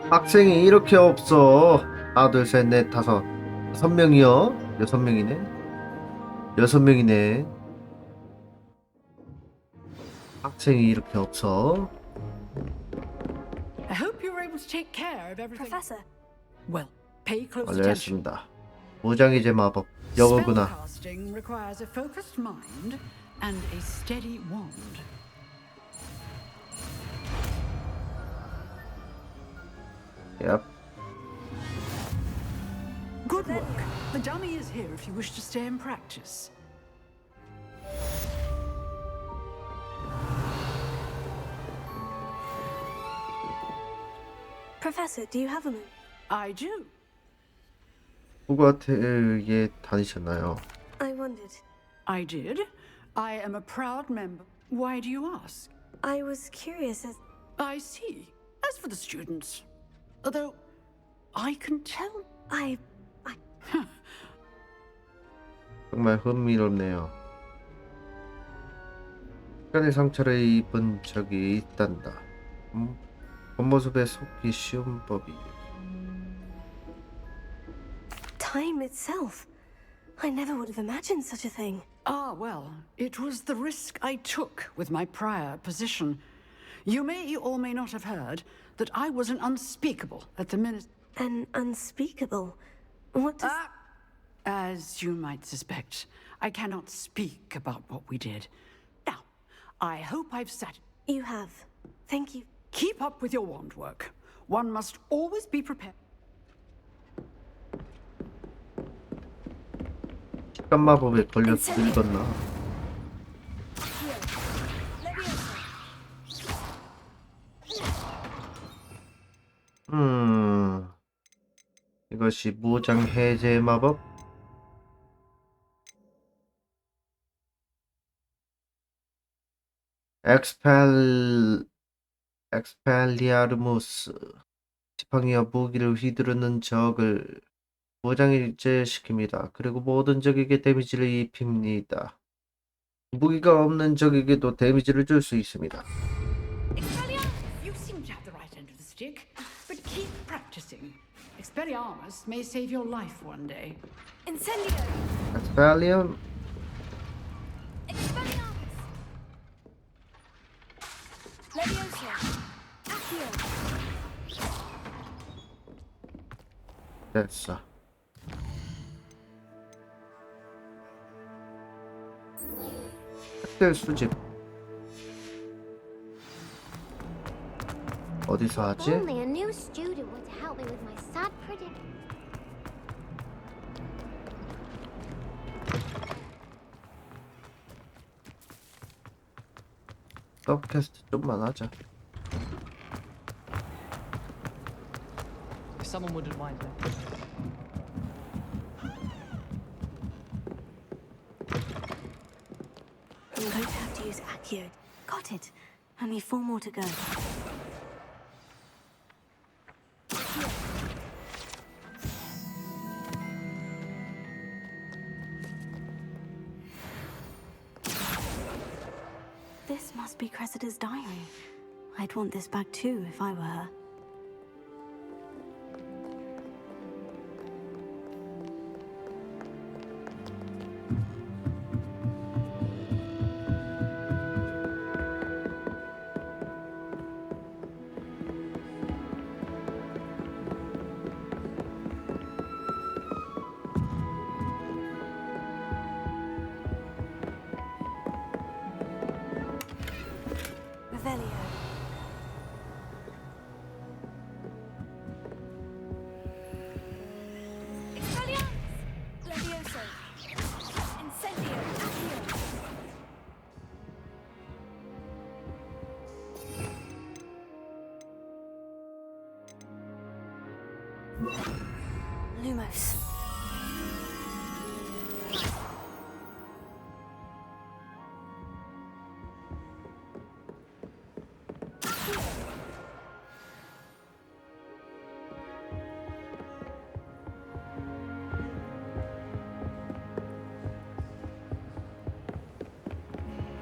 S2: 학생이 이렇게 없어. 하나, 둘, 셋, 넷, 다섯. 6명이요? 6명이네. 6명이네. 학생이 이렇게 없어.
S15: I hope you were able to take care of everything.
S3: Professor.
S15: Well, pay close attention.
S2: 알겠습니다. 무장해제 마법 여거구나.
S15: Spellcasting requires a focused mind and a steady wand.
S2: Yep.
S15: Good work. The dummy is here if you wish to stay and practice.
S3: Professor, do you have a moment?
S15: I do.
S2: 호그와트에 다니셨나요?
S3: I wondered.
S15: I did. I am a proud member. Why do you ask?
S3: I was curious as...
S15: I see. As for the students, although I can tell...
S2: 정말 흥미롭네요. 시간의 상처를 입은 적이 있단다. 겉모습에 속기 쉬운 법이.
S3: Time itself. I never would have imagined such a thing.
S15: Ah, well, it was the risk I took with my prior position. You may or may not have heard that I was an unspeakable at the minute.
S3: An unspeakable? What does...
S15: As you might suspect, I cannot speak about what we did. Now, I hope I've sat...
S3: You have. Thank you.
S15: Keep up with your wand work. One must always be prepared.
S2: 시간 마법에 걸려서 늙었나? 이것이 무장 해제 마법? 엑스펠리아르무스. 지팡이와 무기를 휘두르는 적을 무장해제시킵니다. 그리고 모든 적에게 데미지를 입힙니다. 무기가 없는 적에게도 데미지를 줄 수 있습니다.
S15: You seem to have the right end of the stick, but keep practicing. Expelliarmus may save your life one day.
S3: Incendio!
S2: Expellium.
S3: Expelliarmus! Leviosa! Accio!
S2: 됐어. 획들 수집. 어디서 하지?
S14: Only a new student were to help me with my sad prediction.
S2: 서브캐스트 좀만 하자.
S17: If someone wouldn't mind then.
S3: I'm going to have to use Accio. Got it. Only 4 more to go. This must be Cressida's diary. I'd want this back too if I were her. Lumos.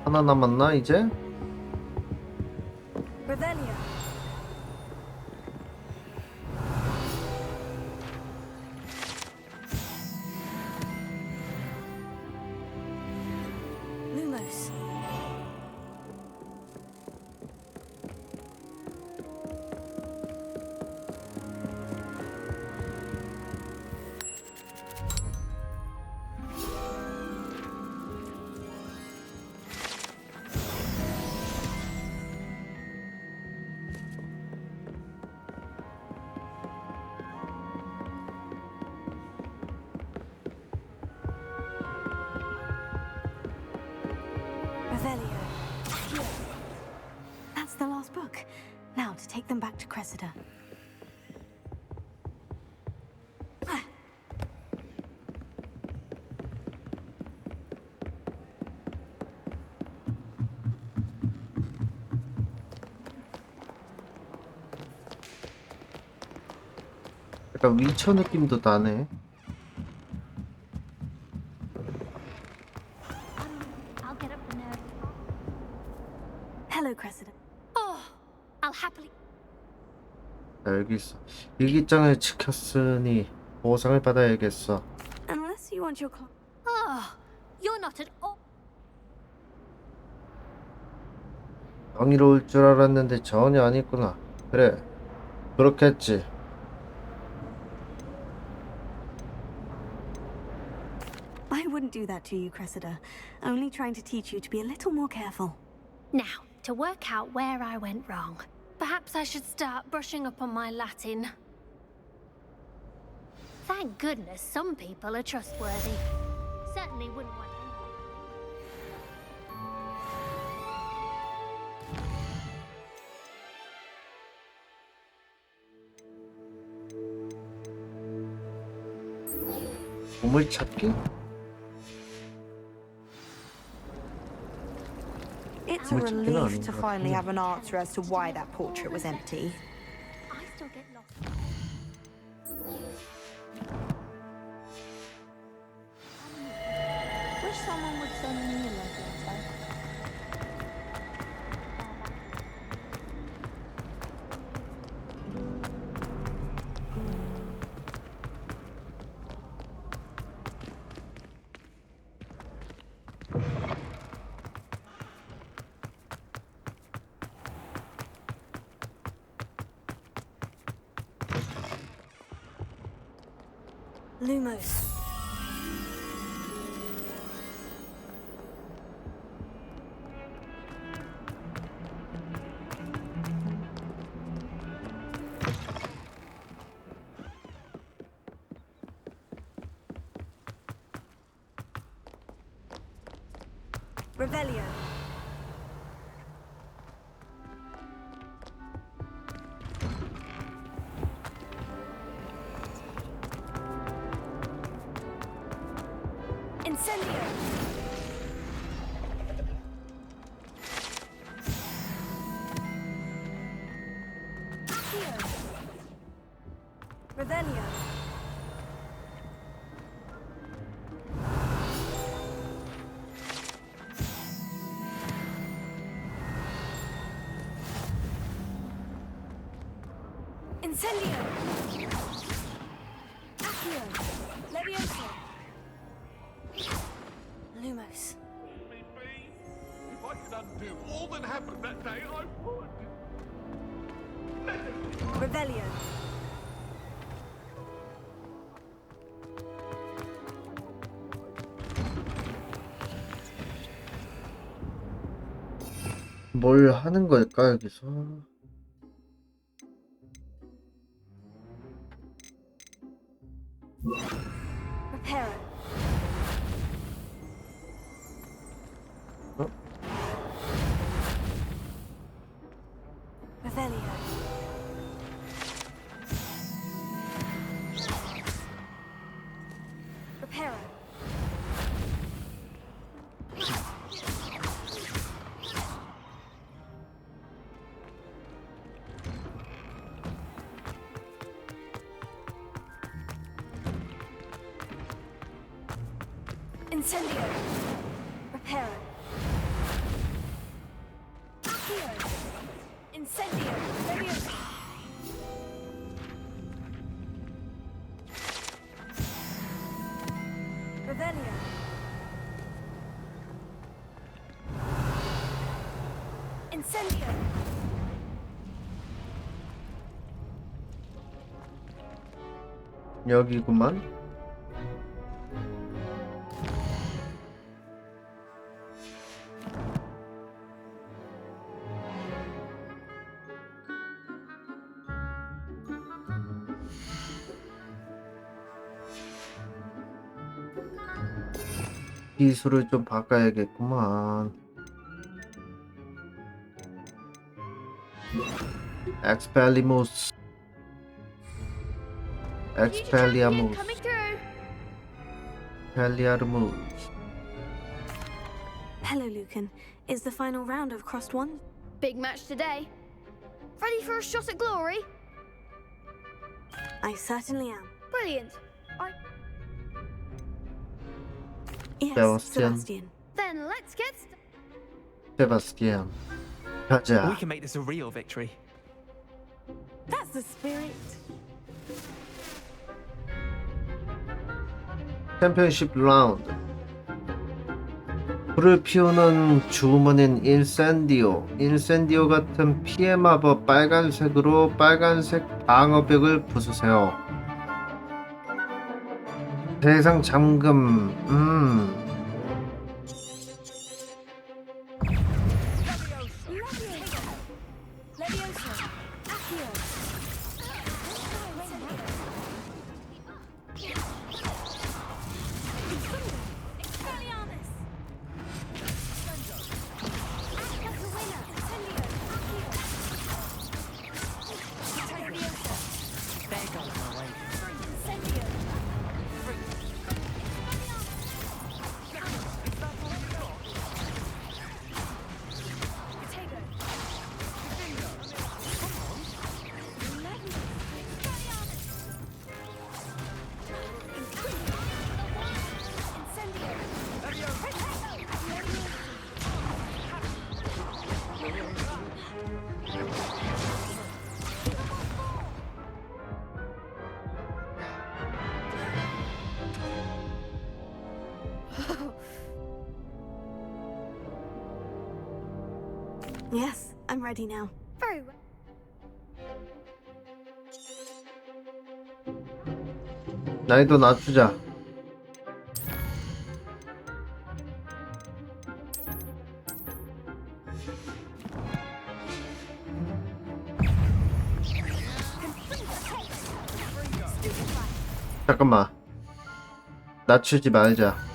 S2: 하나 남았나 이제?
S3: Revelio. Lumos. Revelio. Here. That's the last book. Now to take them back to Cressida.
S2: 약간 위쳐 느낌도 나네.
S14: I'll get up the nerve.
S3: Hello, Cressida.
S14: Oh, I'll happily.
S2: 자, 여기 있어. 일기장을 지켰으니 보상을 받아야겠어.
S3: Unless you want your clock.
S14: Oh, you're not at all.
S2: 정의로울 줄 알았는데 전혀 아니구나. 그래, 그렇겠지.
S3: I wouldn't do that to you, Cressida. Only trying to teach you to be a little more careful.
S14: Now, to work out where I went wrong. Perhaps I should start brushing up on my Latin. Thank goodness some people are trustworthy. Certainly wouldn't want anyone.
S2: 보물찾기?
S8: It's a relief to finally have an answer as to why that portrait was empty.
S14: I still get lost.
S12: Wish someone would send me a letter.
S3: Lumos. Revelio. Incendio. Accio. Revelio. Incendio! Accio! Levioso! Lumos.
S1: If I could undo all that happened that day, I would.
S3: Revelio.
S2: 뭘 하는 걸까 여기서?
S3: Reparo. Revelio. Reparo. Incendio. Reparo. Accio. Incendio. Levioso. Revelio. Incendio.
S2: 여기구만. 기술을 좀 바꿔야겠구만. 엑스펠리모스, 엑스펠리아모스, 펠리아르모스.
S3: Hello, Lucan. Is the final round of Crossed One?
S12: Big match today. Ready for a shot at glory?
S3: I certainly am.
S12: Brilliant.
S3: Yes,
S2: Sebastian.
S3: Sebastian.
S12: Then let's get
S2: 세바스티안. 가자.
S16: We can make this a real victory.
S15: That's the spirit.
S2: 챔피언십 라운드. 불을 피우는 주문인 인센디오. 인센디오 같은 피해 마법 빨간색으로 빨간색 방어벽을 부수세요. 대상 잠금.
S3: Levioso. Accio. Expelliarmus. Accio. Incendio. Accio.
S7: There goes my way.
S3: Incendio. Yes, I'm ready now.
S12: Very well.
S2: 난이도 낮추자. 잠깐만. 낮추지 말자.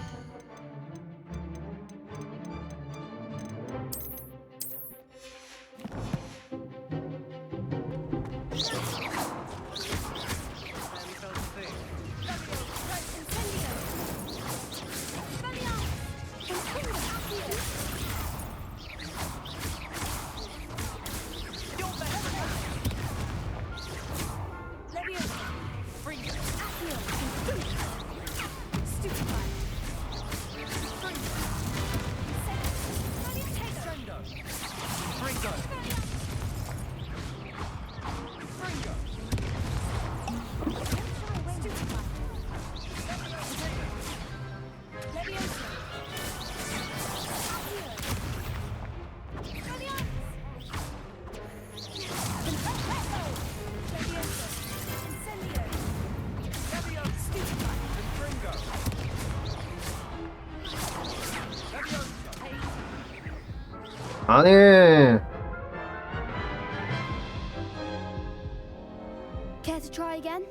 S2: 아니.
S12: Care to try again?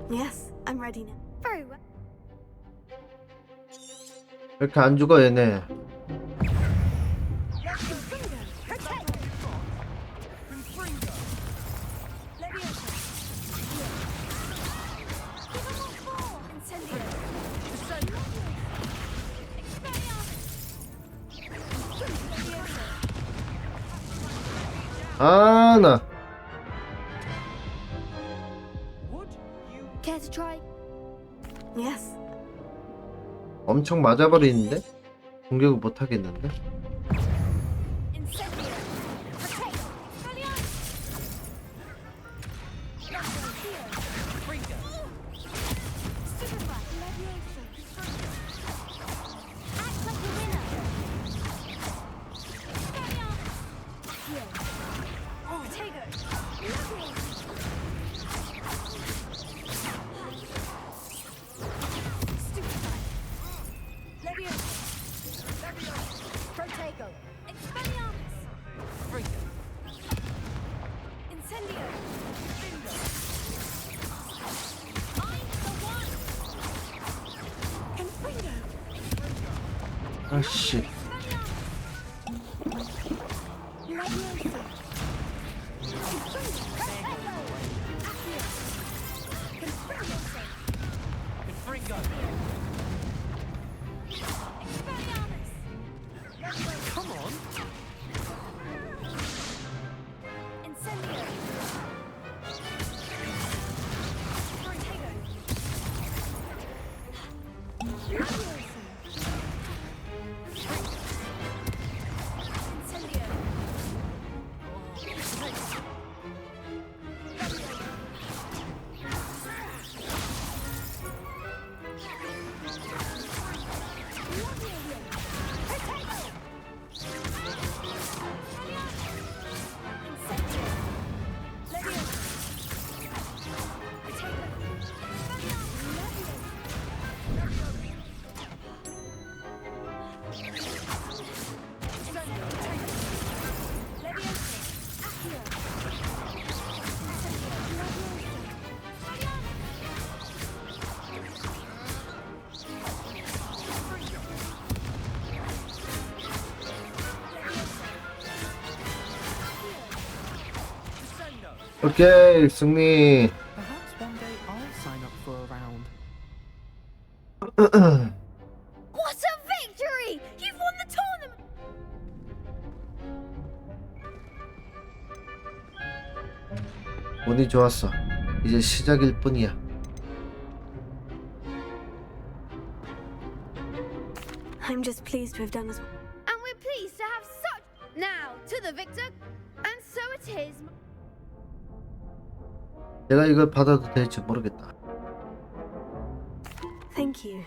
S3: Yes, I'm ready now.
S12: Very well.
S2: 왜 이렇게 안 죽어 얘네. 아, 나.
S12: Care to try?
S3: Yes.
S2: 엄청 맞아버리는데? 공격을 못 하겠는데? 아씨. 오케이, 승리.
S7: Perhaps one day I'll sign up for a round.
S12: What a victory! You've won the tournament!
S2: 운이 좋았어. 이제 시작일 뿐이야.
S3: I'm just pleased to have done as well.
S12: And we're pleased to have such... Now, to the victor, and so it is...
S2: 내가 이걸 받아도 될지 모르겠다.
S3: Thank you.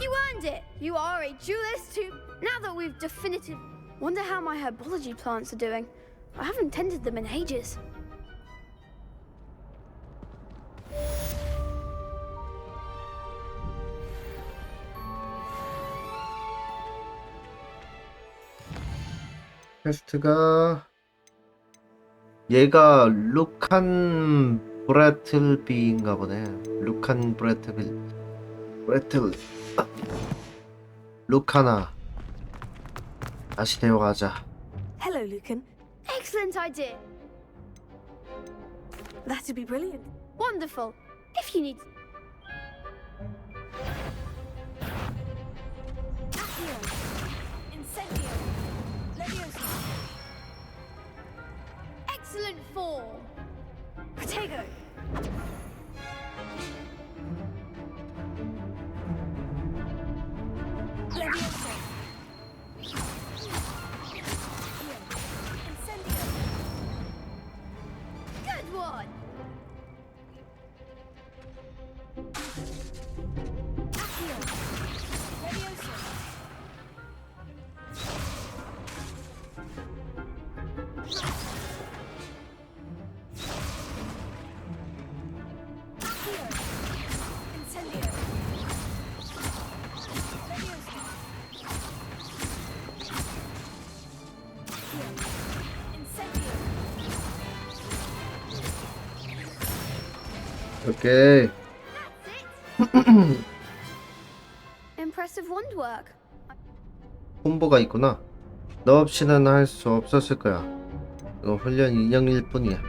S12: You earned it! You are a duelist too. Now that we've definitive... Wonder how my herbology plants are doing. I haven't tended them in ages.
S2: 퀘스트가 얘가 루칸 브래틀비인가 보네. 루칸 브래틀 루카나 다시 대화하자.
S3: Hello, Lucan.
S12: Excellent idea.
S3: That'd be brilliant.
S12: Wonderful. If you need...
S3: Accio. Incendio. Leviosa.
S12: Excellent form.
S3: Protego. Leviosa. Incendio.
S12: Good one.
S3: Accio. Leviosa. Accio. Incendio. Leviosa. Accio. Incendio.
S2: 오케이.
S12: Impressive wand work.
S2: 콤보가 있구나. 너 없이는 할 수 없었을 거야. 이거 훈련 인형일 뿐이야.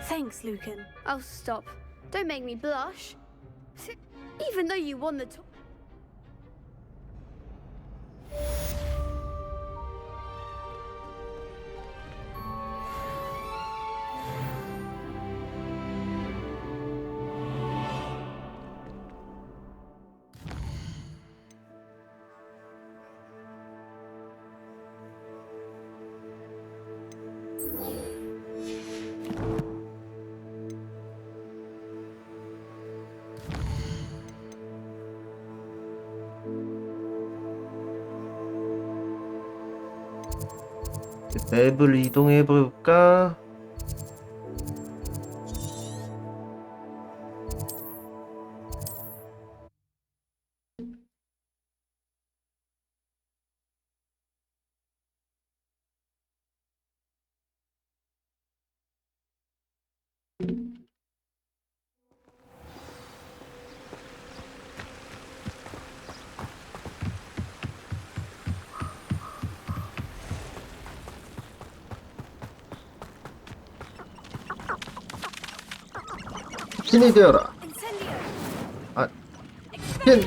S3: Thanks, Lucan.
S12: Oh, stop. Don't make me blush. Even though you won the
S2: 맵을 이동해 볼까? 신이 되어라. 아, 치킨.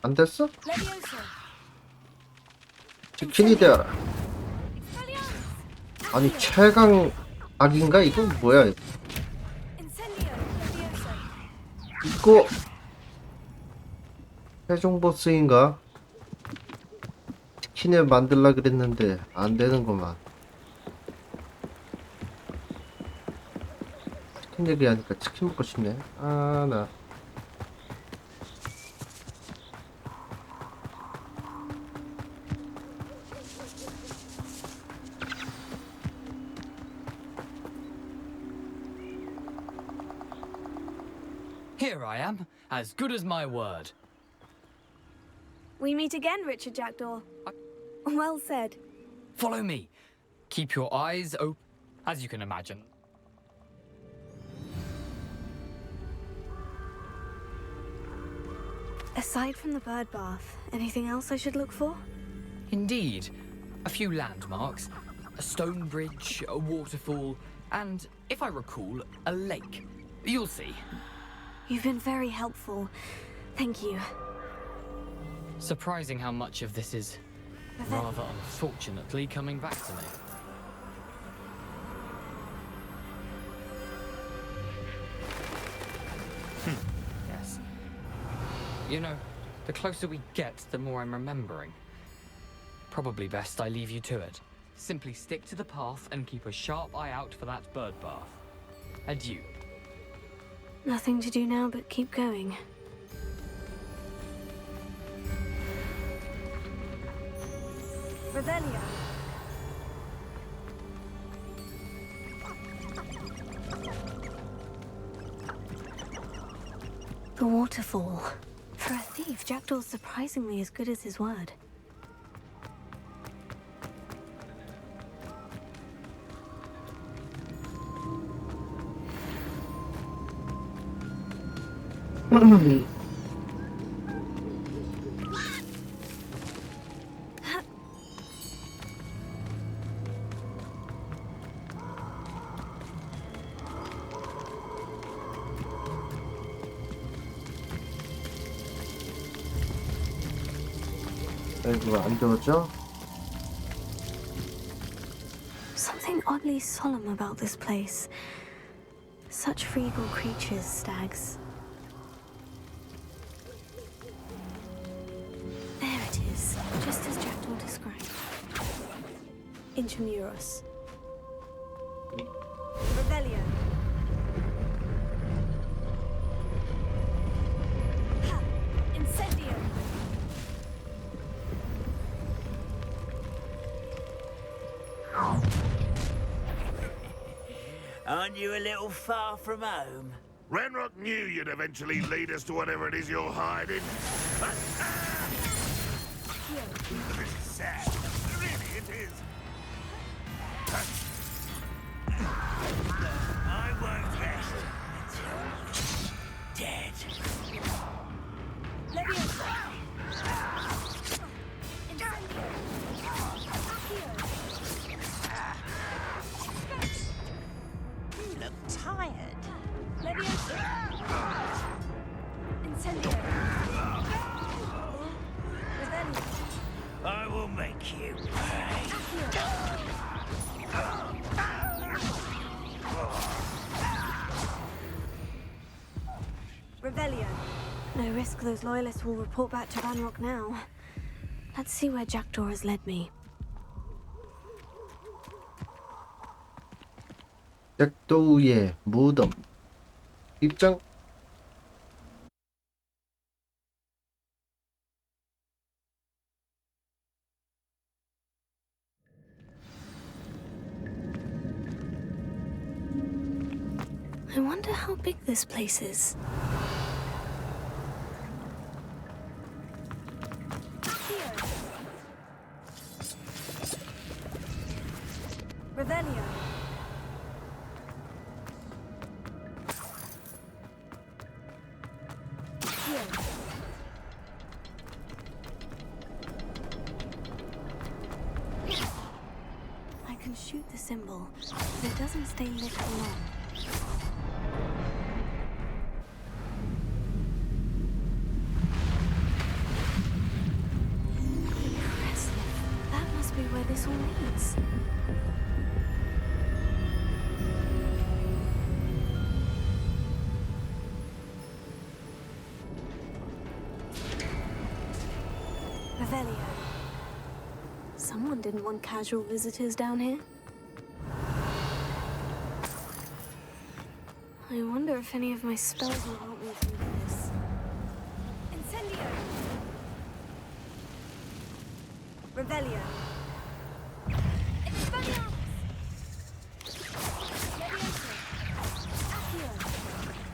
S2: 안 됐어? 치킨이 되어라. 아니 최강 악인가 이거 뭐야? 이거 최종 보스인가? 치킨을 만들라 그랬는데 안 되는구만. 치킨 얘기하니까 치킨 먹고 싶네. 아, 나.
S17: Here I am, as good as my word.
S3: We meet again, Richard Jackdaw. Well said.
S17: Follow me. Keep your eyes open, as you can imagine.
S3: Aside from the bird bath, anything else I should look for?
S17: Indeed. A few landmarks, a stone bridge, a waterfall, and, if I recall, a lake. You'll see.
S3: You've been very helpful. Thank you.
S17: Surprising how much of this is, rather unfortunately, coming back to me. Yes. You know, the closer we get, the more I'm remembering. Probably best I leave you to it. Simply stick to the path and keep a sharp eye out for that bird bath. Adieu.
S3: Nothing to do now but keep going. Revelia. The waterfall. For a thief, Jackdaw's surprisingly as good as his word.
S2: 이거 안 되었죠?
S3: Something oddly solemn about this place. Such regal creatures, stags. There it is, just as Jackdaw described. Intramuros. Revelio. Ha! Incendio.
S18: Aren't you a little far from home?
S1: Ranrock knew you'd eventually lead us to whatever it is you're hiding. This is sad. Really, it is.
S18: I won't rest until you're dead.
S23: You look tired.
S3: Incendio. Revelio.
S18: I will make you pay.
S3: Revelio. No risk those loyalists will report back to Ranrock now. Let's see where Jackdaw has led me.
S2: 잭도우의 무덤 입장.
S3: I wonder how big this place is. Revelio. I can shoot the symbol, but it doesn't stay lit for long. Impressive. That must be where this all leads. Revelio. Someone didn't want casual visitors down here. I wonder if any of my spells will help me through this. Incendio. Revelio. Expelliarmus. Levioso. Accio. Incendio.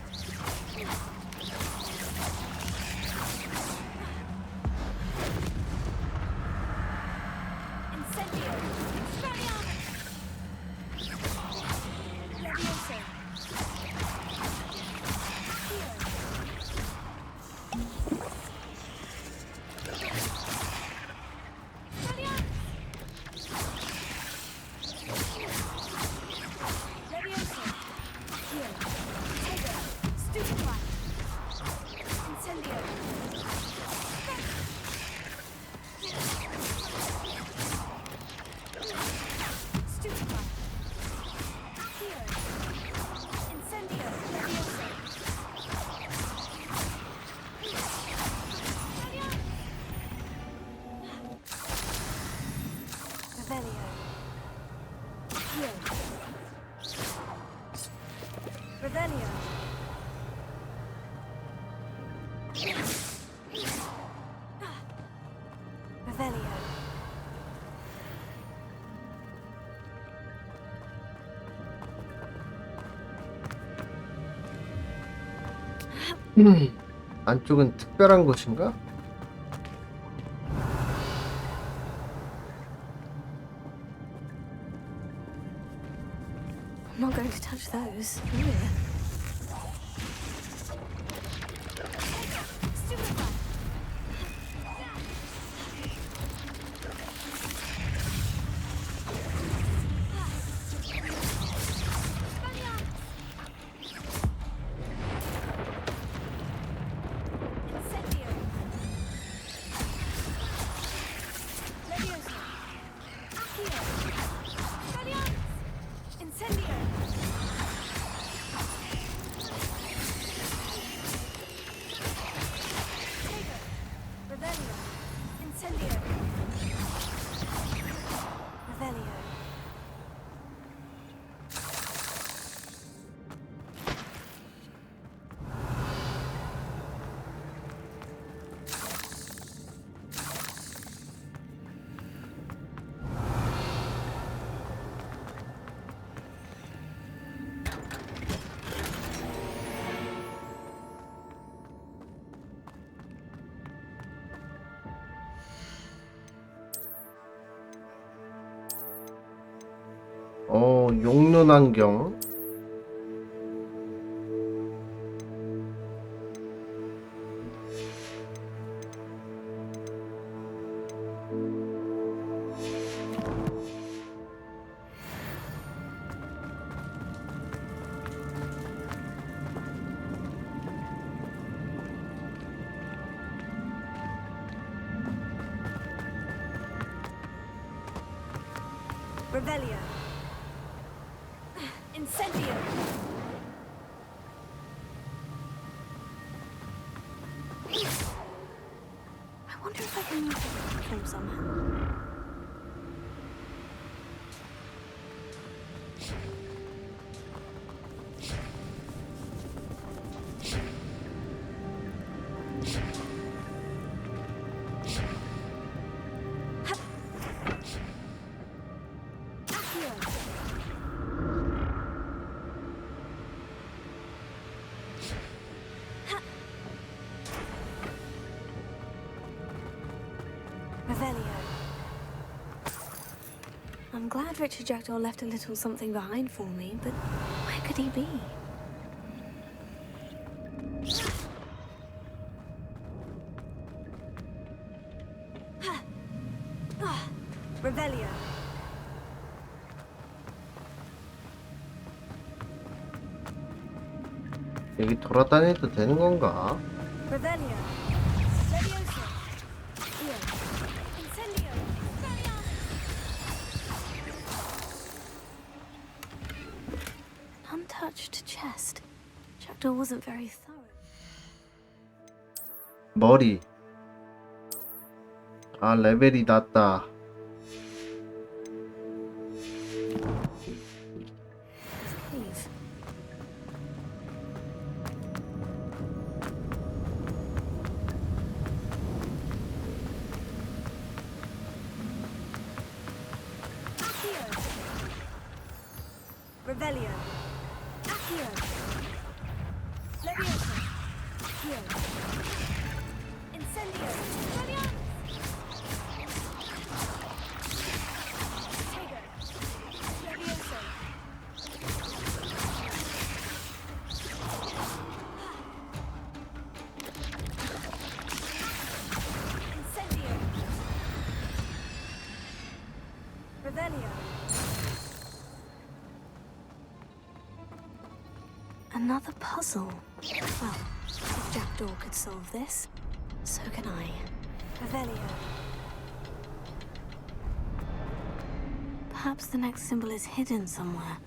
S3: Expelliarmus. Levioso. Revelio. Revelio.
S2: 안쪽은 특별한 곳인가?
S3: I'm not going to touch those. Ew.
S2: 용눈 안경.
S3: Revelio. Incendio. I wonder if I can use the platform somehow. I'm glad Richard Jackdaw left a little something behind for me, but where could he be? Revelio.
S2: 여기 돌아다녀도 되는 건가?
S3: Revelio. Levioso. Here. Incendio. Untouched chest. Jackdaw wasn't very thorough.
S2: 머리. 아, 레벨이 낮다.
S3: Please. Revelio. Accio. Levioso. Accio. Incendio. Levioso. Tego. Levioso. Incendio. Revelio. Another puzzle. Well, if Jackdaw could solve this, so can I. Revelio. Perhaps the next symbol is hidden somewhere.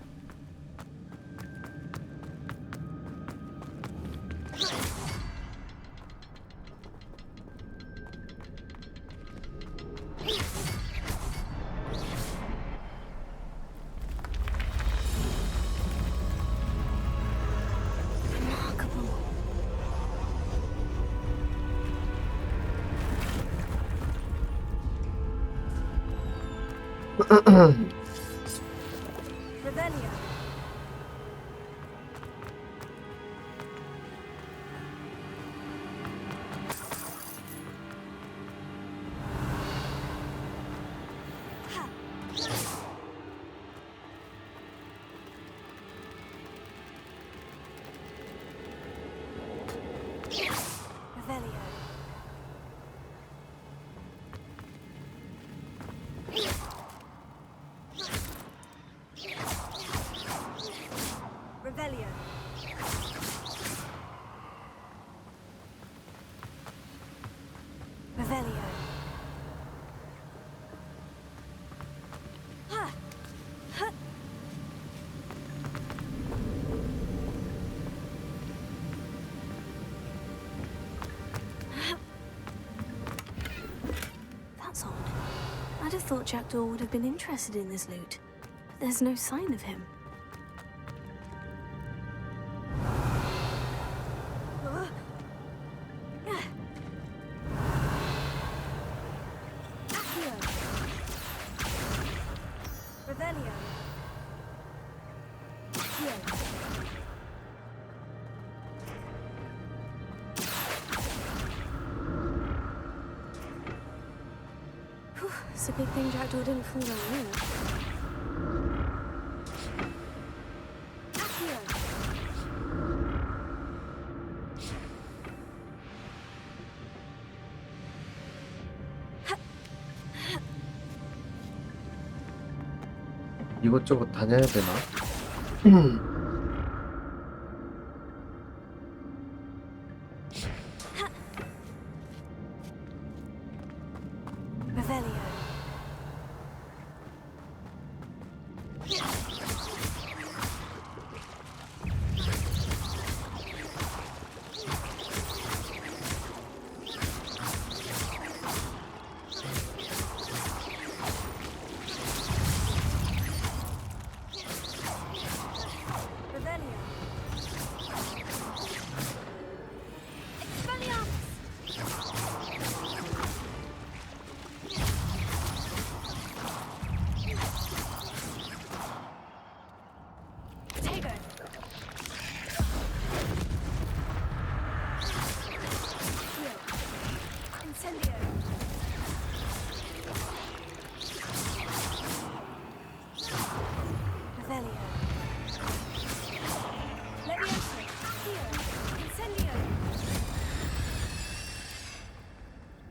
S3: Revelio. Revelio. Revelio. Ha! Ha! That's odd. I'd have thought Jackdaw would have been interested in this loot, but there's no sign of him. Revelio. Whew, it's a big thing Jackdaw didn't fall down there.
S2: 이것저것 다녀야 되나?
S3: Revelio.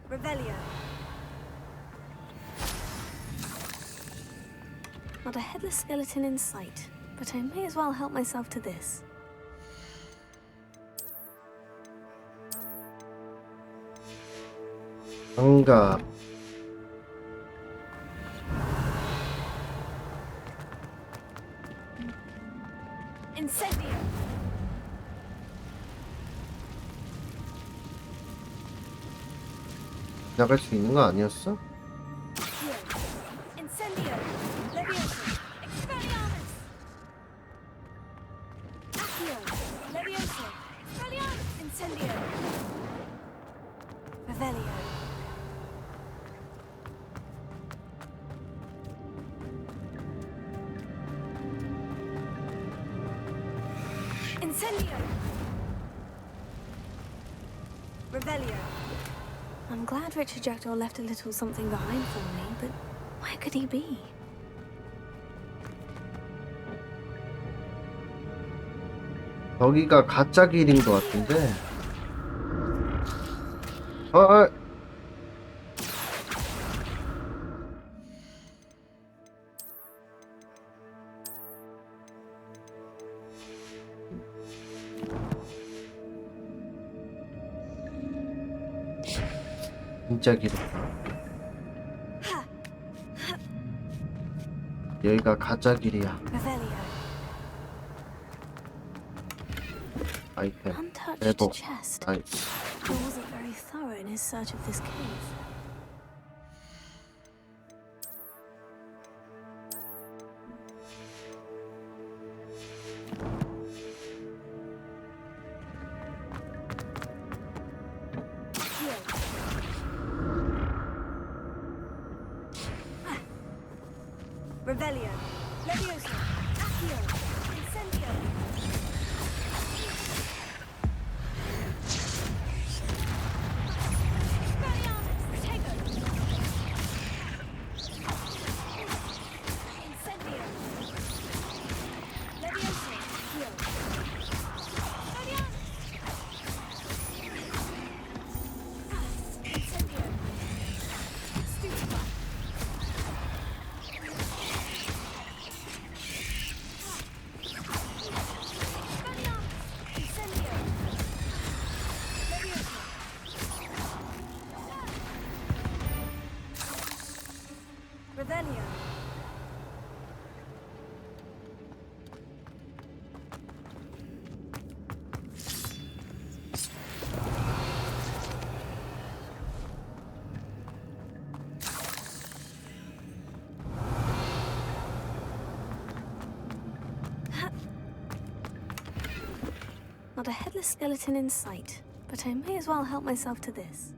S3: Revelio. Not a headless skeleton in sight, but I may as well help myself to this.
S2: 장갑.
S3: Incendio.
S2: 나갈 수 있는 거 아니었어?
S3: Incendio. Levioso. Expelliarmus. Accio. Levioso. Expelliarmus. Incendio. Revelio. Incendio. Revelio. I'm glad Richard Jackdaw left a little something behind for me, but where could he be?
S2: 여기가 가짜 길인 것 같은데. 아. 진짜 길었다. 여기가 가짜 길이야. 아이템, 회복, 나이스.
S3: He wasn't very thorough in his search of this cave. Revelio. Levioso. Accio. Incendio. Expelliarmus. Protego. Incendio. Levioso. Accio. Expelliarmus. Incendio. Stupefy. Not a headless skeleton in sight, but I may as well help myself to this.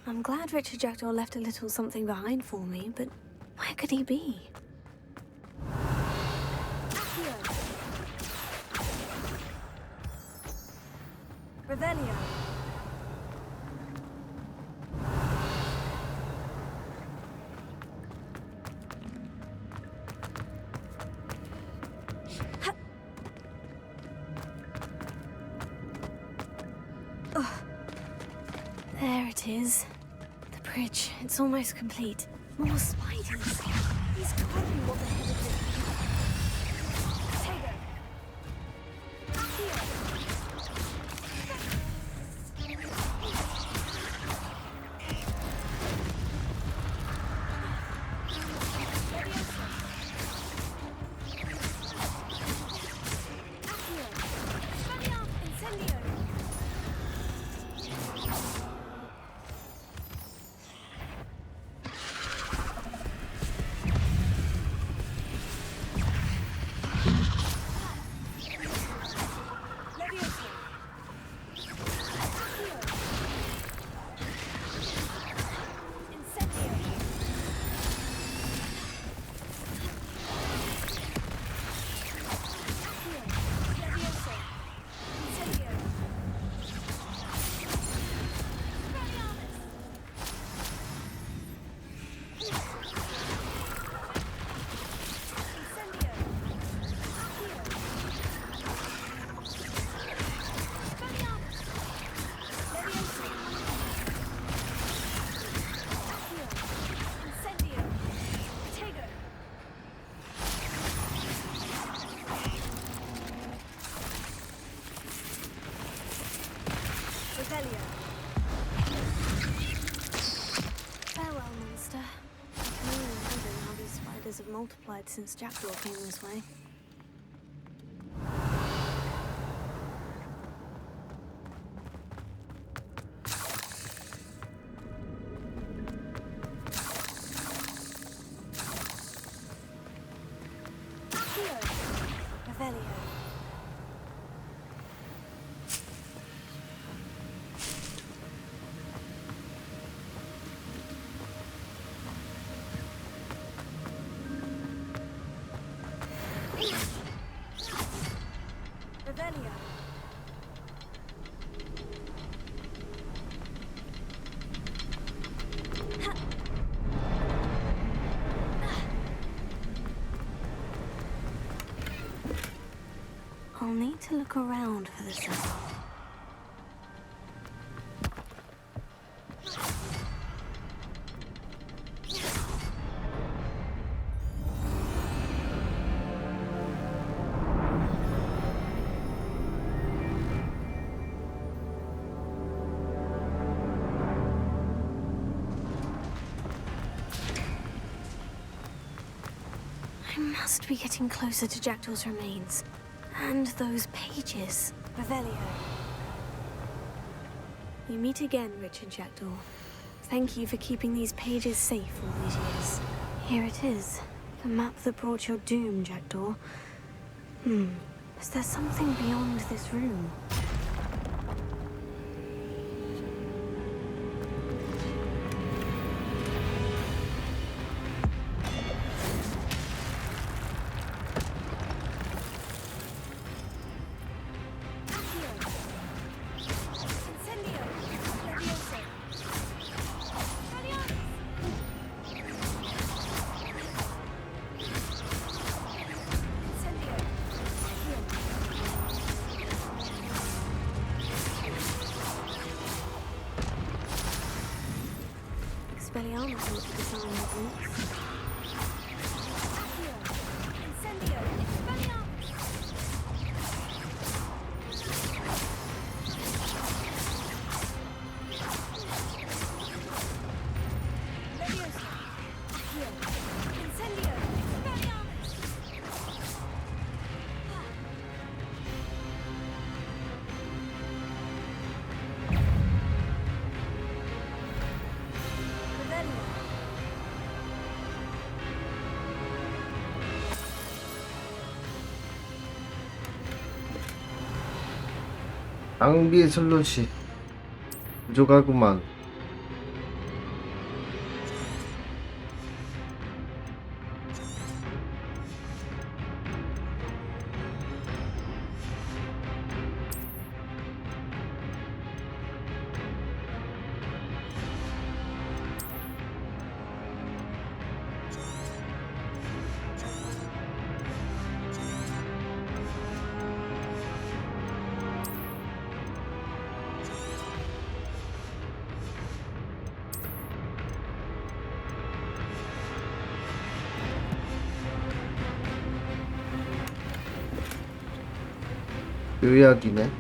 S3: I'm glad Richard Jackdaw left a little something behind for me, but where could he be? Revelio. There it is. The bridge. It's almost complete. More spiders. These can't be what the head of it. Farewell, monster. I can only imagine how these spiders have multiplied since Jackdaw came this way. I'll need to look around for the signal. I must be getting closer to Jackdaw's remains. And those pages. Revelio. We meet again, Richard Jackdaw. Thank you for keeping these pages safe all these years. Here it is. The map that brought your doom, Jackdaw. Is there something beyond this room? Expelliarmus ought to design the Incendio! Expelliarmus! Leviosa! Accio! Incendio! Expelliarmus!
S2: 낭비 슬롯이 부족하구만. 요약이네.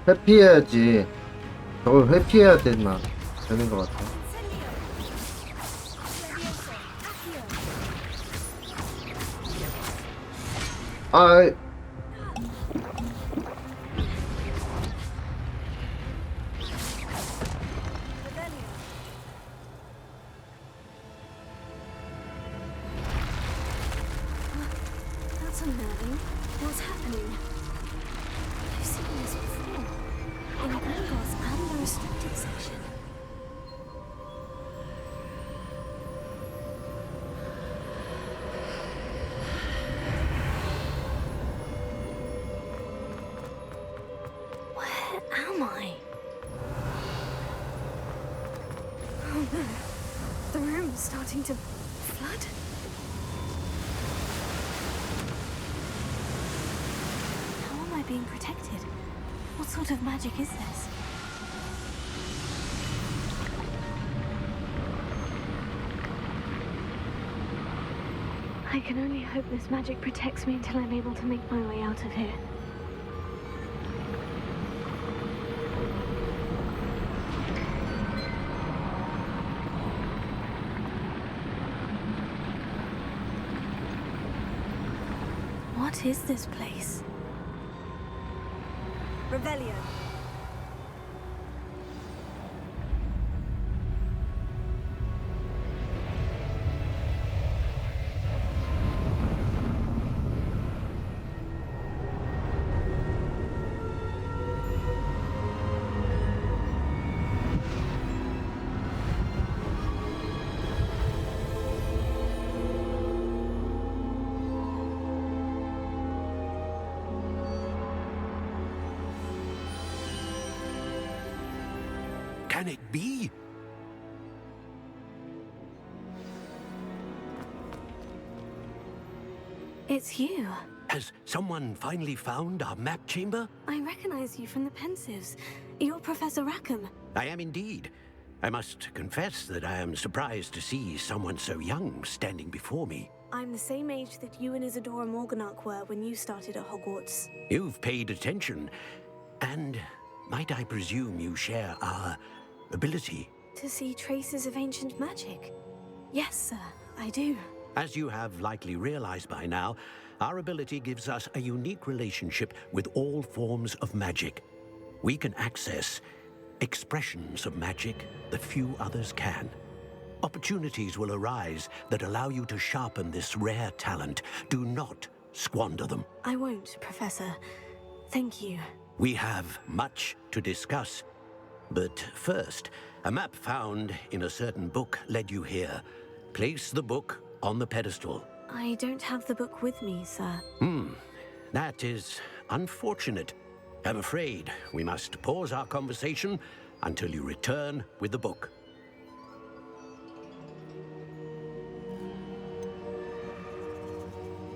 S2: 회피해야지. 저걸 회피해야 되는 것 같아. 아이.
S3: That's unnerving. What's happening? I've seen this before. In Gringotts and the restricted section. Where am I? Oh no. The room's starting to flood. Being protected? What sort of magic is this? I can only hope this magic protects me until I'm able to make my way out of here. What is this place? Revelio.
S18: Can it be?
S3: It's you.
S18: Has someone finally found our map chamber?
S3: I recognize you from the Pensives. You're Professor Rackham.
S18: I am indeed. I must confess that I am surprised to see someone so young standing before me.
S3: I'm the same age that you and Isadora Morganach were when you started at Hogwarts.
S18: You've paid attention. And might I presume you share our ability?
S3: To see traces of ancient magic? Yes, sir, I do.
S18: As you have likely realized by now, our ability gives us a unique relationship with all forms of magic. We can access expressions of magic that few others can. Opportunities will arise that allow you to sharpen this rare talent. Do not squander them.
S3: I won't, Professor. Thank you.
S18: We have much to discuss. But first, a map found in a certain book led you here. Place the book on the pedestal.
S3: I don't have the book with me, sir.
S18: That is unfortunate. I'm afraid we must pause our conversation until you return with the book.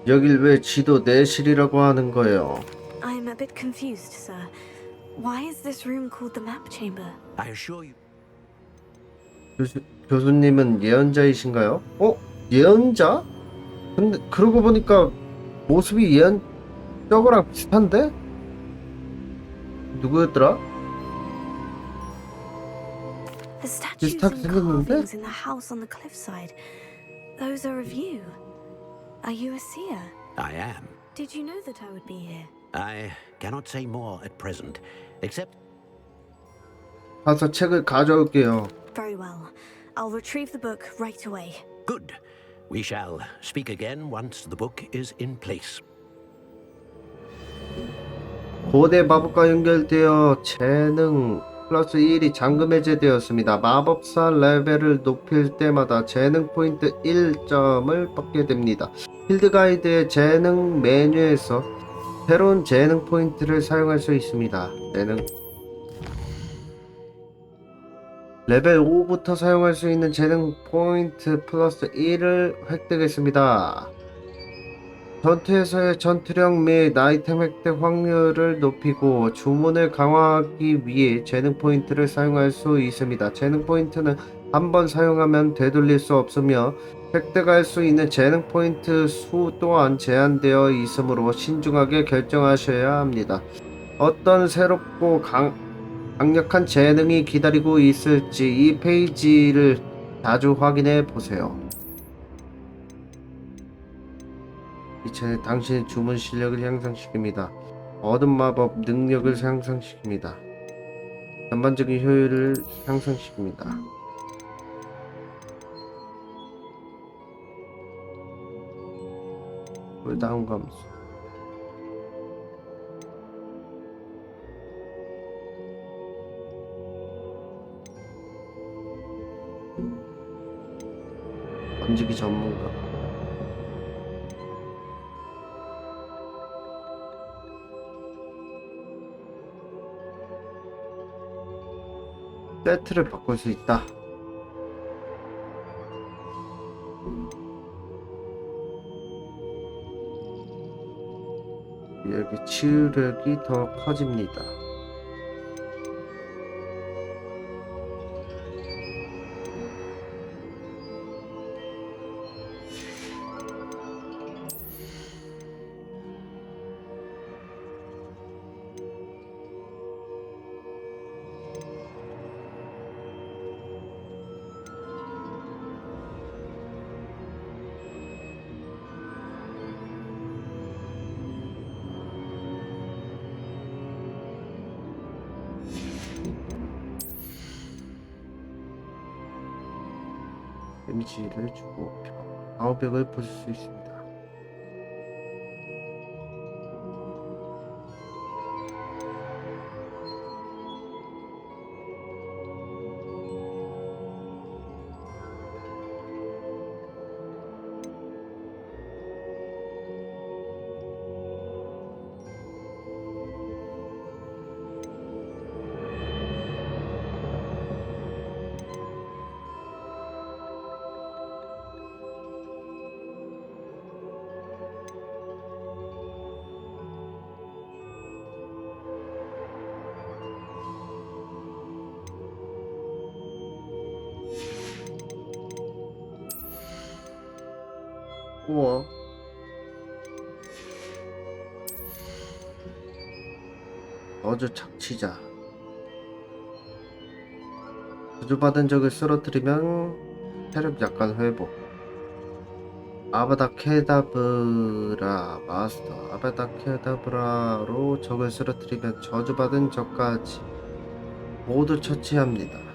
S2: 여길 왜 지도 내실이라고 하는 거예요?
S3: I'm a bit confused, sir. Why is this room called the map chamber?
S18: I assure you.
S2: 교수님은 예언자이신가요? 예언자? 근데 그러고 보니까 모습이 저거랑 비슷한데? 누구였더라?
S3: The statues and carvings in the house on the cliffside. Those are of you. Are you a seer?
S18: I am.
S3: Did you know that I would be here?
S18: I cannot say more at present, except...
S2: 가서 책을 가져올게요.
S3: Very well. I'll retrieve the book right away.
S18: Good. We shall speak again once the book is in place.
S2: 고대 마법과 연결되어 재능 플러스 1이 잠금 해제되었습니다. 마법사 레벨을 높일 때마다 재능 포인트 1점을 받게 됩니다. 필드 가이드의 재능 메뉴에서 새로운 재능 포인트를 사용할 수 있습니다. 재능 레벨 5부터 사용할 수 있는 재능 포인트 플러스 1을 획득했습니다. 전투에서의 전투력 및 아이템 획득 확률을 높이고 주문을 강화하기 위해 재능 포인트를 사용할 수 있습니다. 재능 포인트는 한 번 사용하면 되돌릴 수 없으며 획득할 수 있는 재능 포인트 수 또한 제한되어 있으므로 신중하게 결정하셔야 합니다. 어떤 새롭고 강력한 재능이 기다리고 있을지 이 페이지를 자주 확인해 보세요. 이 책은 당신의 주문 실력을 향상시킵니다. 얻은 마법 능력을 향상시킵니다. 전반적인 효율을 향상시킵니다. 쿨다운 감소. 던지기 전문가. 세트를 바꿀 수 있다. 여기 치유력이 더 커집니다. 데미지를 주고 방어벽을 부술 수 있습니다. 우와. 어주 착취자. 저주받은 적을 쓰러뜨리면 체력 약간 회복. 아바다 케다브라 마스터. 아바다 케다브라로 적을 쓰러뜨리면 저주받은 적까지 모두 처치합니다.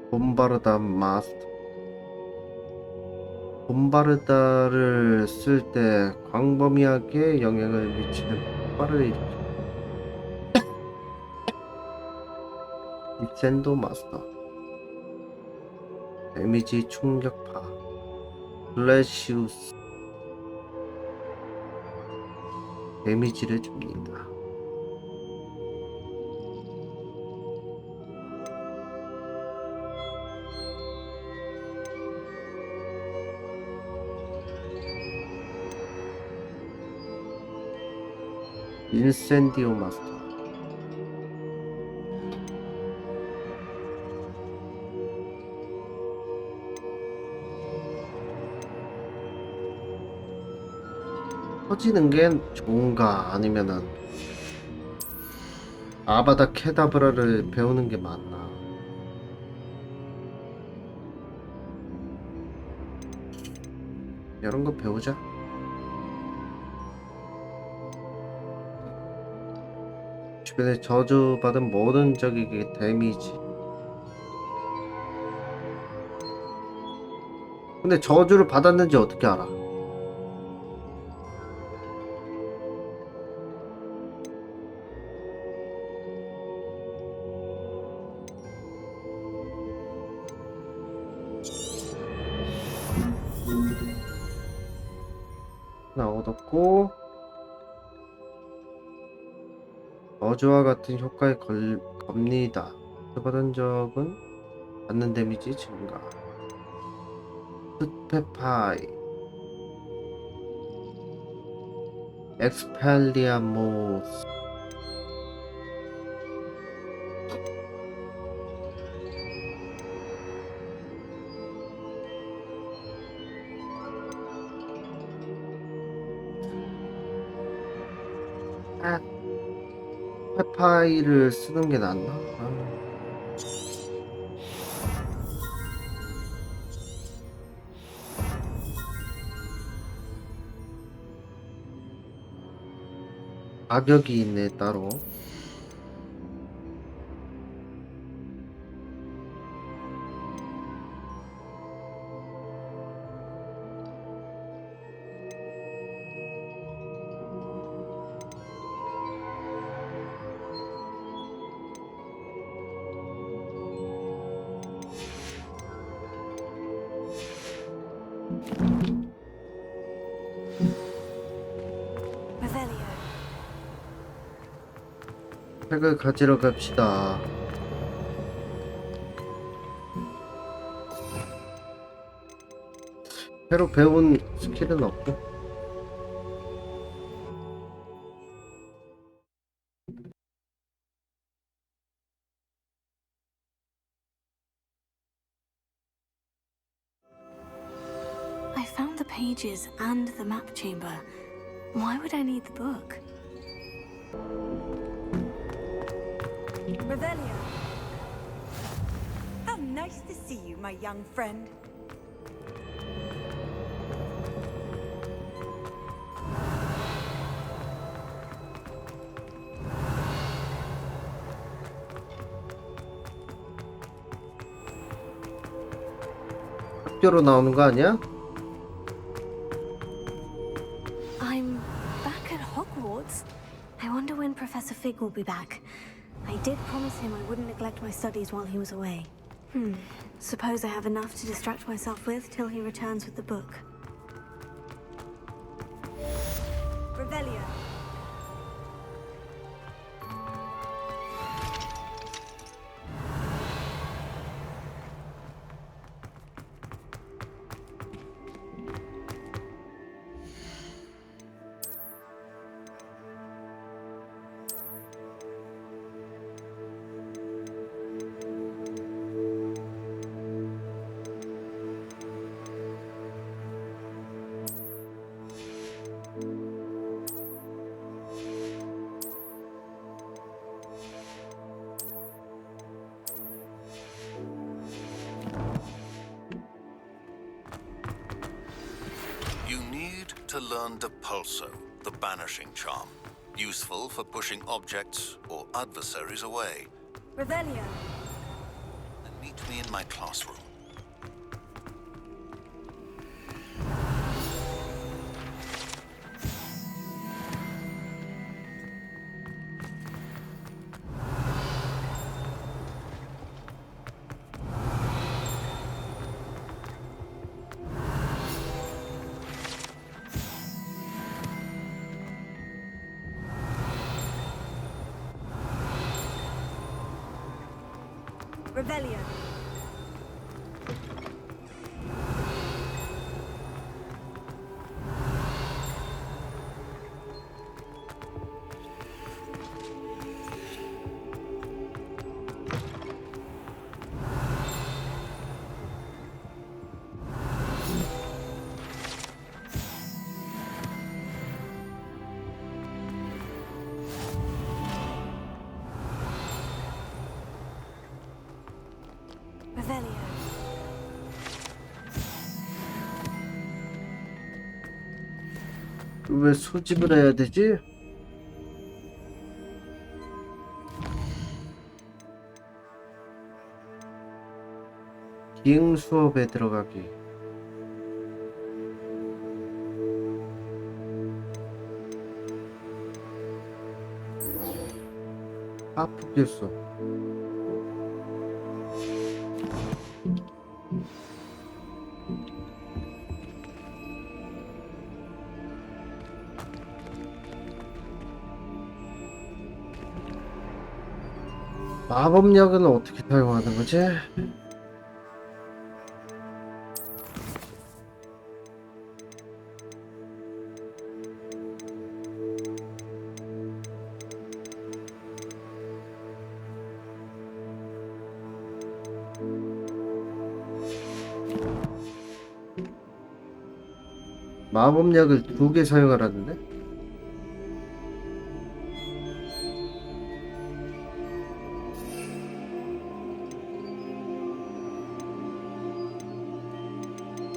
S2: 봄바르다 마스터. 봄바르다를 쓸 때 광범위하게 영향을 미치는 폭발을 일으켜. 입센도 마스터. 데미지 충격파. 블레시우스. 데미지를 줍니다. 인센디오 마스터. 터지는 게 좋은가 아니면은 아바다 케다브라를 배우는 게 맞나? 이런 거 배우자. 주변에 저주받은 모든 적에게 데미지. 근데 저주를 받았는지 어떻게 알아? 하나 얻었고, 저주와 같은 효과에 겁니다. 받은 적은 받는 데미지 증가. 스페파이 엑스펠리아모스. 스페파이를 쓰는 게 낫나? 가격이 있네 따로. 책을 가지러 갑시다. 새로 배운 스킬은 없고.
S3: I found the pages and the map chamber. Why would I need the book?
S19: Revelio. How nice to see you, my young friend.
S2: 학교로 나오는 거 아니야?
S3: I'm back at Hogwarts. I wonder when Professor Fig will be back. I did promise him I wouldn't neglect my studies while he was away. Suppose I have enough to distract myself with till he returns with the book.
S19: Revelio.
S4: learn Depulso, the banishing charm. Useful for pushing objects or adversaries away.
S3: Revelio.
S4: And meet me in my classroom.
S3: Revelio.
S2: 왜 소집을 해야 되지? 기행 수업에 들어가기. 하프 교수. 마법약은 어떻게 사용하는 거지? 마법약을 2개 사용하라는데?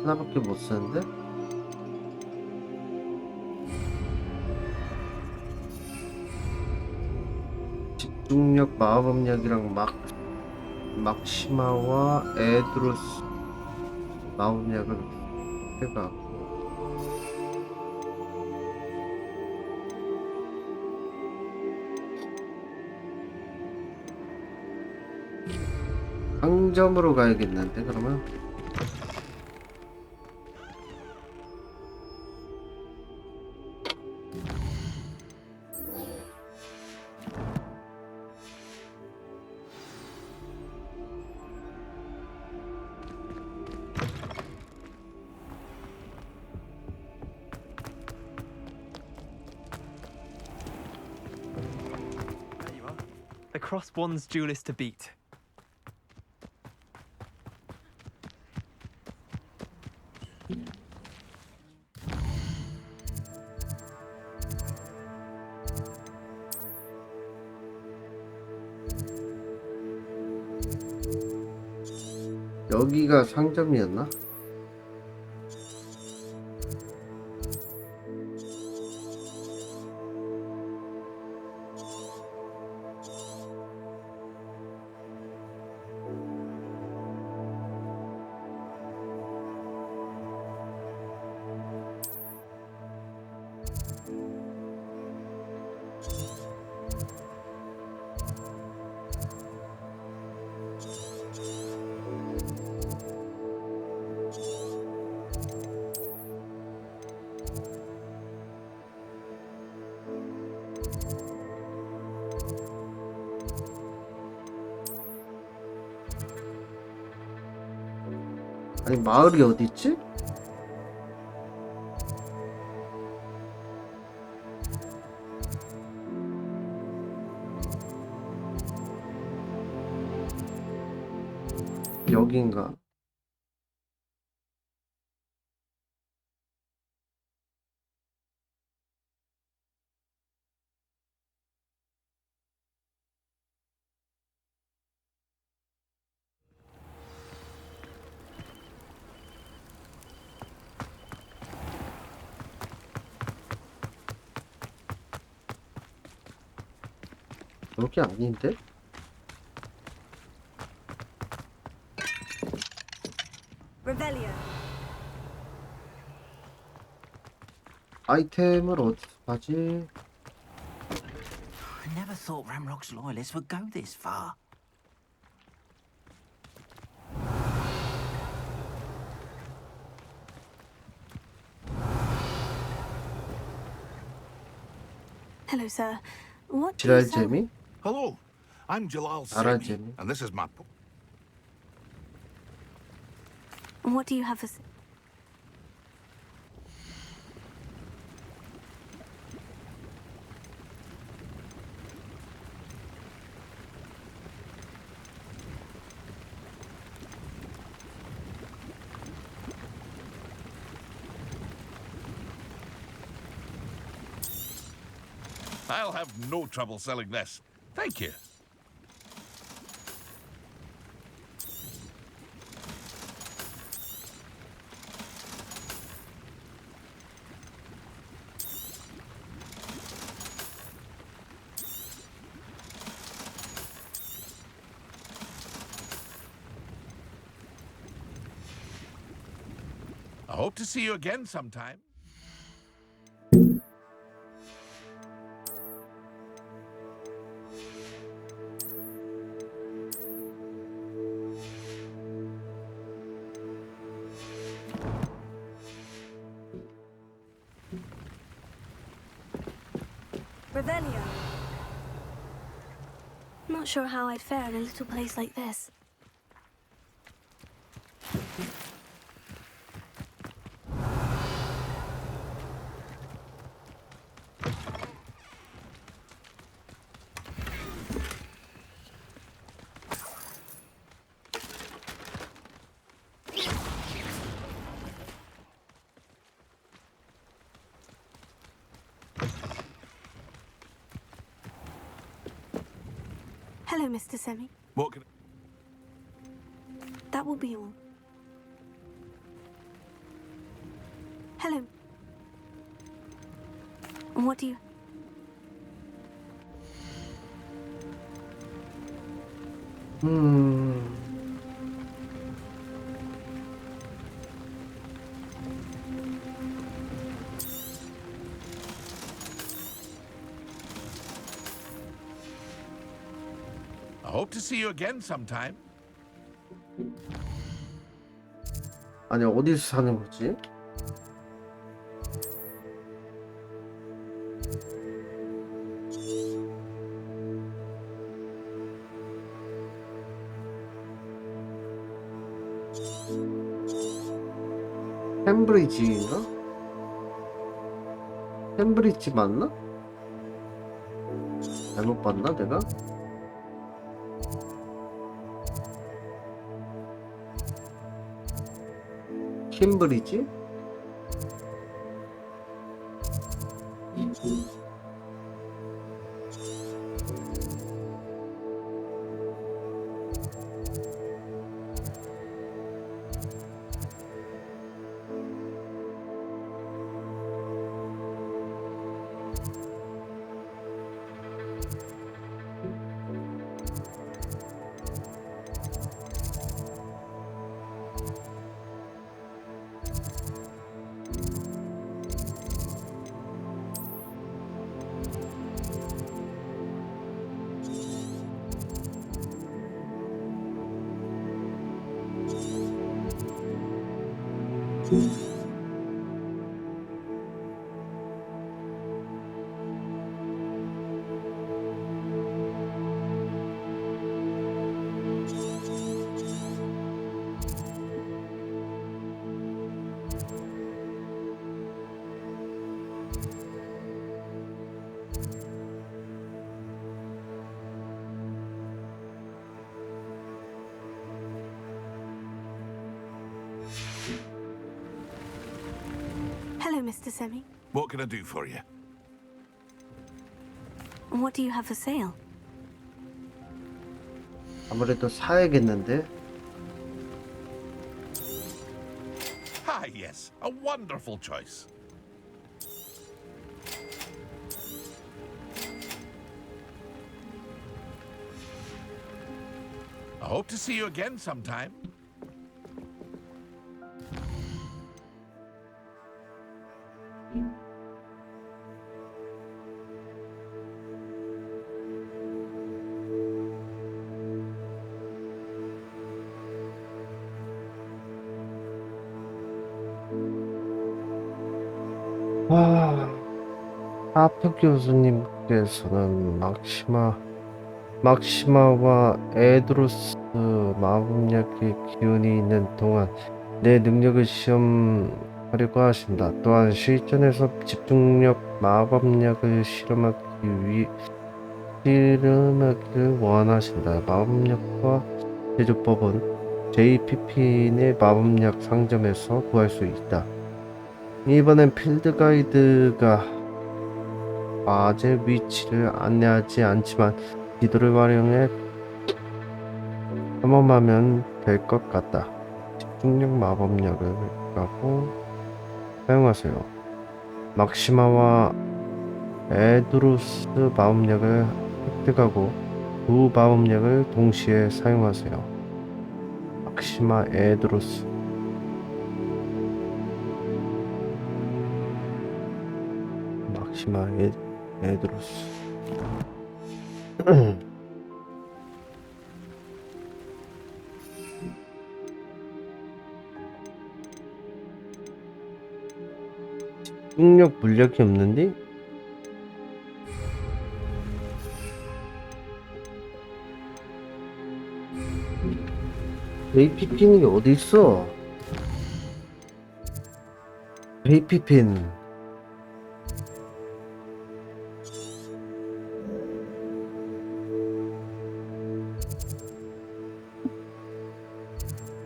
S2: 하나밖에 못 쓰는데? 집중력 마법약이랑 막시마와 에드로스 마법약을 해갖고 상점으로 가야겠는데 그러면?
S16: The cross one's duelist to beat.
S2: 여기가 상점이었나? 아니 마을이 어디 있지? 여긴가? 여기 아닌데?
S3: Revelio.
S2: 아이템을 어디서 하지?
S13: I never thought Ramrock's loyalists would go this far.
S3: Hello, sir. What do you sell?
S2: 지랄재미?
S1: Hello, I'm Jalal
S2: 알아,
S1: Semi,
S2: 재미.
S1: and this is my...
S3: What do you have for...
S1: I'll have no trouble selling this. Thank you. I hope to see you again sometime.
S3: Revelio. Not sure how I'd fare in a little place like this. Hello, Mr. Semi.
S1: What can...
S3: That will be all. Hello. What do you...
S1: I hope to see you again sometime.
S2: 아니 어디서 사는 거지? 캠브리지인가? 캠브리지 맞나? 잘못 봤나 내가? 캠브리지?
S3: Hello, Mr. Semi.
S1: What can I do for you?
S3: What do you have for sale?
S2: 아무래도 사야겠는데.
S1: Ah, yes, a wonderful choice. I hope to see you again sometime.
S2: 하프 교수님께서는 막시마와 에드로스 마법약의 기운이 있는 동안 내 능력을 시험하려고 하신다. 또한 실전에서 집중력 마법약을 실험하기를 원하신다. 마법약과 제조법은 JPP의 마법약 상점에서 구할 수 있다. 이번엔 필드 가이드가 과제 위치를 안내하지 않지만 지도를 활용해 탐험하면 될 것 같다. 집중력 마법약을 가고 사용하세요. 막시마와 에드로스 마법약을 획득하고 두 마법약을 동시에 사용하세요. 막시마 에드로스 에드로스 집중력 물약이 없는데? JPP는 어디 있어? JPP는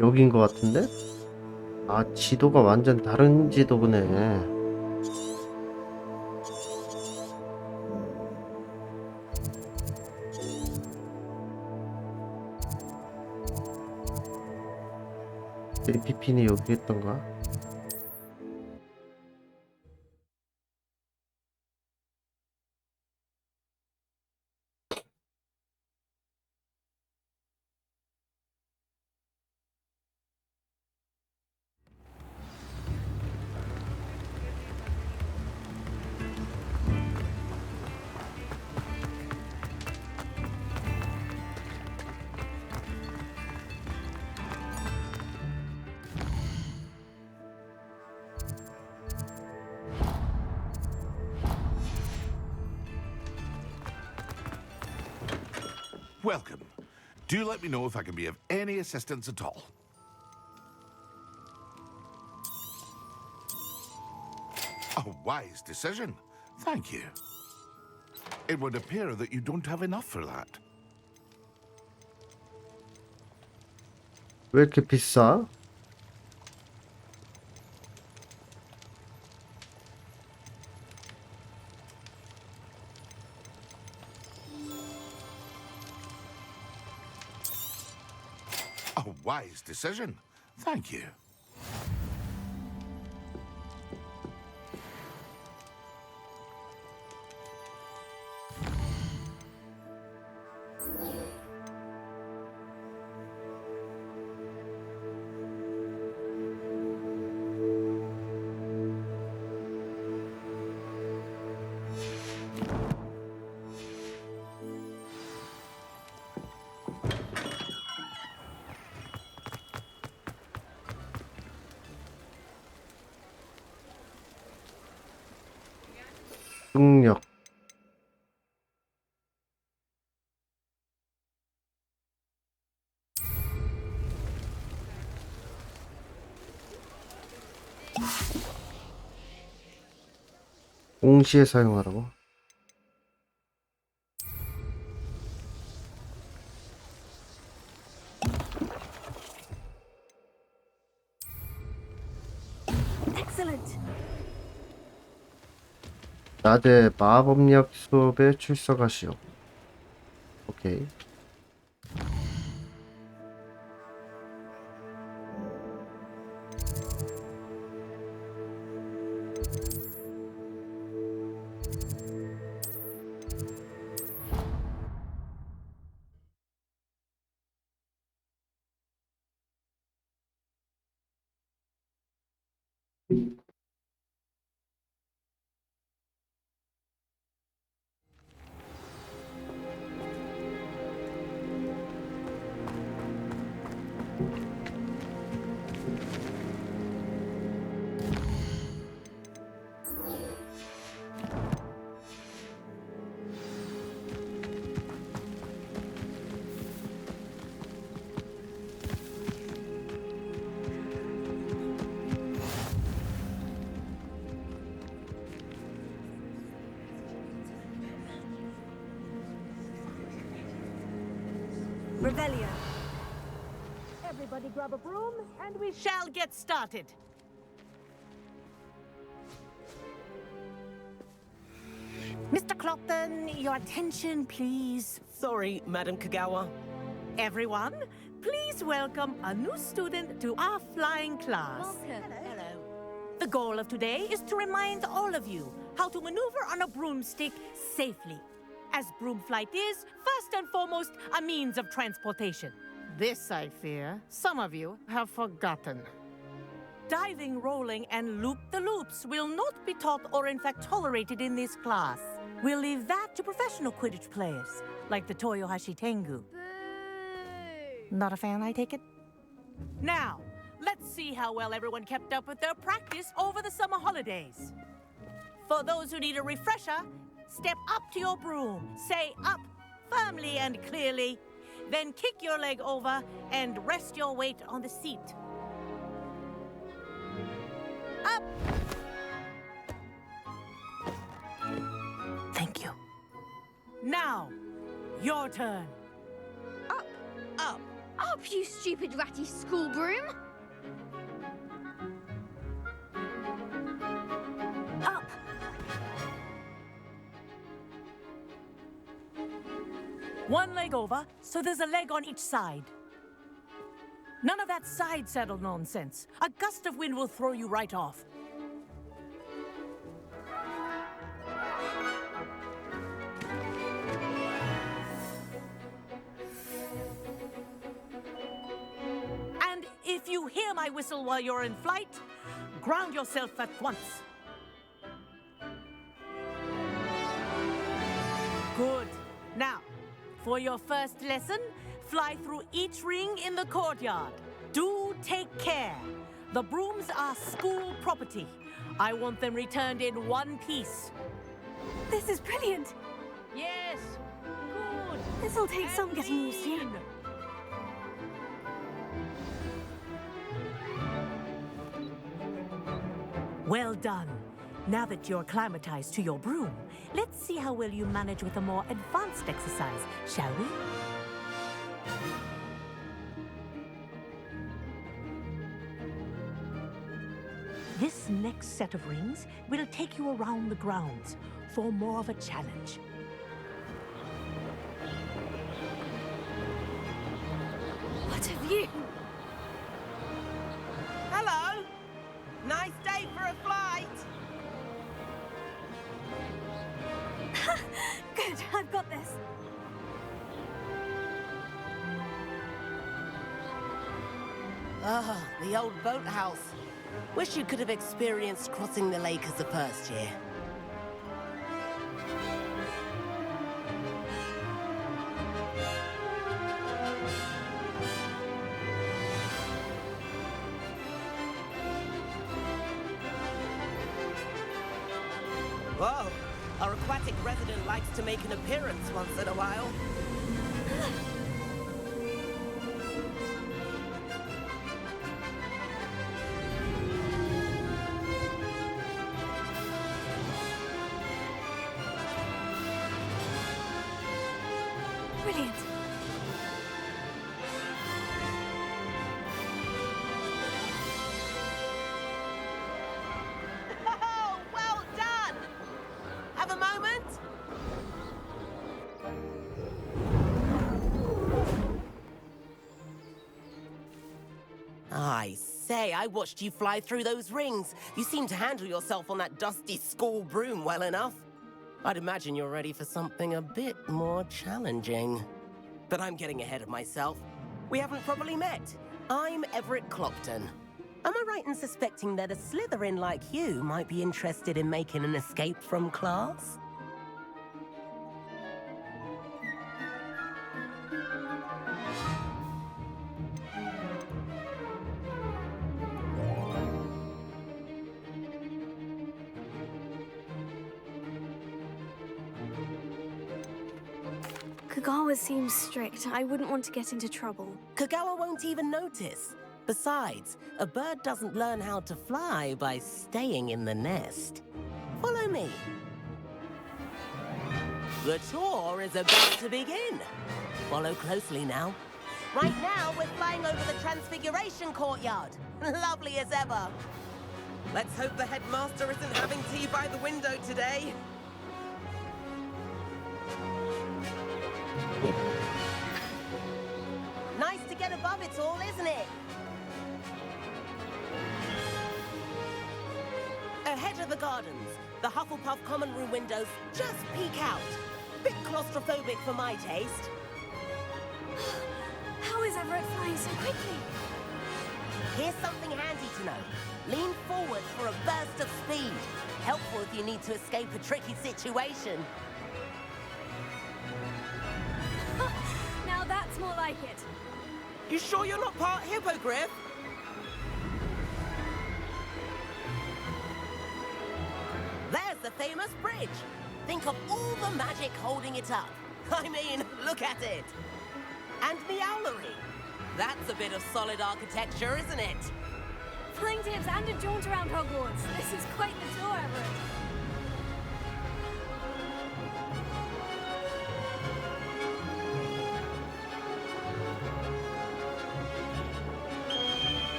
S2: 여긴 것 같은데? 아, 지도가 완전 다른 지도구네. JPP는 여기 있던가?
S1: Welcome. Do let me know if I can be of any assistance at all. A wise decision. Thank you. It would appear that you don't have enough for that.
S2: 왜 이렇게 비싸?
S1: A wise decision. Thank you.
S2: 중력 동시에 사용하라고?
S3: Excellent.
S2: 낮에 마법약 수업에 출석하시오. 오케이.
S3: Revelio.
S19: Everybody grab a broom, and we shall get started. Mr. Clopton, your attention, please.
S7: Sorry, Madam Kagawa.
S19: Everyone, please welcome a new student to our flying class.
S3: Welcome.
S19: Hello. The goal of today is to remind all of you how to maneuver on a broomstick safely. As broom flight is, first and foremost, a means of transportation. This, I fear, some of you have forgotten. Diving, rolling, and loop-the-loops will not be taught or in fact tolerated in this class. We'll leave that to professional Quidditch players, like the Toyohashi Tengu. Not a fan, I take it? Now, let's see how well everyone kept up with their practice over the summer holidays. For those who need a refresher, step up to your broom, say up firmly and clearly, then kick your leg over and rest your weight on the seat. Up! Thank you. Now, your turn.
S12: Up,
S19: Up.
S12: up, you stupid ratty school broom.
S19: Up. One leg over, so there's a leg on each side. None of that side saddle nonsense. A gust of wind will throw you right off. And if you hear my whistle while you're in flight, ground yourself at once. Good. Now, for your first lesson, fly through each ring in the courtyard. Do take care. The brooms are school property. I want them returned in one piece.
S3: This is brilliant.
S19: Yes. Good.
S3: This'll take some getting used to.
S19: Clean. Well done. Now that you're acclimatized to your broom, let's see how well you manage with a more advanced exercise, shall we? This next set of rings will take you around the grounds for more of a challenge.
S3: What a view!
S7: Hello. Nice day for a flight.
S3: Good, I've got this.
S7: Ah, the old boathouse. Wish you could have experienced crossing the lake as the first year. Whoa, our aquatic resident likes to make an appearance once in a while.
S3: Brilliant.
S7: Oh, well done! Have a moment? I say, I watched you fly through those rings. You seem to handle yourself on that dusty school broom well enough. I'd imagine you're ready for something a bit more challenging. But I'm getting ahead of myself. We haven't properly met. I'm Everett Clopton. Am I right in suspecting that a Slytherin like you might be interested in making an escape from class?
S3: Kagawa seems strict. I wouldn't want to get into trouble.
S7: Kagawa won't even notice. Besides, a bird doesn't learn how to fly by staying in the nest. Follow me. The tour is about to begin. Follow closely now. Right now, we're flying over the Transfiguration Courtyard. Lovely as ever. Let's hope the headmaster isn't having tea by the window today. Nice to get above it all, isn't it? Ahead of the gardens, the Hufflepuff common room windows just peek out. Bit claustrophobic for my taste.
S3: How is Everett flying so quickly?
S7: Here's something handy to know. Lean forward for a burst of speed. Helpful if you need to escape a tricky situation.
S3: Now that's more like it.
S7: You sure you're not part hippogriff? There's the famous bridge. Think of all the magic holding it up. I mean, look at it. And the owlery. That's a bit of solid architecture, isn't it?
S3: Flying tips and a jaunt around Hogwarts. This is quite the tour, Everett.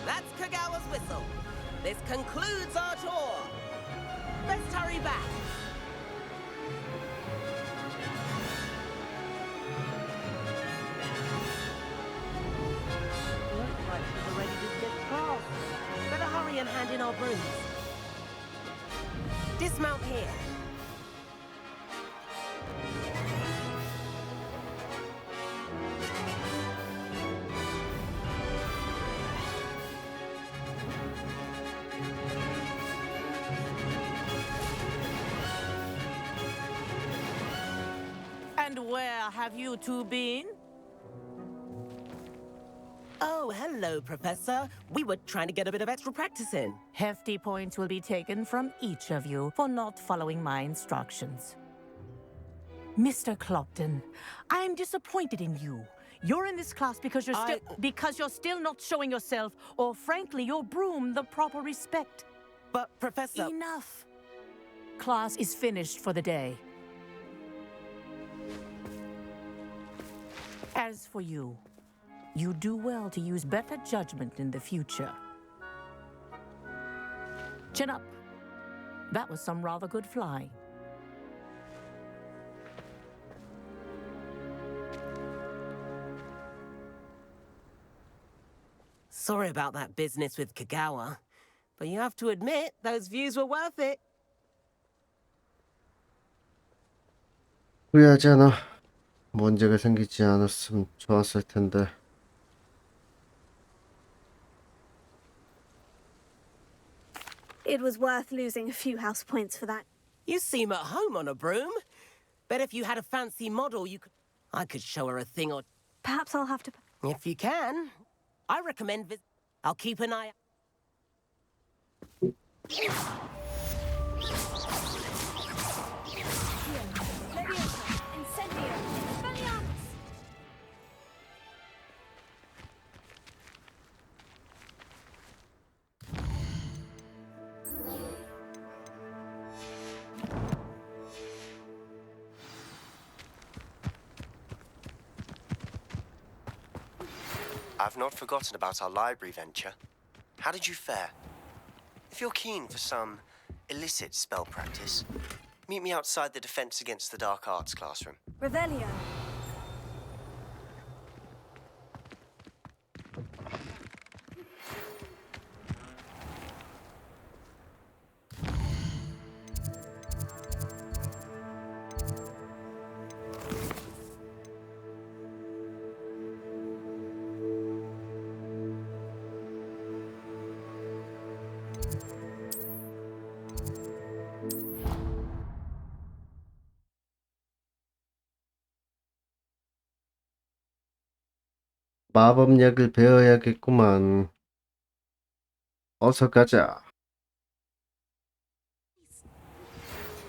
S7: That's Kagawa's whistle. This concludes our tour. Let's hurry back. Looks like we're ready to skip class. Better hurry and hand in our brooms. Dismount here. And where have you two been? Oh, hello, Professor. We were trying to get a bit of extra practice in.
S19: Hefty points will be taken from each of you for not following my instructions. Mr. Clopton, I'm disappointed in you. You're in this class because you're still not showing yourself, or frankly, your broom the proper respect.
S7: But, Professor...
S19: Enough. Class is finished for the day. As for you, you do well to use better judgment in the future. Chin up. That was some rather good flying.
S7: Sorry about that business with Kagawa, but you have to admit those views were worth it.
S2: 후회하지 않아. 문제가 생기지 않았으면 좋았을 텐데.
S3: It was worth losing a few house points for that.
S7: You seem at home on a broom. Bet if you had a fancy model, I could show her a thing or...
S3: Perhaps I'll have to...
S7: If you can, I recommend I'll keep an eye...
S6: I've not forgotten about our library venture. How did you fare? If you're keen for some illicit spell practice, meet me outside the Defense Against the Dark Arts classroom.
S3: Revelio.
S2: 마법약을 배워야겠구만. 어서 가자.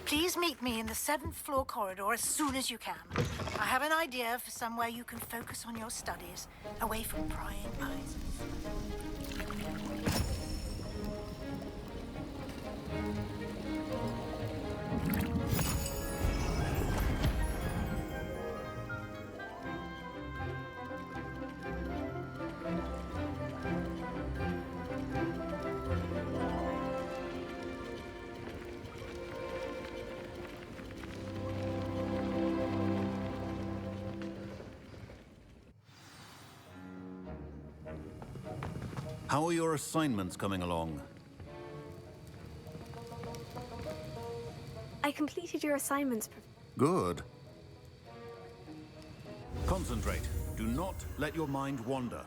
S5: Please meet me in the 7th floor corridor as soon as you can. I have an idea for somewhere you can focus on your studies, away from prying eyes.
S9: How are your assignments coming along?
S3: I completed your assignments.
S9: Good. Concentrate. Do not let your mind wander.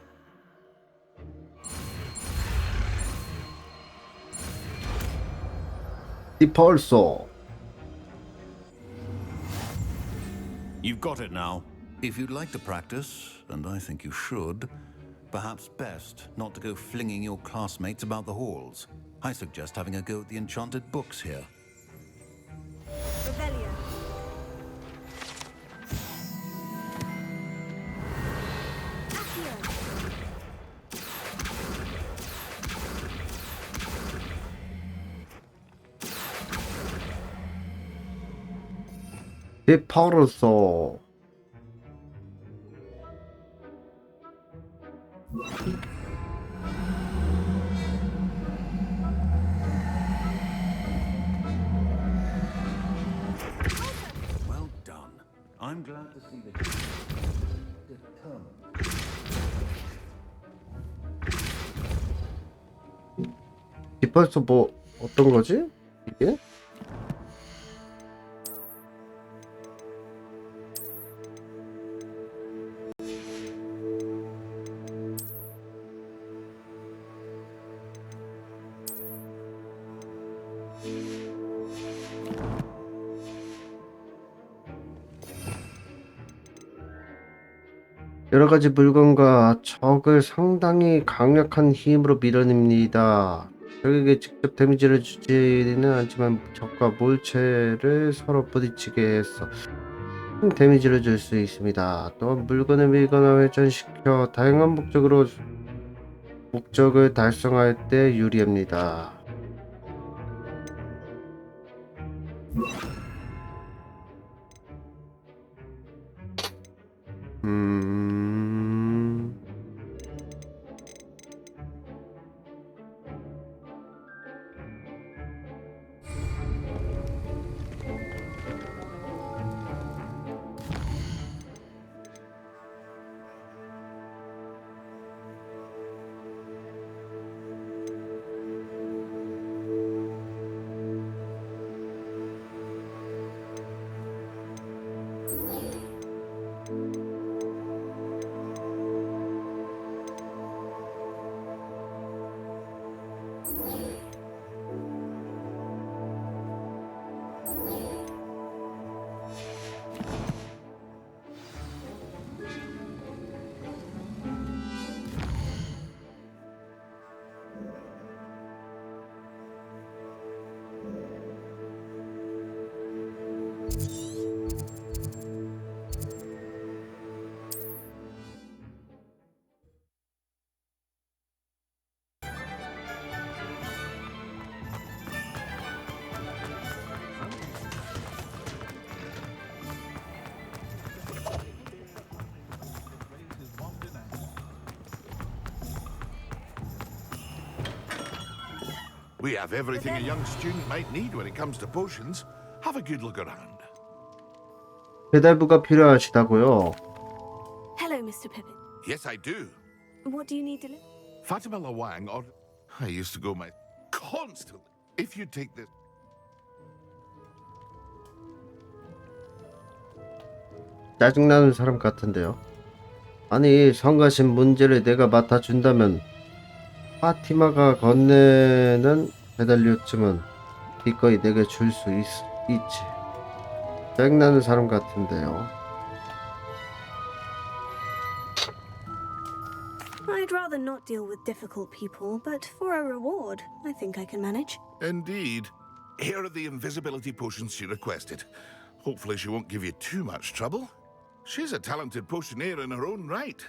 S2: 디펄소.
S9: You've got it now. If you'd like to practice, and I think you should, perhaps best not to go flinging your classmates about the halls. I suggest having a go at the enchanted books here.
S3: Rebellion.
S2: 디펄소.
S9: Well done. I'm glad to see that you're determined.
S2: 디펄소 뭐 어떤 거지? 이게? 여러가지 물건과 적을 상당히 강력한 힘으로 밀어냅니다. 적에게 직접 데미지를 주지는 않지만 적과 몰체를 서로 부딪히게 해서 데미지를 줄 수 있습니다. 또한 물건을 밀거나 회전시켜 다양한 목적을 달성할 때 유리합니다.
S1: We have everything a young student might need when it comes to potions. Have a good look around.
S2: 배달부가 필요하시다고요?
S3: Hello, Mr. Pippin.
S1: Yes, I do.
S3: What do you need delivered?
S1: Fatima Wang, or I used to go my constantly. If you take this.
S2: 짜증나는 사람 같은데요. 아니, 성가신 문제를 내가 맡아준다면 파티마가 건네는 배달료쯤은 기꺼이 내게 줄 수 있지. 짜증나는 사람 같은데요.
S3: I'd rather not deal with difficult people, but for a reward, I think I can manage.
S1: Indeed. Here are the invisibility potions she requested. Hopefully she won't give you too much trouble. She's a talented potioneer in her own right.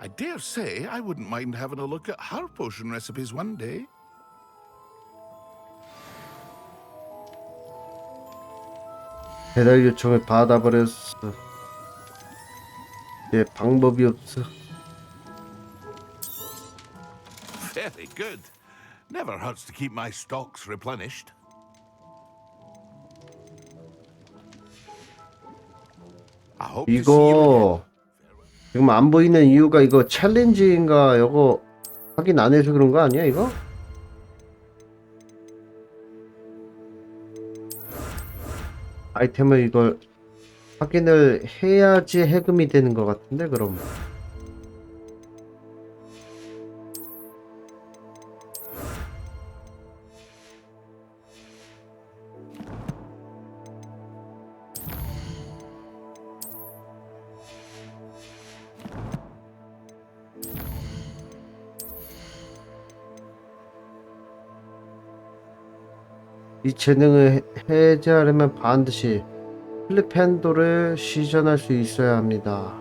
S1: I dare say I wouldn't mind having a look at her potion recipes one day.
S2: 배달 요청을 받아버렸어. 이제 방법이 없어.
S1: Very good. Never hurts to keep my stocks replenished. I hope to see you
S2: 이거 지금 안 보이는 이유가 이거 챌린지인가 이거 확인 안 해서 그런 거 아니야 이거? 아이템을 이걸 확인을 해야지 해금이 되는 것 같은데 그럼. 이 재능을 해제하려면 반드시 플립핸도를 시전할 수 있어야 합니다.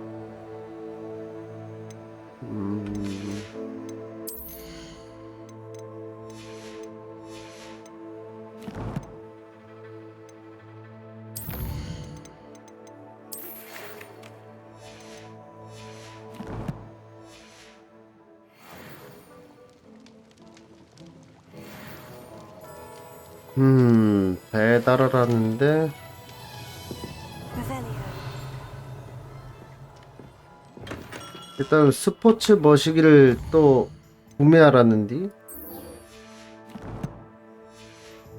S2: 배달을 하는데 일단 스포츠 머시기를 또 구매하라는디.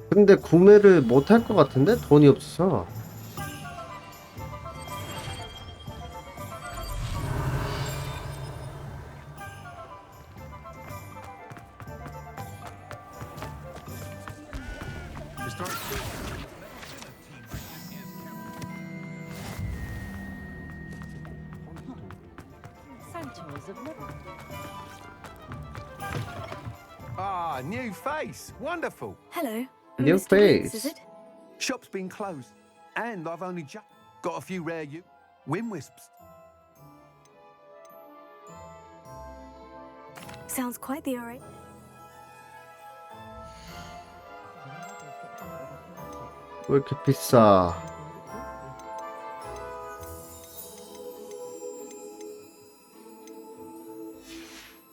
S2: 근데 구매를 못할 것 같은데 돈이 없어서.
S10: Ah, new face. Wonderful.
S3: Hello.
S2: New
S3: Mr. Weeks,
S2: face.
S3: is it?
S10: Shop's been closed, and I've only just got a few rare wind wisps.
S3: Sounds quite the array.
S2: 왜 이렇게 비싸?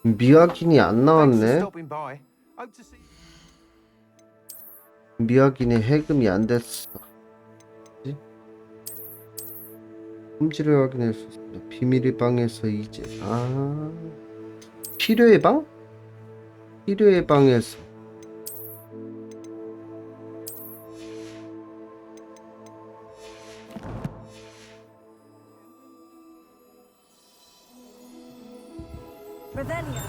S2: 미확인이 안 나왔네.
S10: Stopping by. Hope to see.
S2: 미확인이 해금이 안 됐어. 뭐지? 품질을 확인할 수 있습니다. 비밀의 방에서 이제 필요의 방? 필요의 방에서
S3: Revelio.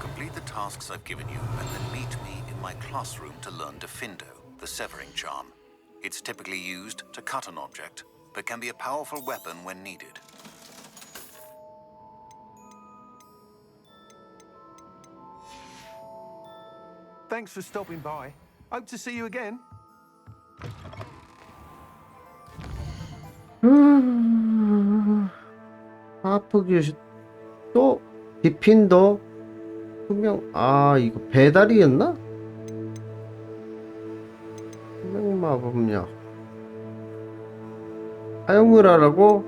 S4: Complete the tasks I've given you and then meet me in my classroom to learn Defindo, the severing charm. It's typically used to cut an object, but can be a powerful weapon when needed.
S10: Thanks for stopping by. Hope to see you again.
S2: 하프 교실 또 디핀더 투명. 이거 배달이었나? 투명 마법약 사용을 하라고?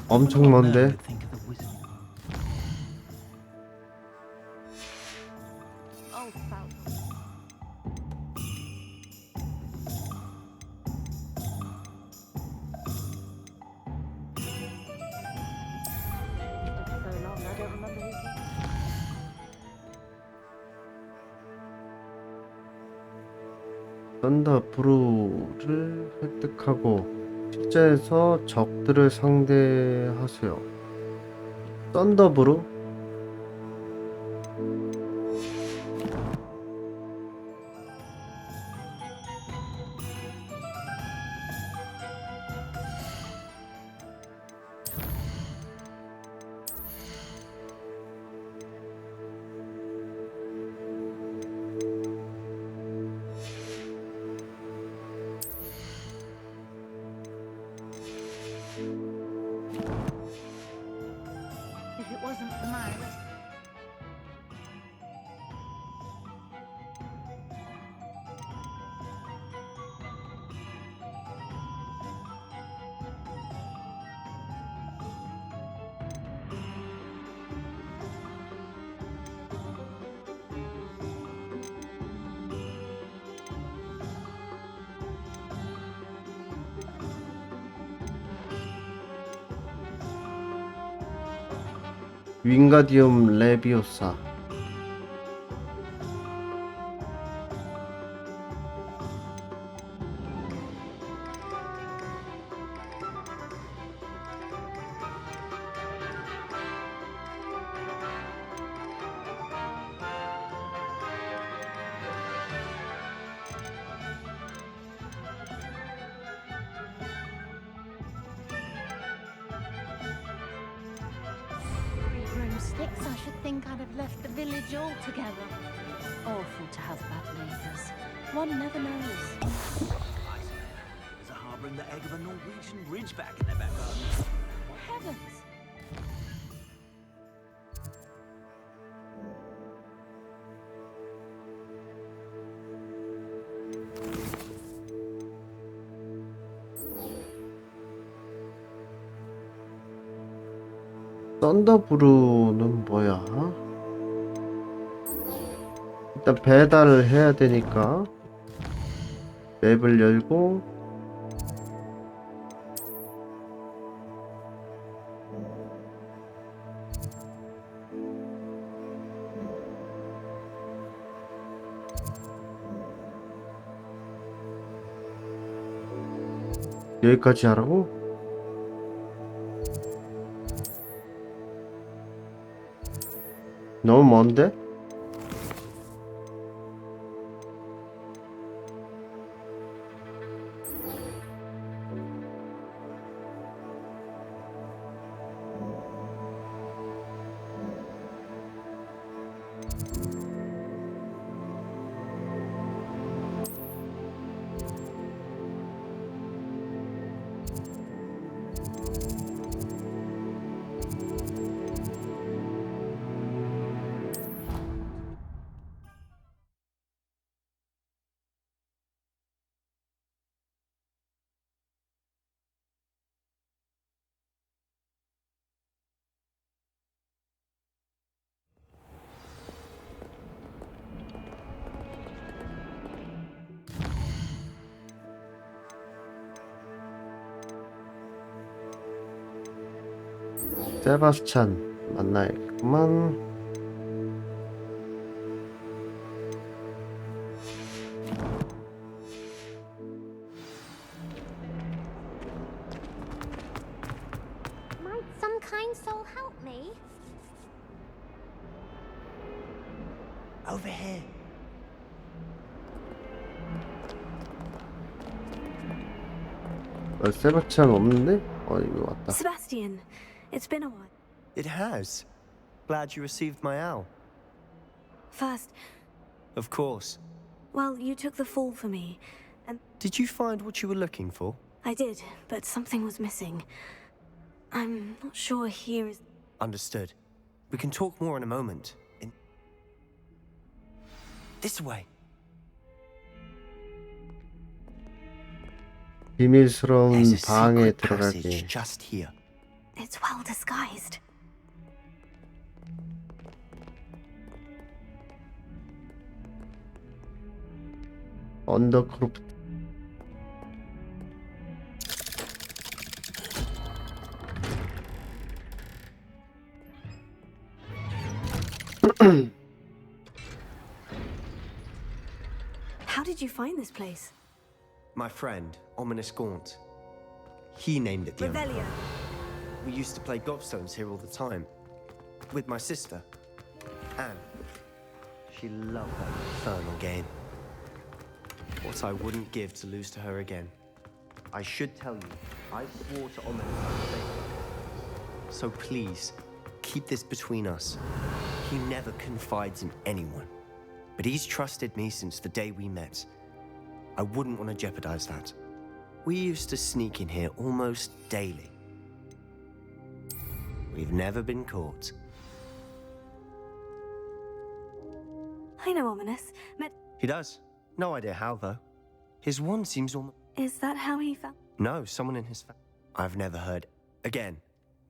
S2: 엄청 먼데. 썬더브루를 획득하고 실전에서 적들을 상대하세요. 썬더브루?
S14: If it wasn't for my
S2: 윙가디움 레비오사.
S14: broomsticks, I should think I'd have left the village altogether. Awful to have bad neighbours. One never knows.
S13: There's a harbouring the egg of a Norwegian ridgeback in their back garden.
S14: Heavens!
S2: 썬더브루는 뭐야? 일단 배달을 해야 되니까 맵을 열고 여기까지 하라고? 너무 먼데? 세바스찬 만나야겠구만.
S14: Might some kind soul help me?
S13: Over here.
S2: 세바스찬 없는데? 이거 왔다.
S3: Sebastian, it's been a while.
S6: It has. Glad you received my owl.
S3: First,
S6: Of course.
S3: well, you took the fall for me, and
S6: Did you find what you were looking for?
S3: I did, but something was missing. I'm not sure here is...
S6: Understood. We can talk more in a moment. This way.
S2: 비밀스러운
S6: There's a
S2: 방에
S6: secret passage
S2: 들어가기.
S6: just here.
S3: It's well disguised.
S2: 언더크로프트.
S3: How did you find this place?
S6: My friend, Ominous Gaunt. He named it the
S3: Revelio.
S6: We used to play gobstones here all the time. With my sister, Anne. She loved that infernal game. What I wouldn't give to lose to her again. I should tell you, I swore to Ominous I would save her. So please, keep this between us. He never confides in anyone. But he's trusted me since the day we met. I wouldn't want to jeopardize that. We used to sneak in here almost daily. We've never been caught.
S3: I know Ominous.
S6: He does. No idea how, though. His wand seems almost...
S3: Is that how he found?
S6: No, someone in his family. I've never heard... Again,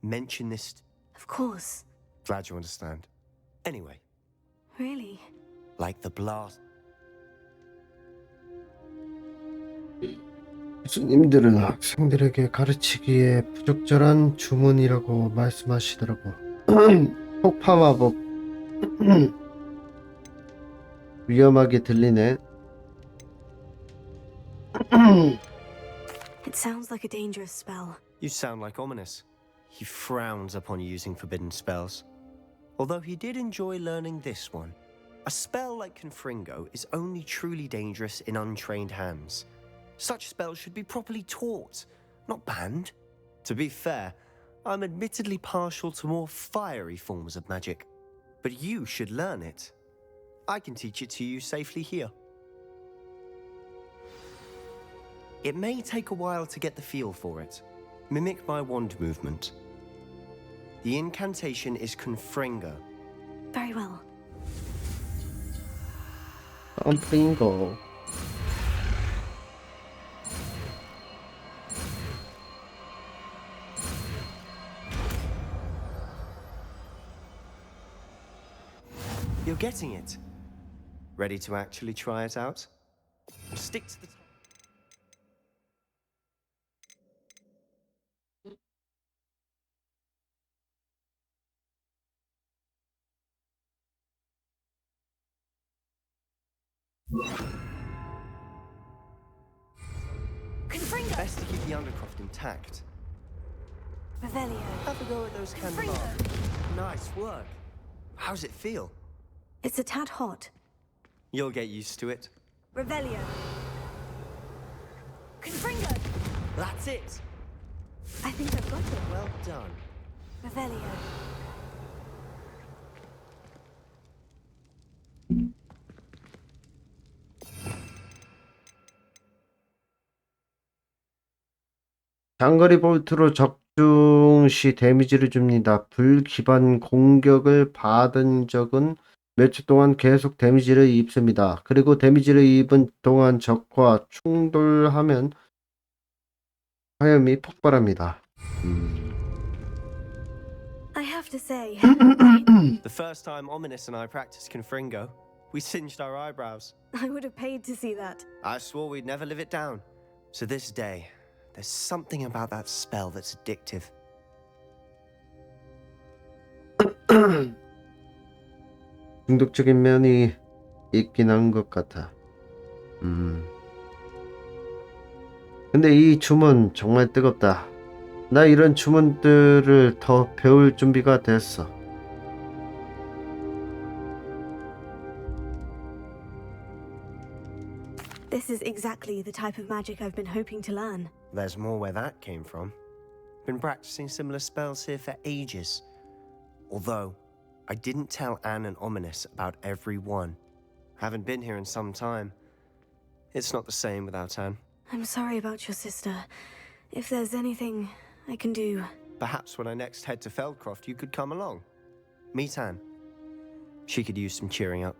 S6: mention this...
S3: Of course.
S6: Glad you understand. Anyway.
S3: Really?
S6: Like the blast...
S2: 교수님들은 학생들에게 가르치기에 부적절한 주문이라고 말씀하시더라고. 폭파 마법. 위험하게 들리네.
S3: It sounds like a dangerous spell.
S6: You sound like Ominous. He frowns upon using forbidden spells. Although he did enjoy learning this one. A spell like Confringo is only truly dangerous in untrained hands. Such spells should be properly taught, not banned. To be fair, I'm admittedly partial to more fiery forms of magic. But you should learn it. I can teach it to you safely here. It may take a while to get the feel for it. Mimic my wand movement. The incantation is Confringo.
S3: Very well.
S2: Confringo.
S6: You're getting it. Ready to actually try it out? Stick to the...
S3: Confringo!
S6: Best to keep the undercroft intact.
S3: Revelio.
S6: Have a go at those candelabras. Nice work. How's it feel?
S3: It's a tad hot.
S6: You'll get used to it.
S3: Revelio. Confringo!
S6: That's it.
S3: I think I've got it.
S6: Well done.
S3: Revelio.
S2: 장거리 볼트로 적중 시 데미지를 줍니다. 불기반 공격을 받은 적은 몇 초 동안 계속 데미지를 입습니다. 그리고 데미지를 입은 동안 적과 충돌하면 화염이 폭발합니다.
S3: I have to say,
S6: The first time Ominous and I practiced Confringo, we singed our eyebrows.
S3: I would have paid to see that.
S6: I swore we'd never live it down. To this day, there's something about that spell that's addictive.
S2: 중독적인 면이 있긴 한 것 같아. 근데 이 주문 정말 뜨겁다. 나 이런 주문들을 더 배울 준비가 됐어.
S3: This is exactly the type of magic I've been hoping to learn.
S6: There's more where that came from. Been practicing similar spells here for ages. Although, I didn't tell Anne and Ominous about every one. Haven't been here in some time. It's not the same without Anne.
S3: I'm sorry about your sister. If there's anything I can do...
S6: Perhaps when I next head to Feldcroft, you could come along. Meet Anne. She could use some cheering up.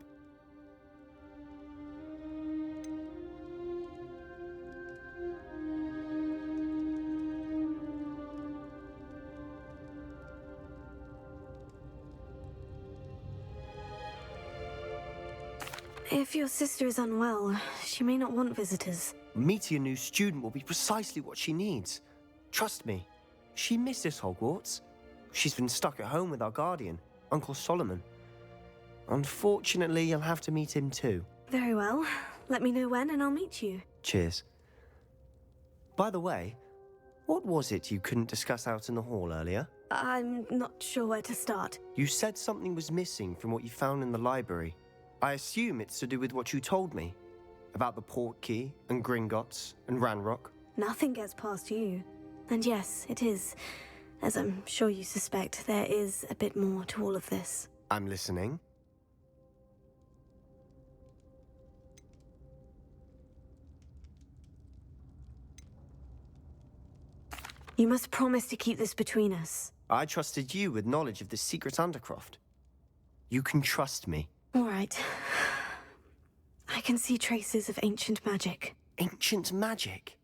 S3: If your sister is unwell, she may not want visitors.
S6: Meeting a new student will be precisely what she needs. Trust me, she misses Hogwarts. She's been stuck at home with our guardian, Uncle Solomon. Unfortunately, you'll have to meet him too.
S3: Very well. let me know when and I'll meet you.
S6: Cheers. By the way, what was it you couldn't discuss out in the hall earlier?
S3: I'm not sure where to start.
S6: You said something was missing from what you found in the library. I assume it's to do with what you told me. About the port key, and Gringotts, and Ranrock.
S3: Nothing gets past you. And yes, it is. As I'm sure you suspect, there is a bit more to all of this.
S6: I'm listening.
S3: You must promise to keep this between us.
S6: I trusted you with knowledge of the secret Undercroft. You can trust me.
S3: All right. I can see traces of ancient magic.
S6: Ancient magic?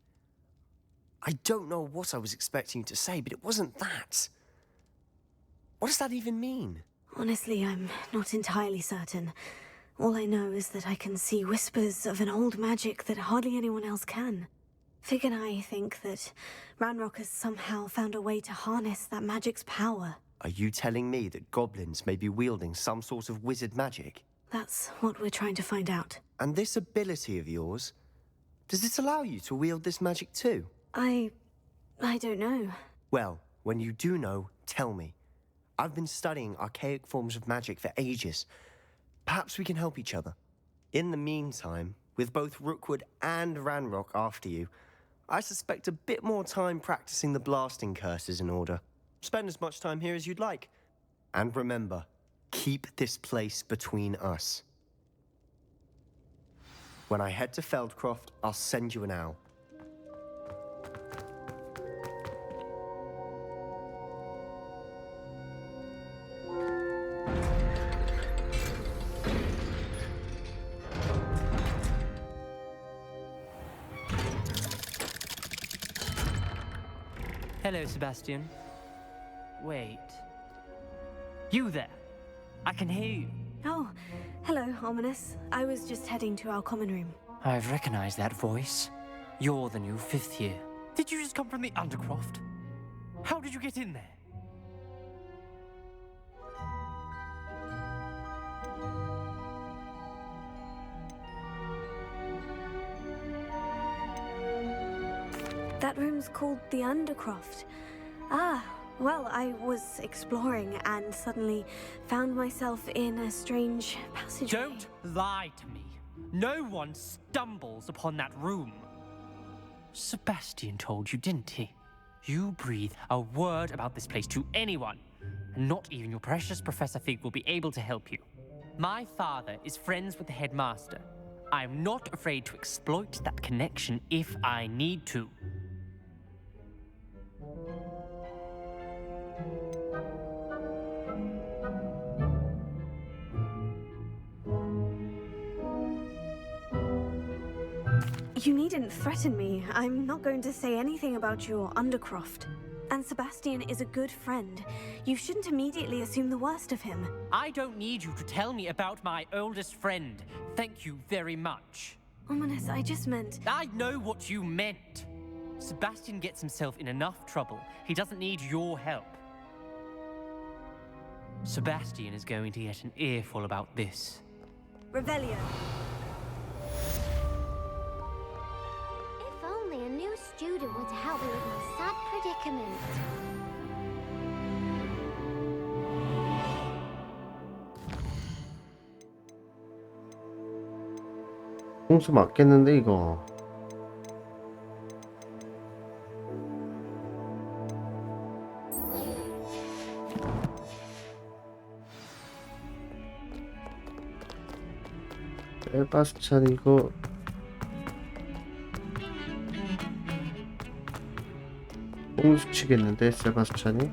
S6: I don't know what I was expecting you to say, but it wasn't that. What does that even mean?
S3: Honestly, I'm not entirely certain. All I know is that I can see whispers of an old magic that hardly anyone else can. Fig and I think that Ranrock has somehow found a way to harness that magic's power.
S6: Are you telling me that goblins may be wielding some sort of wizard magic?
S3: That's what we're trying to find out.
S6: And this ability of yours, does it allow you to wield this magic too?
S3: I don't know.
S6: Well, when you do know, tell me. I've been studying archaic forms of magic for ages. Perhaps we can help each other. In the meantime, with both Rookwood and Ranrock after you, I suspect a bit more time practicing the blasting curse is in order. Spend as much time here as you'd like. And remember, keep this place between us. When I head to Feldcroft, I'll send you an owl.
S11: Hello, Sebastian. Wait. You there? I can hear you.
S3: Oh, hello, Ominous. I was just heading to our common room.
S11: I've recognized that voice. You're the new 5th year. Did you just come from the Undercroft? How did you get in there?
S3: That room's called the Undercroft. Ah, well, I was exploring and suddenly found myself in a strange passageway.
S11: Don't lie to me. No one stumbles upon that room. Sebastian told you, didn't he? You breathe a word about this place to anyone, and not even your precious Professor Fig will be able to help you. My father is friends with the headmaster. I'm not afraid to exploit that connection if I need to.
S3: You needn't threaten me. I'm not going to say anything about your Undercroft. And Sebastian is a good friend. You shouldn't immediately assume the worst of him.
S11: I don't need you to tell me about my oldest friend. Thank you very much.
S3: Ominous, I just meant...
S11: I know what you meant. Sebastian gets himself in enough trouble. He doesn't need your help. Sebastian is going to get an earful about this.
S3: Revelio.
S12: If only a new student were to help me with my sad predicament.
S2: 홍수 맞겠는데 이거. 세바스찬 이거 홍수 치겠는데 세바스찬이.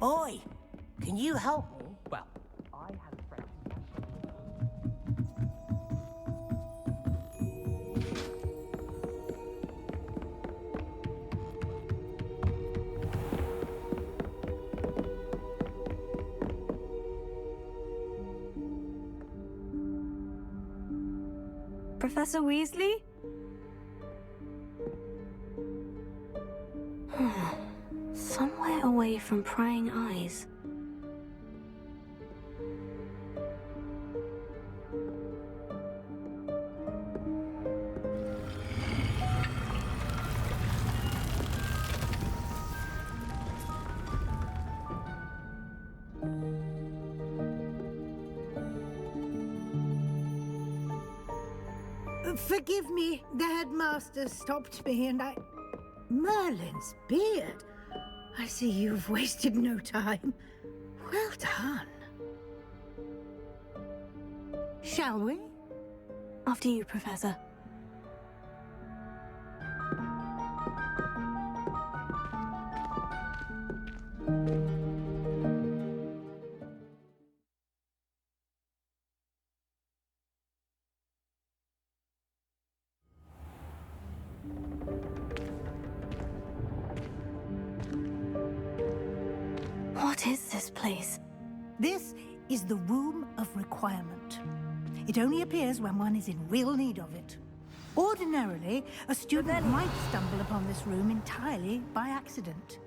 S7: Oi, can you help me?
S11: Well, I have a friend.
S3: Professor Weasley? away from prying eyes.
S5: Forgive me, the headmaster stopped me and Merlin's beard. I see you've wasted no time. Well done. Shall we?
S3: After you, Professor. What is this place?
S5: This is the Room of Requirement. It only appears when one is in real need of it. Ordinarily, a student might stumble upon this room entirely by accident.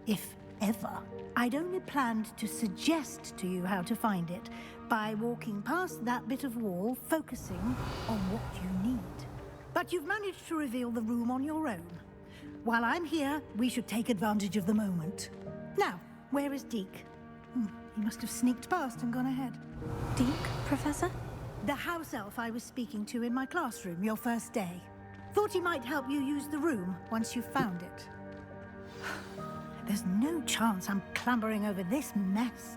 S5: If ever. I'd only planned to suggest to you how to find it by walking past that bit of wall, focusing on what you need. But you've managed to reveal the room on your own. While I'm here, we should take advantage of the moment. Now, where is Deke? He must have sneaked past and gone ahead.
S3: Deke, Professor?
S5: The house elf I was speaking to in my classroom your first day. Thought he might help you use the room once you've found it. There's no chance I'm clambering over this mess.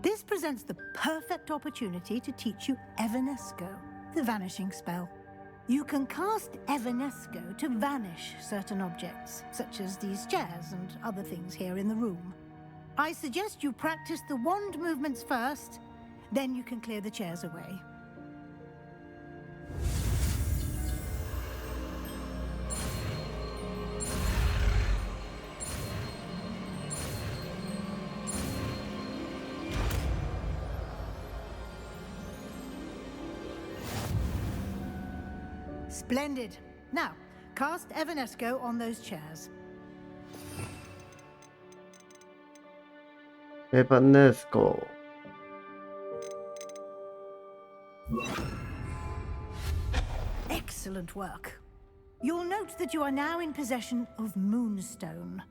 S5: This presents the perfect opportunity to teach you Evanesco, the vanishing spell. You can cast Evanesco to vanish certain objects, such as these chairs and other things here in the room. I suggest you practice the wand movements first, then you can clear the chairs away. Splendid. Now, cast Evanesco on those chairs.
S2: Evanesco.
S5: Excellent work. You'll note that you are now in possession of Moonstone.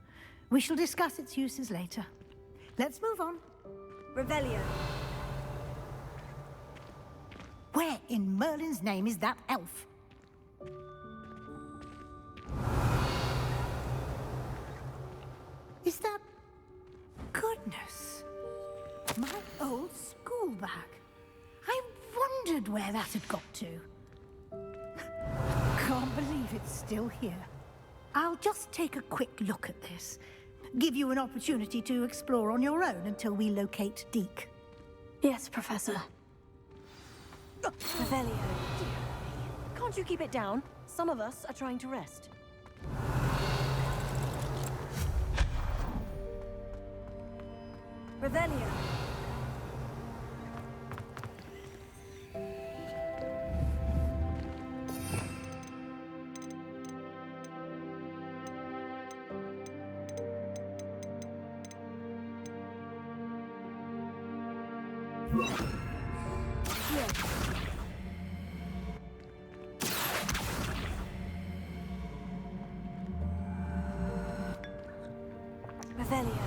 S5: We shall discuss its uses later. Let's move on.
S3: Revelio.
S5: Where in Merlin's name is that elf? Is that... Goodness. My old school bag. I wondered where that had got to. Can't believe it's still here. I'll just take a quick look at this. Give you an opportunity to explore on your own until we locate Deke.
S3: Yes, Professor. Revelio.
S7: Can't you keep it down? Some of us are trying to rest.
S3: Revelio. Revelio.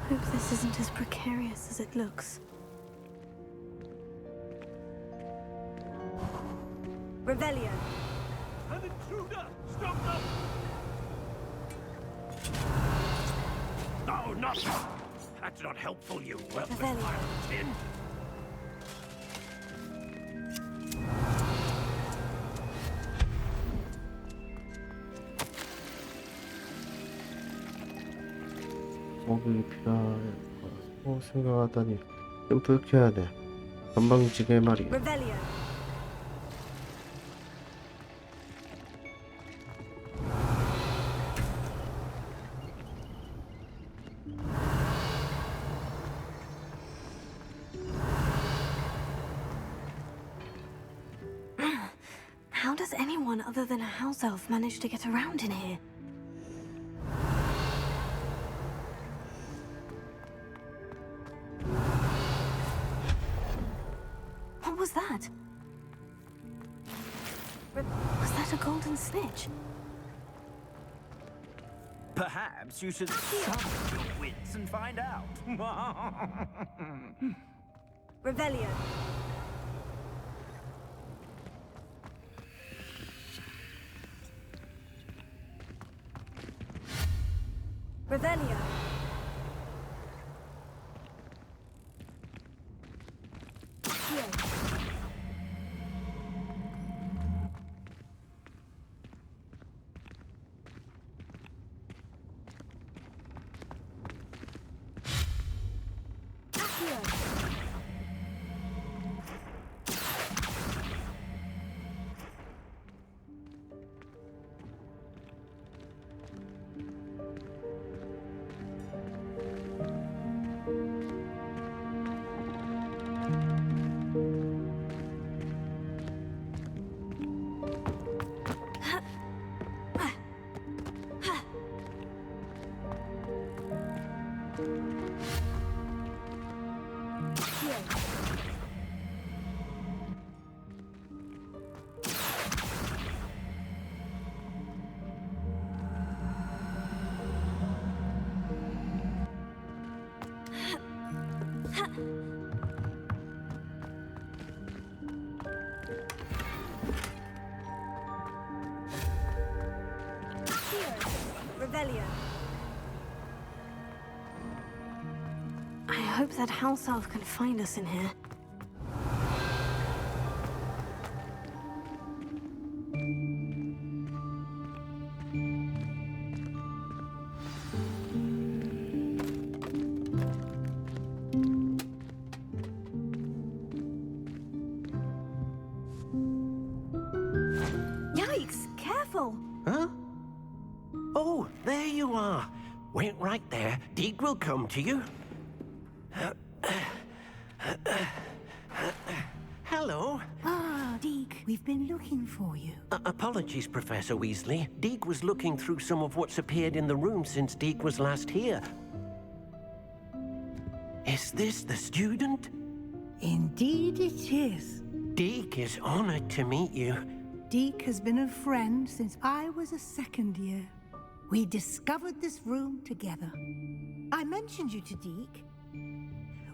S3: Hope this isn't as precarious as it looks. Revelio.
S13: An intruder! Stop them! No, not that! That's not helpful, you worthless pile of tin!
S2: 목이 필요할 거라고 생각하다니 좀 불쾌하네. 건방지게 말이야.
S3: Revelio. How does anyone other than a house elf manage to get around in here? What was that? Was that a golden snitch?
S13: Perhaps you should summon your wits and find out.
S3: Revelio. Revelio. Revelio. I hope that house elf can find us in here. Yikes! Careful!
S18: Huh? Oh, there you are. Wait right there. Deke will come to you. Hello.
S5: Ah, Deke, we've been looking for you.
S18: Apologies, Professor Weasley. Deke was looking through some of what's appeared in the room since Deke was last here. Is this the student?
S5: Indeed it is.
S18: Deke is honored to meet you.
S5: Deke has been a friend since I was a second year. We discovered this room together. I mentioned you to Deke.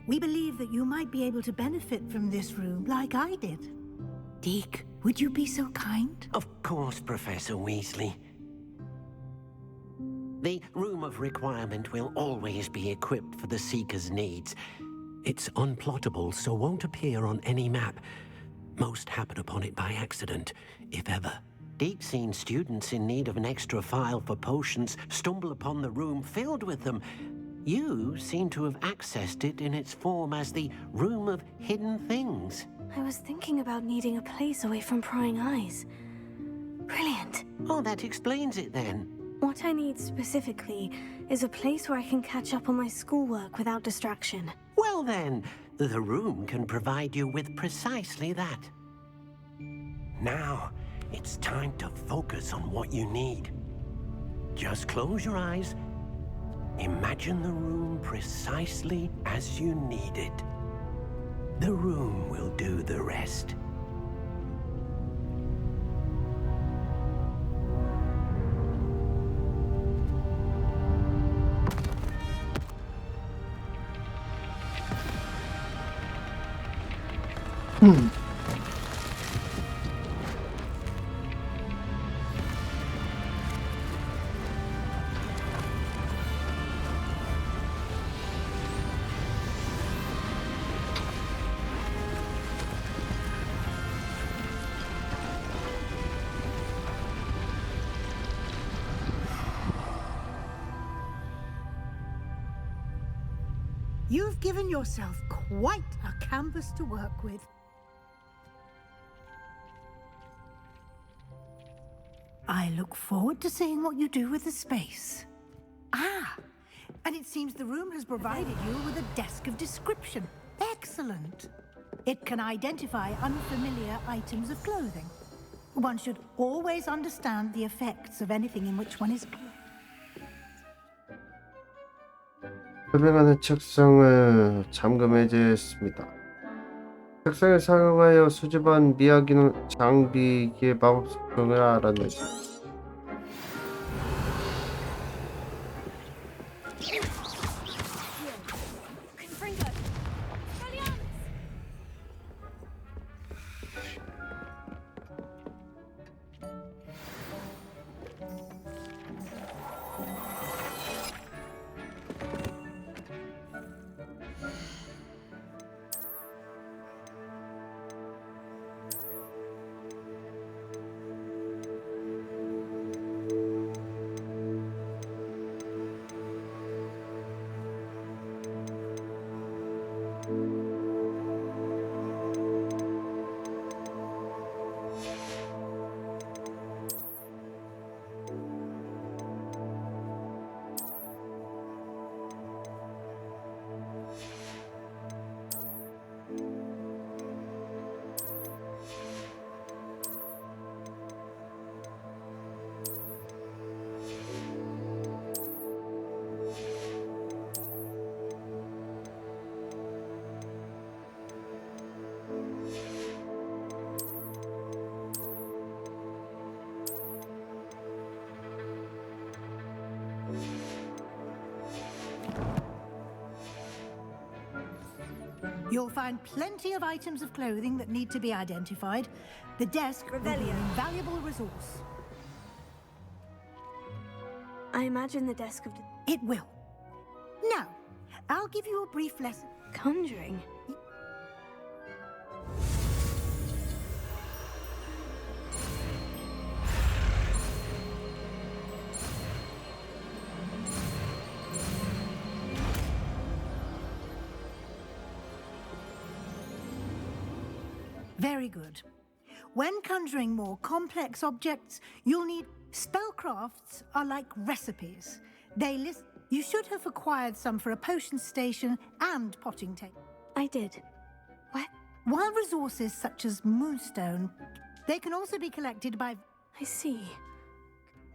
S5: We believe that you might be able to benefit from this room like I did. Deke, would you be so kind?
S18: Of course, Professor Weasley. The Room of Requirement will always be equipped for the Seeker's needs. It's unplottable, so won't appear on any map. Most happen upon it by accident, if ever. Deke's seen students in need of an extra file for potions stumble upon the room filled with them. You seem to have accessed it in its form as the Room of Hidden Things.
S3: I was thinking about needing a place away from prying eyes. Brilliant.
S18: Oh, that explains it then.
S3: What I need specifically is a place where I can catch up on my schoolwork without distraction.
S18: Well then, the room can provide you with precisely that. Now, it's time to focus on what you need. Just close your eyes. Imagine the room precisely as you need it. The room will do the rest.
S5: You've given yourself quite a canvas to work with. I look forward to seeing what you do with the space. Ah, and it seems the room has provided you with a desk of description. Excellent. It can identify unfamiliar items of clothing. One should always understand the effects of anything in which one is.
S2: 설명하는 책상을 잠금 해제했습니다. 책상을 사용하여 수집한 미확인 장비의 마법 속성을 알아내자.
S5: You'll find plenty of items of clothing that need to be identified. The desk will be an invaluable resource.
S3: I imagine the desk of...
S5: It will. Now, I'll give you a brief lesson.
S3: Conjuring?
S5: Very good. When conjuring more complex objects, you'll need... Spellcrafts are like recipes. They list... You should have acquired some for a potion station and potting table.
S3: I did. What?
S5: While resources such as moonstone, they can also be collected by...
S3: I see.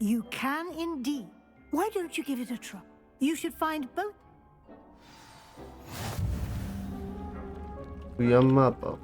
S5: You can indeed. Why don't you give it a try? You should find both...
S2: 위험마법.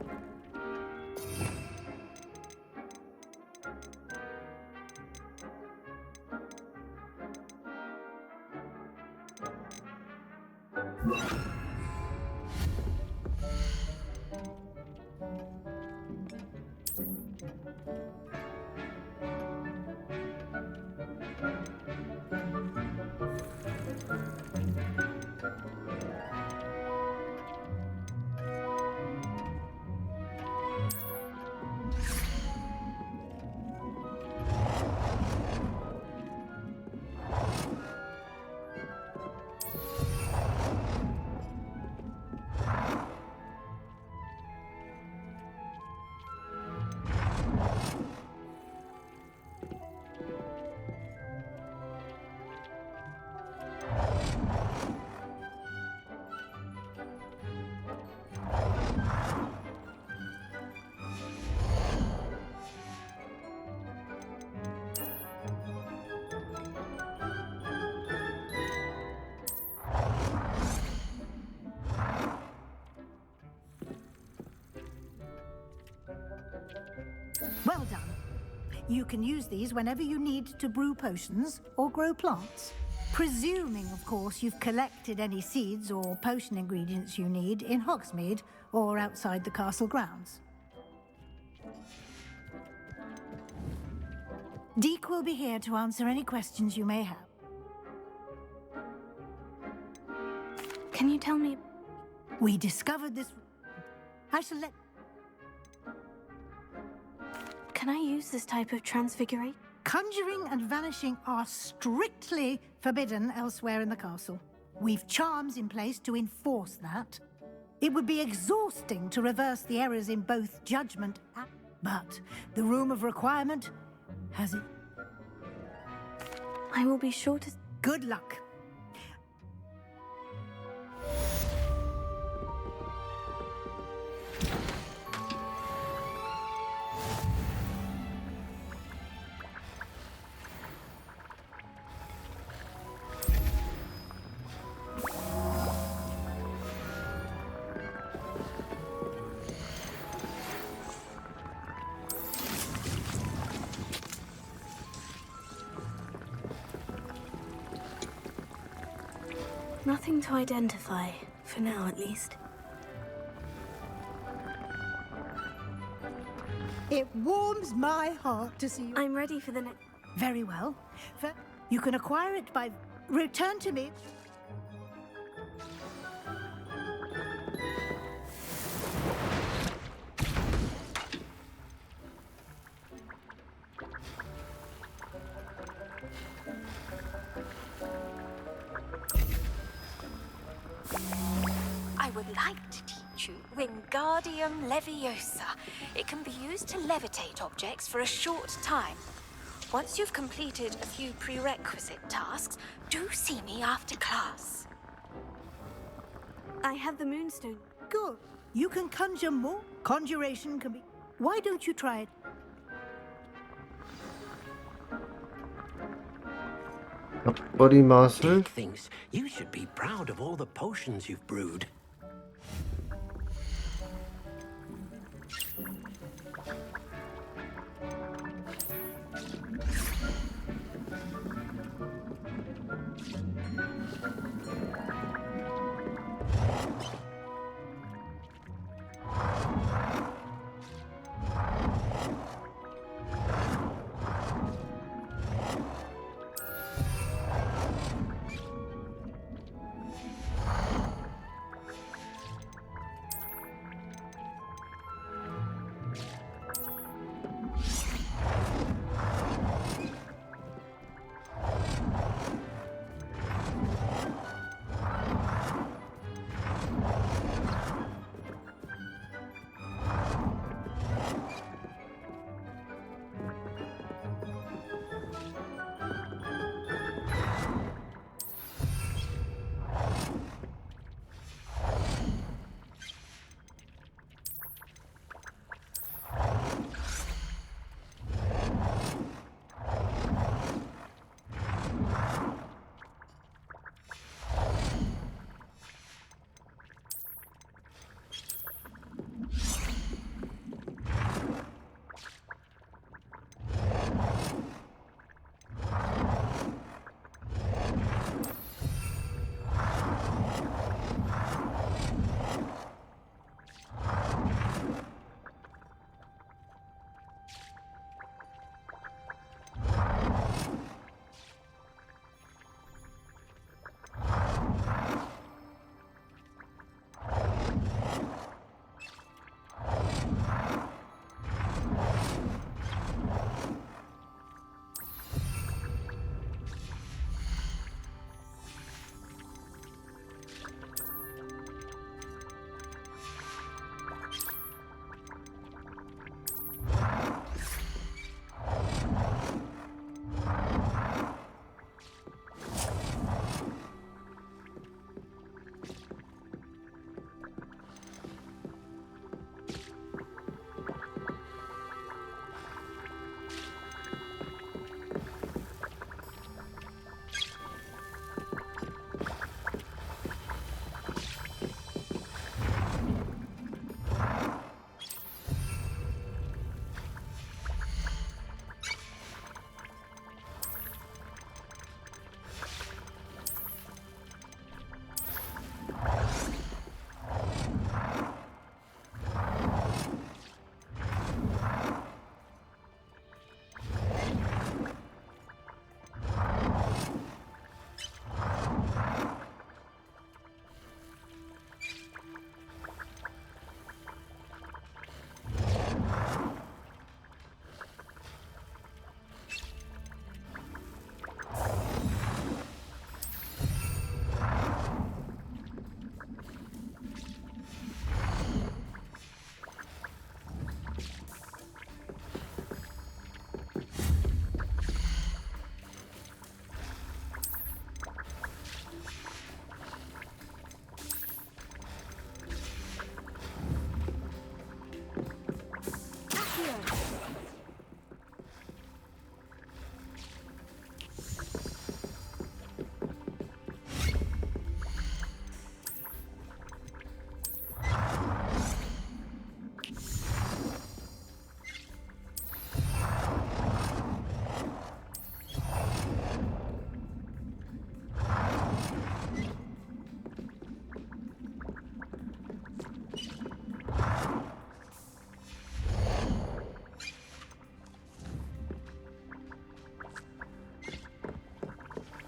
S5: Well done. You can use these whenever you need to brew potions or grow plants. Presuming, of course, you've collected any seeds or potion ingredients you need in Hogsmeade or outside the castle grounds. Deke will be here to answer any questions you may have.
S3: Can you tell me...
S5: We discovered this... I shall let...
S3: Can I use this type of transfiguration?
S5: Conjuring and vanishing are strictly forbidden elsewhere in the castle. We've charms in place to enforce that. It would be exhausting to reverse the errors in both judgment and... But the room of requirement has it.
S3: I will be sure to...
S5: Good luck.
S3: Nothing to identify, for now at least.
S5: It warms my heart to see you.
S3: I'm ready for the next...
S5: Very well. You can acquire it by... Return to me.
S20: I would like to teach you Wingardium Leviosa. It can be used to levitate objects for a short time. Once you've completed a few prerequisite tasks, do see me after class.
S3: I have the moonstone.
S5: Good. You can conjure more. Conjuration can be... Why don't you try it?
S2: 머리 맛을
S18: Dick thinks you should be proud of all the potions you've brewed.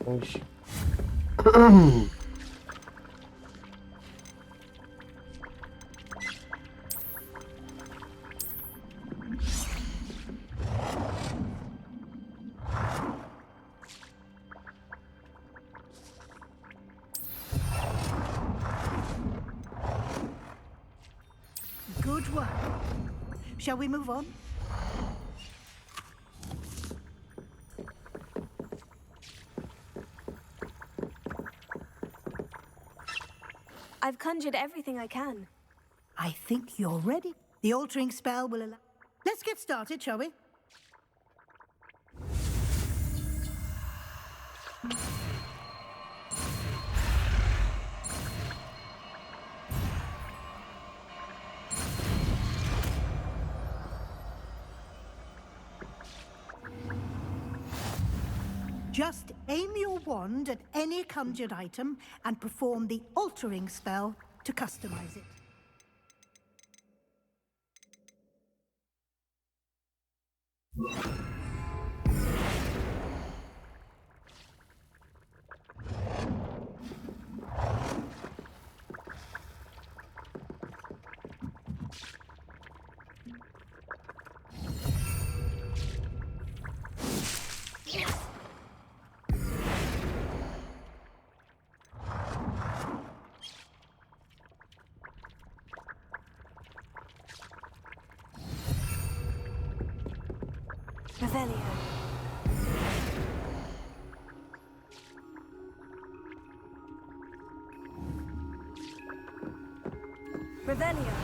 S2: 오이씨.
S5: Good work. Shall we move on?
S3: I've conjured everything I can.
S5: I think you're ready. The altering spell will allow... Let's get started, shall we? Just aim your wand at any conjured item and perform the altering spell to customize it.
S3: Revelio. Revelio.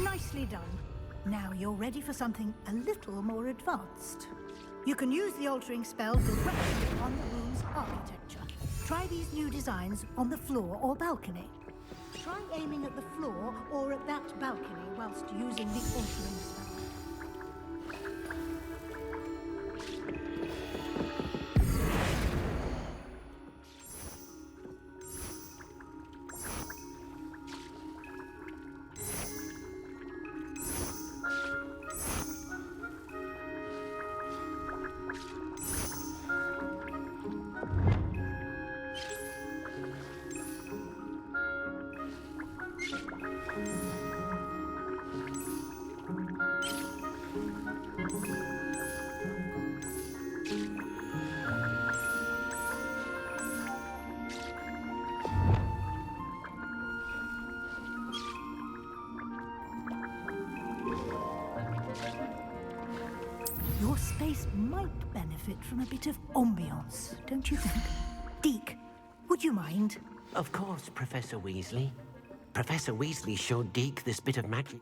S5: Nicely done. Now you're ready for something a little more advanced. You can use the altering spell directly on the room's architecture. Try these new designs on the floor or balcony. Try aiming at the floor or at that balcony whilst using the altering spell. Your space might benefit from a bit of ambiance, don't you think? Deke, would you mind?
S18: Of course, Professor Weasley. Professor Weasley showed Deke this bit of magic.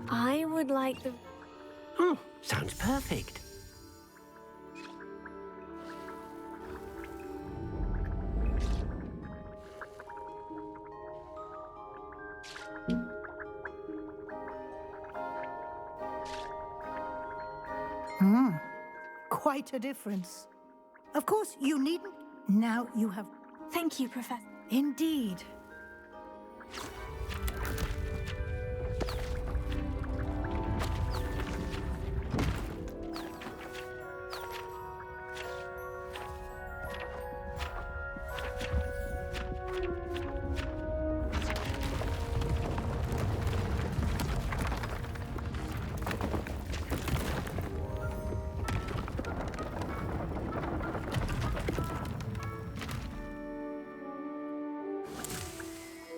S3: I would like the...
S18: Sounds perfect.
S5: Quite a difference. Of course, you needn't. Now you have...
S3: Thank you, Professor.
S5: Indeed.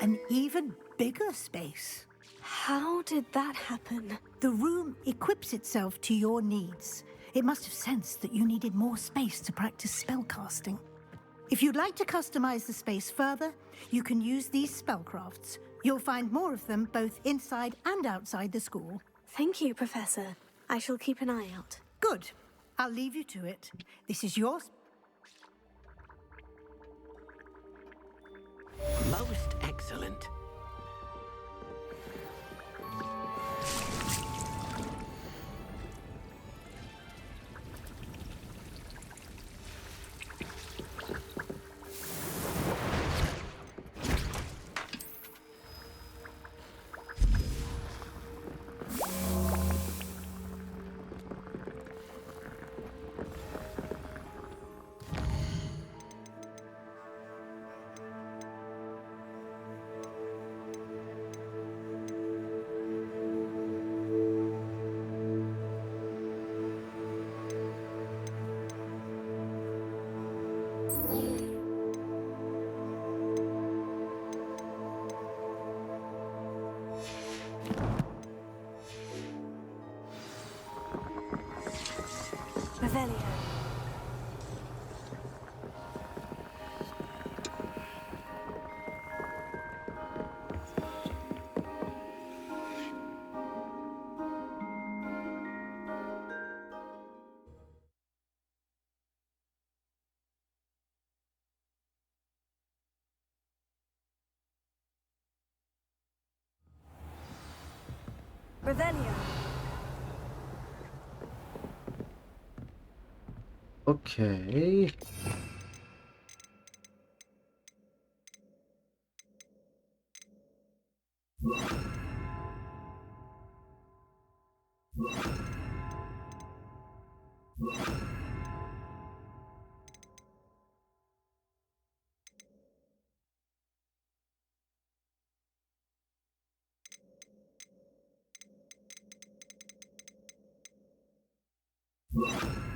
S5: an even bigger space.
S3: How did that happen?
S5: The room equips itself to your needs. It must have sensed that you needed more space to practice spellcasting. If you'd like to customize the space further, you can use these spellcrafts. You'll find more of them both inside and outside the school.
S3: Thank you, Professor. I shall keep an eye out.
S5: Good. I'll leave you to it. This is yours.
S18: Most excellent.
S3: Revelio. Revelio.
S2: 오케이.
S18: you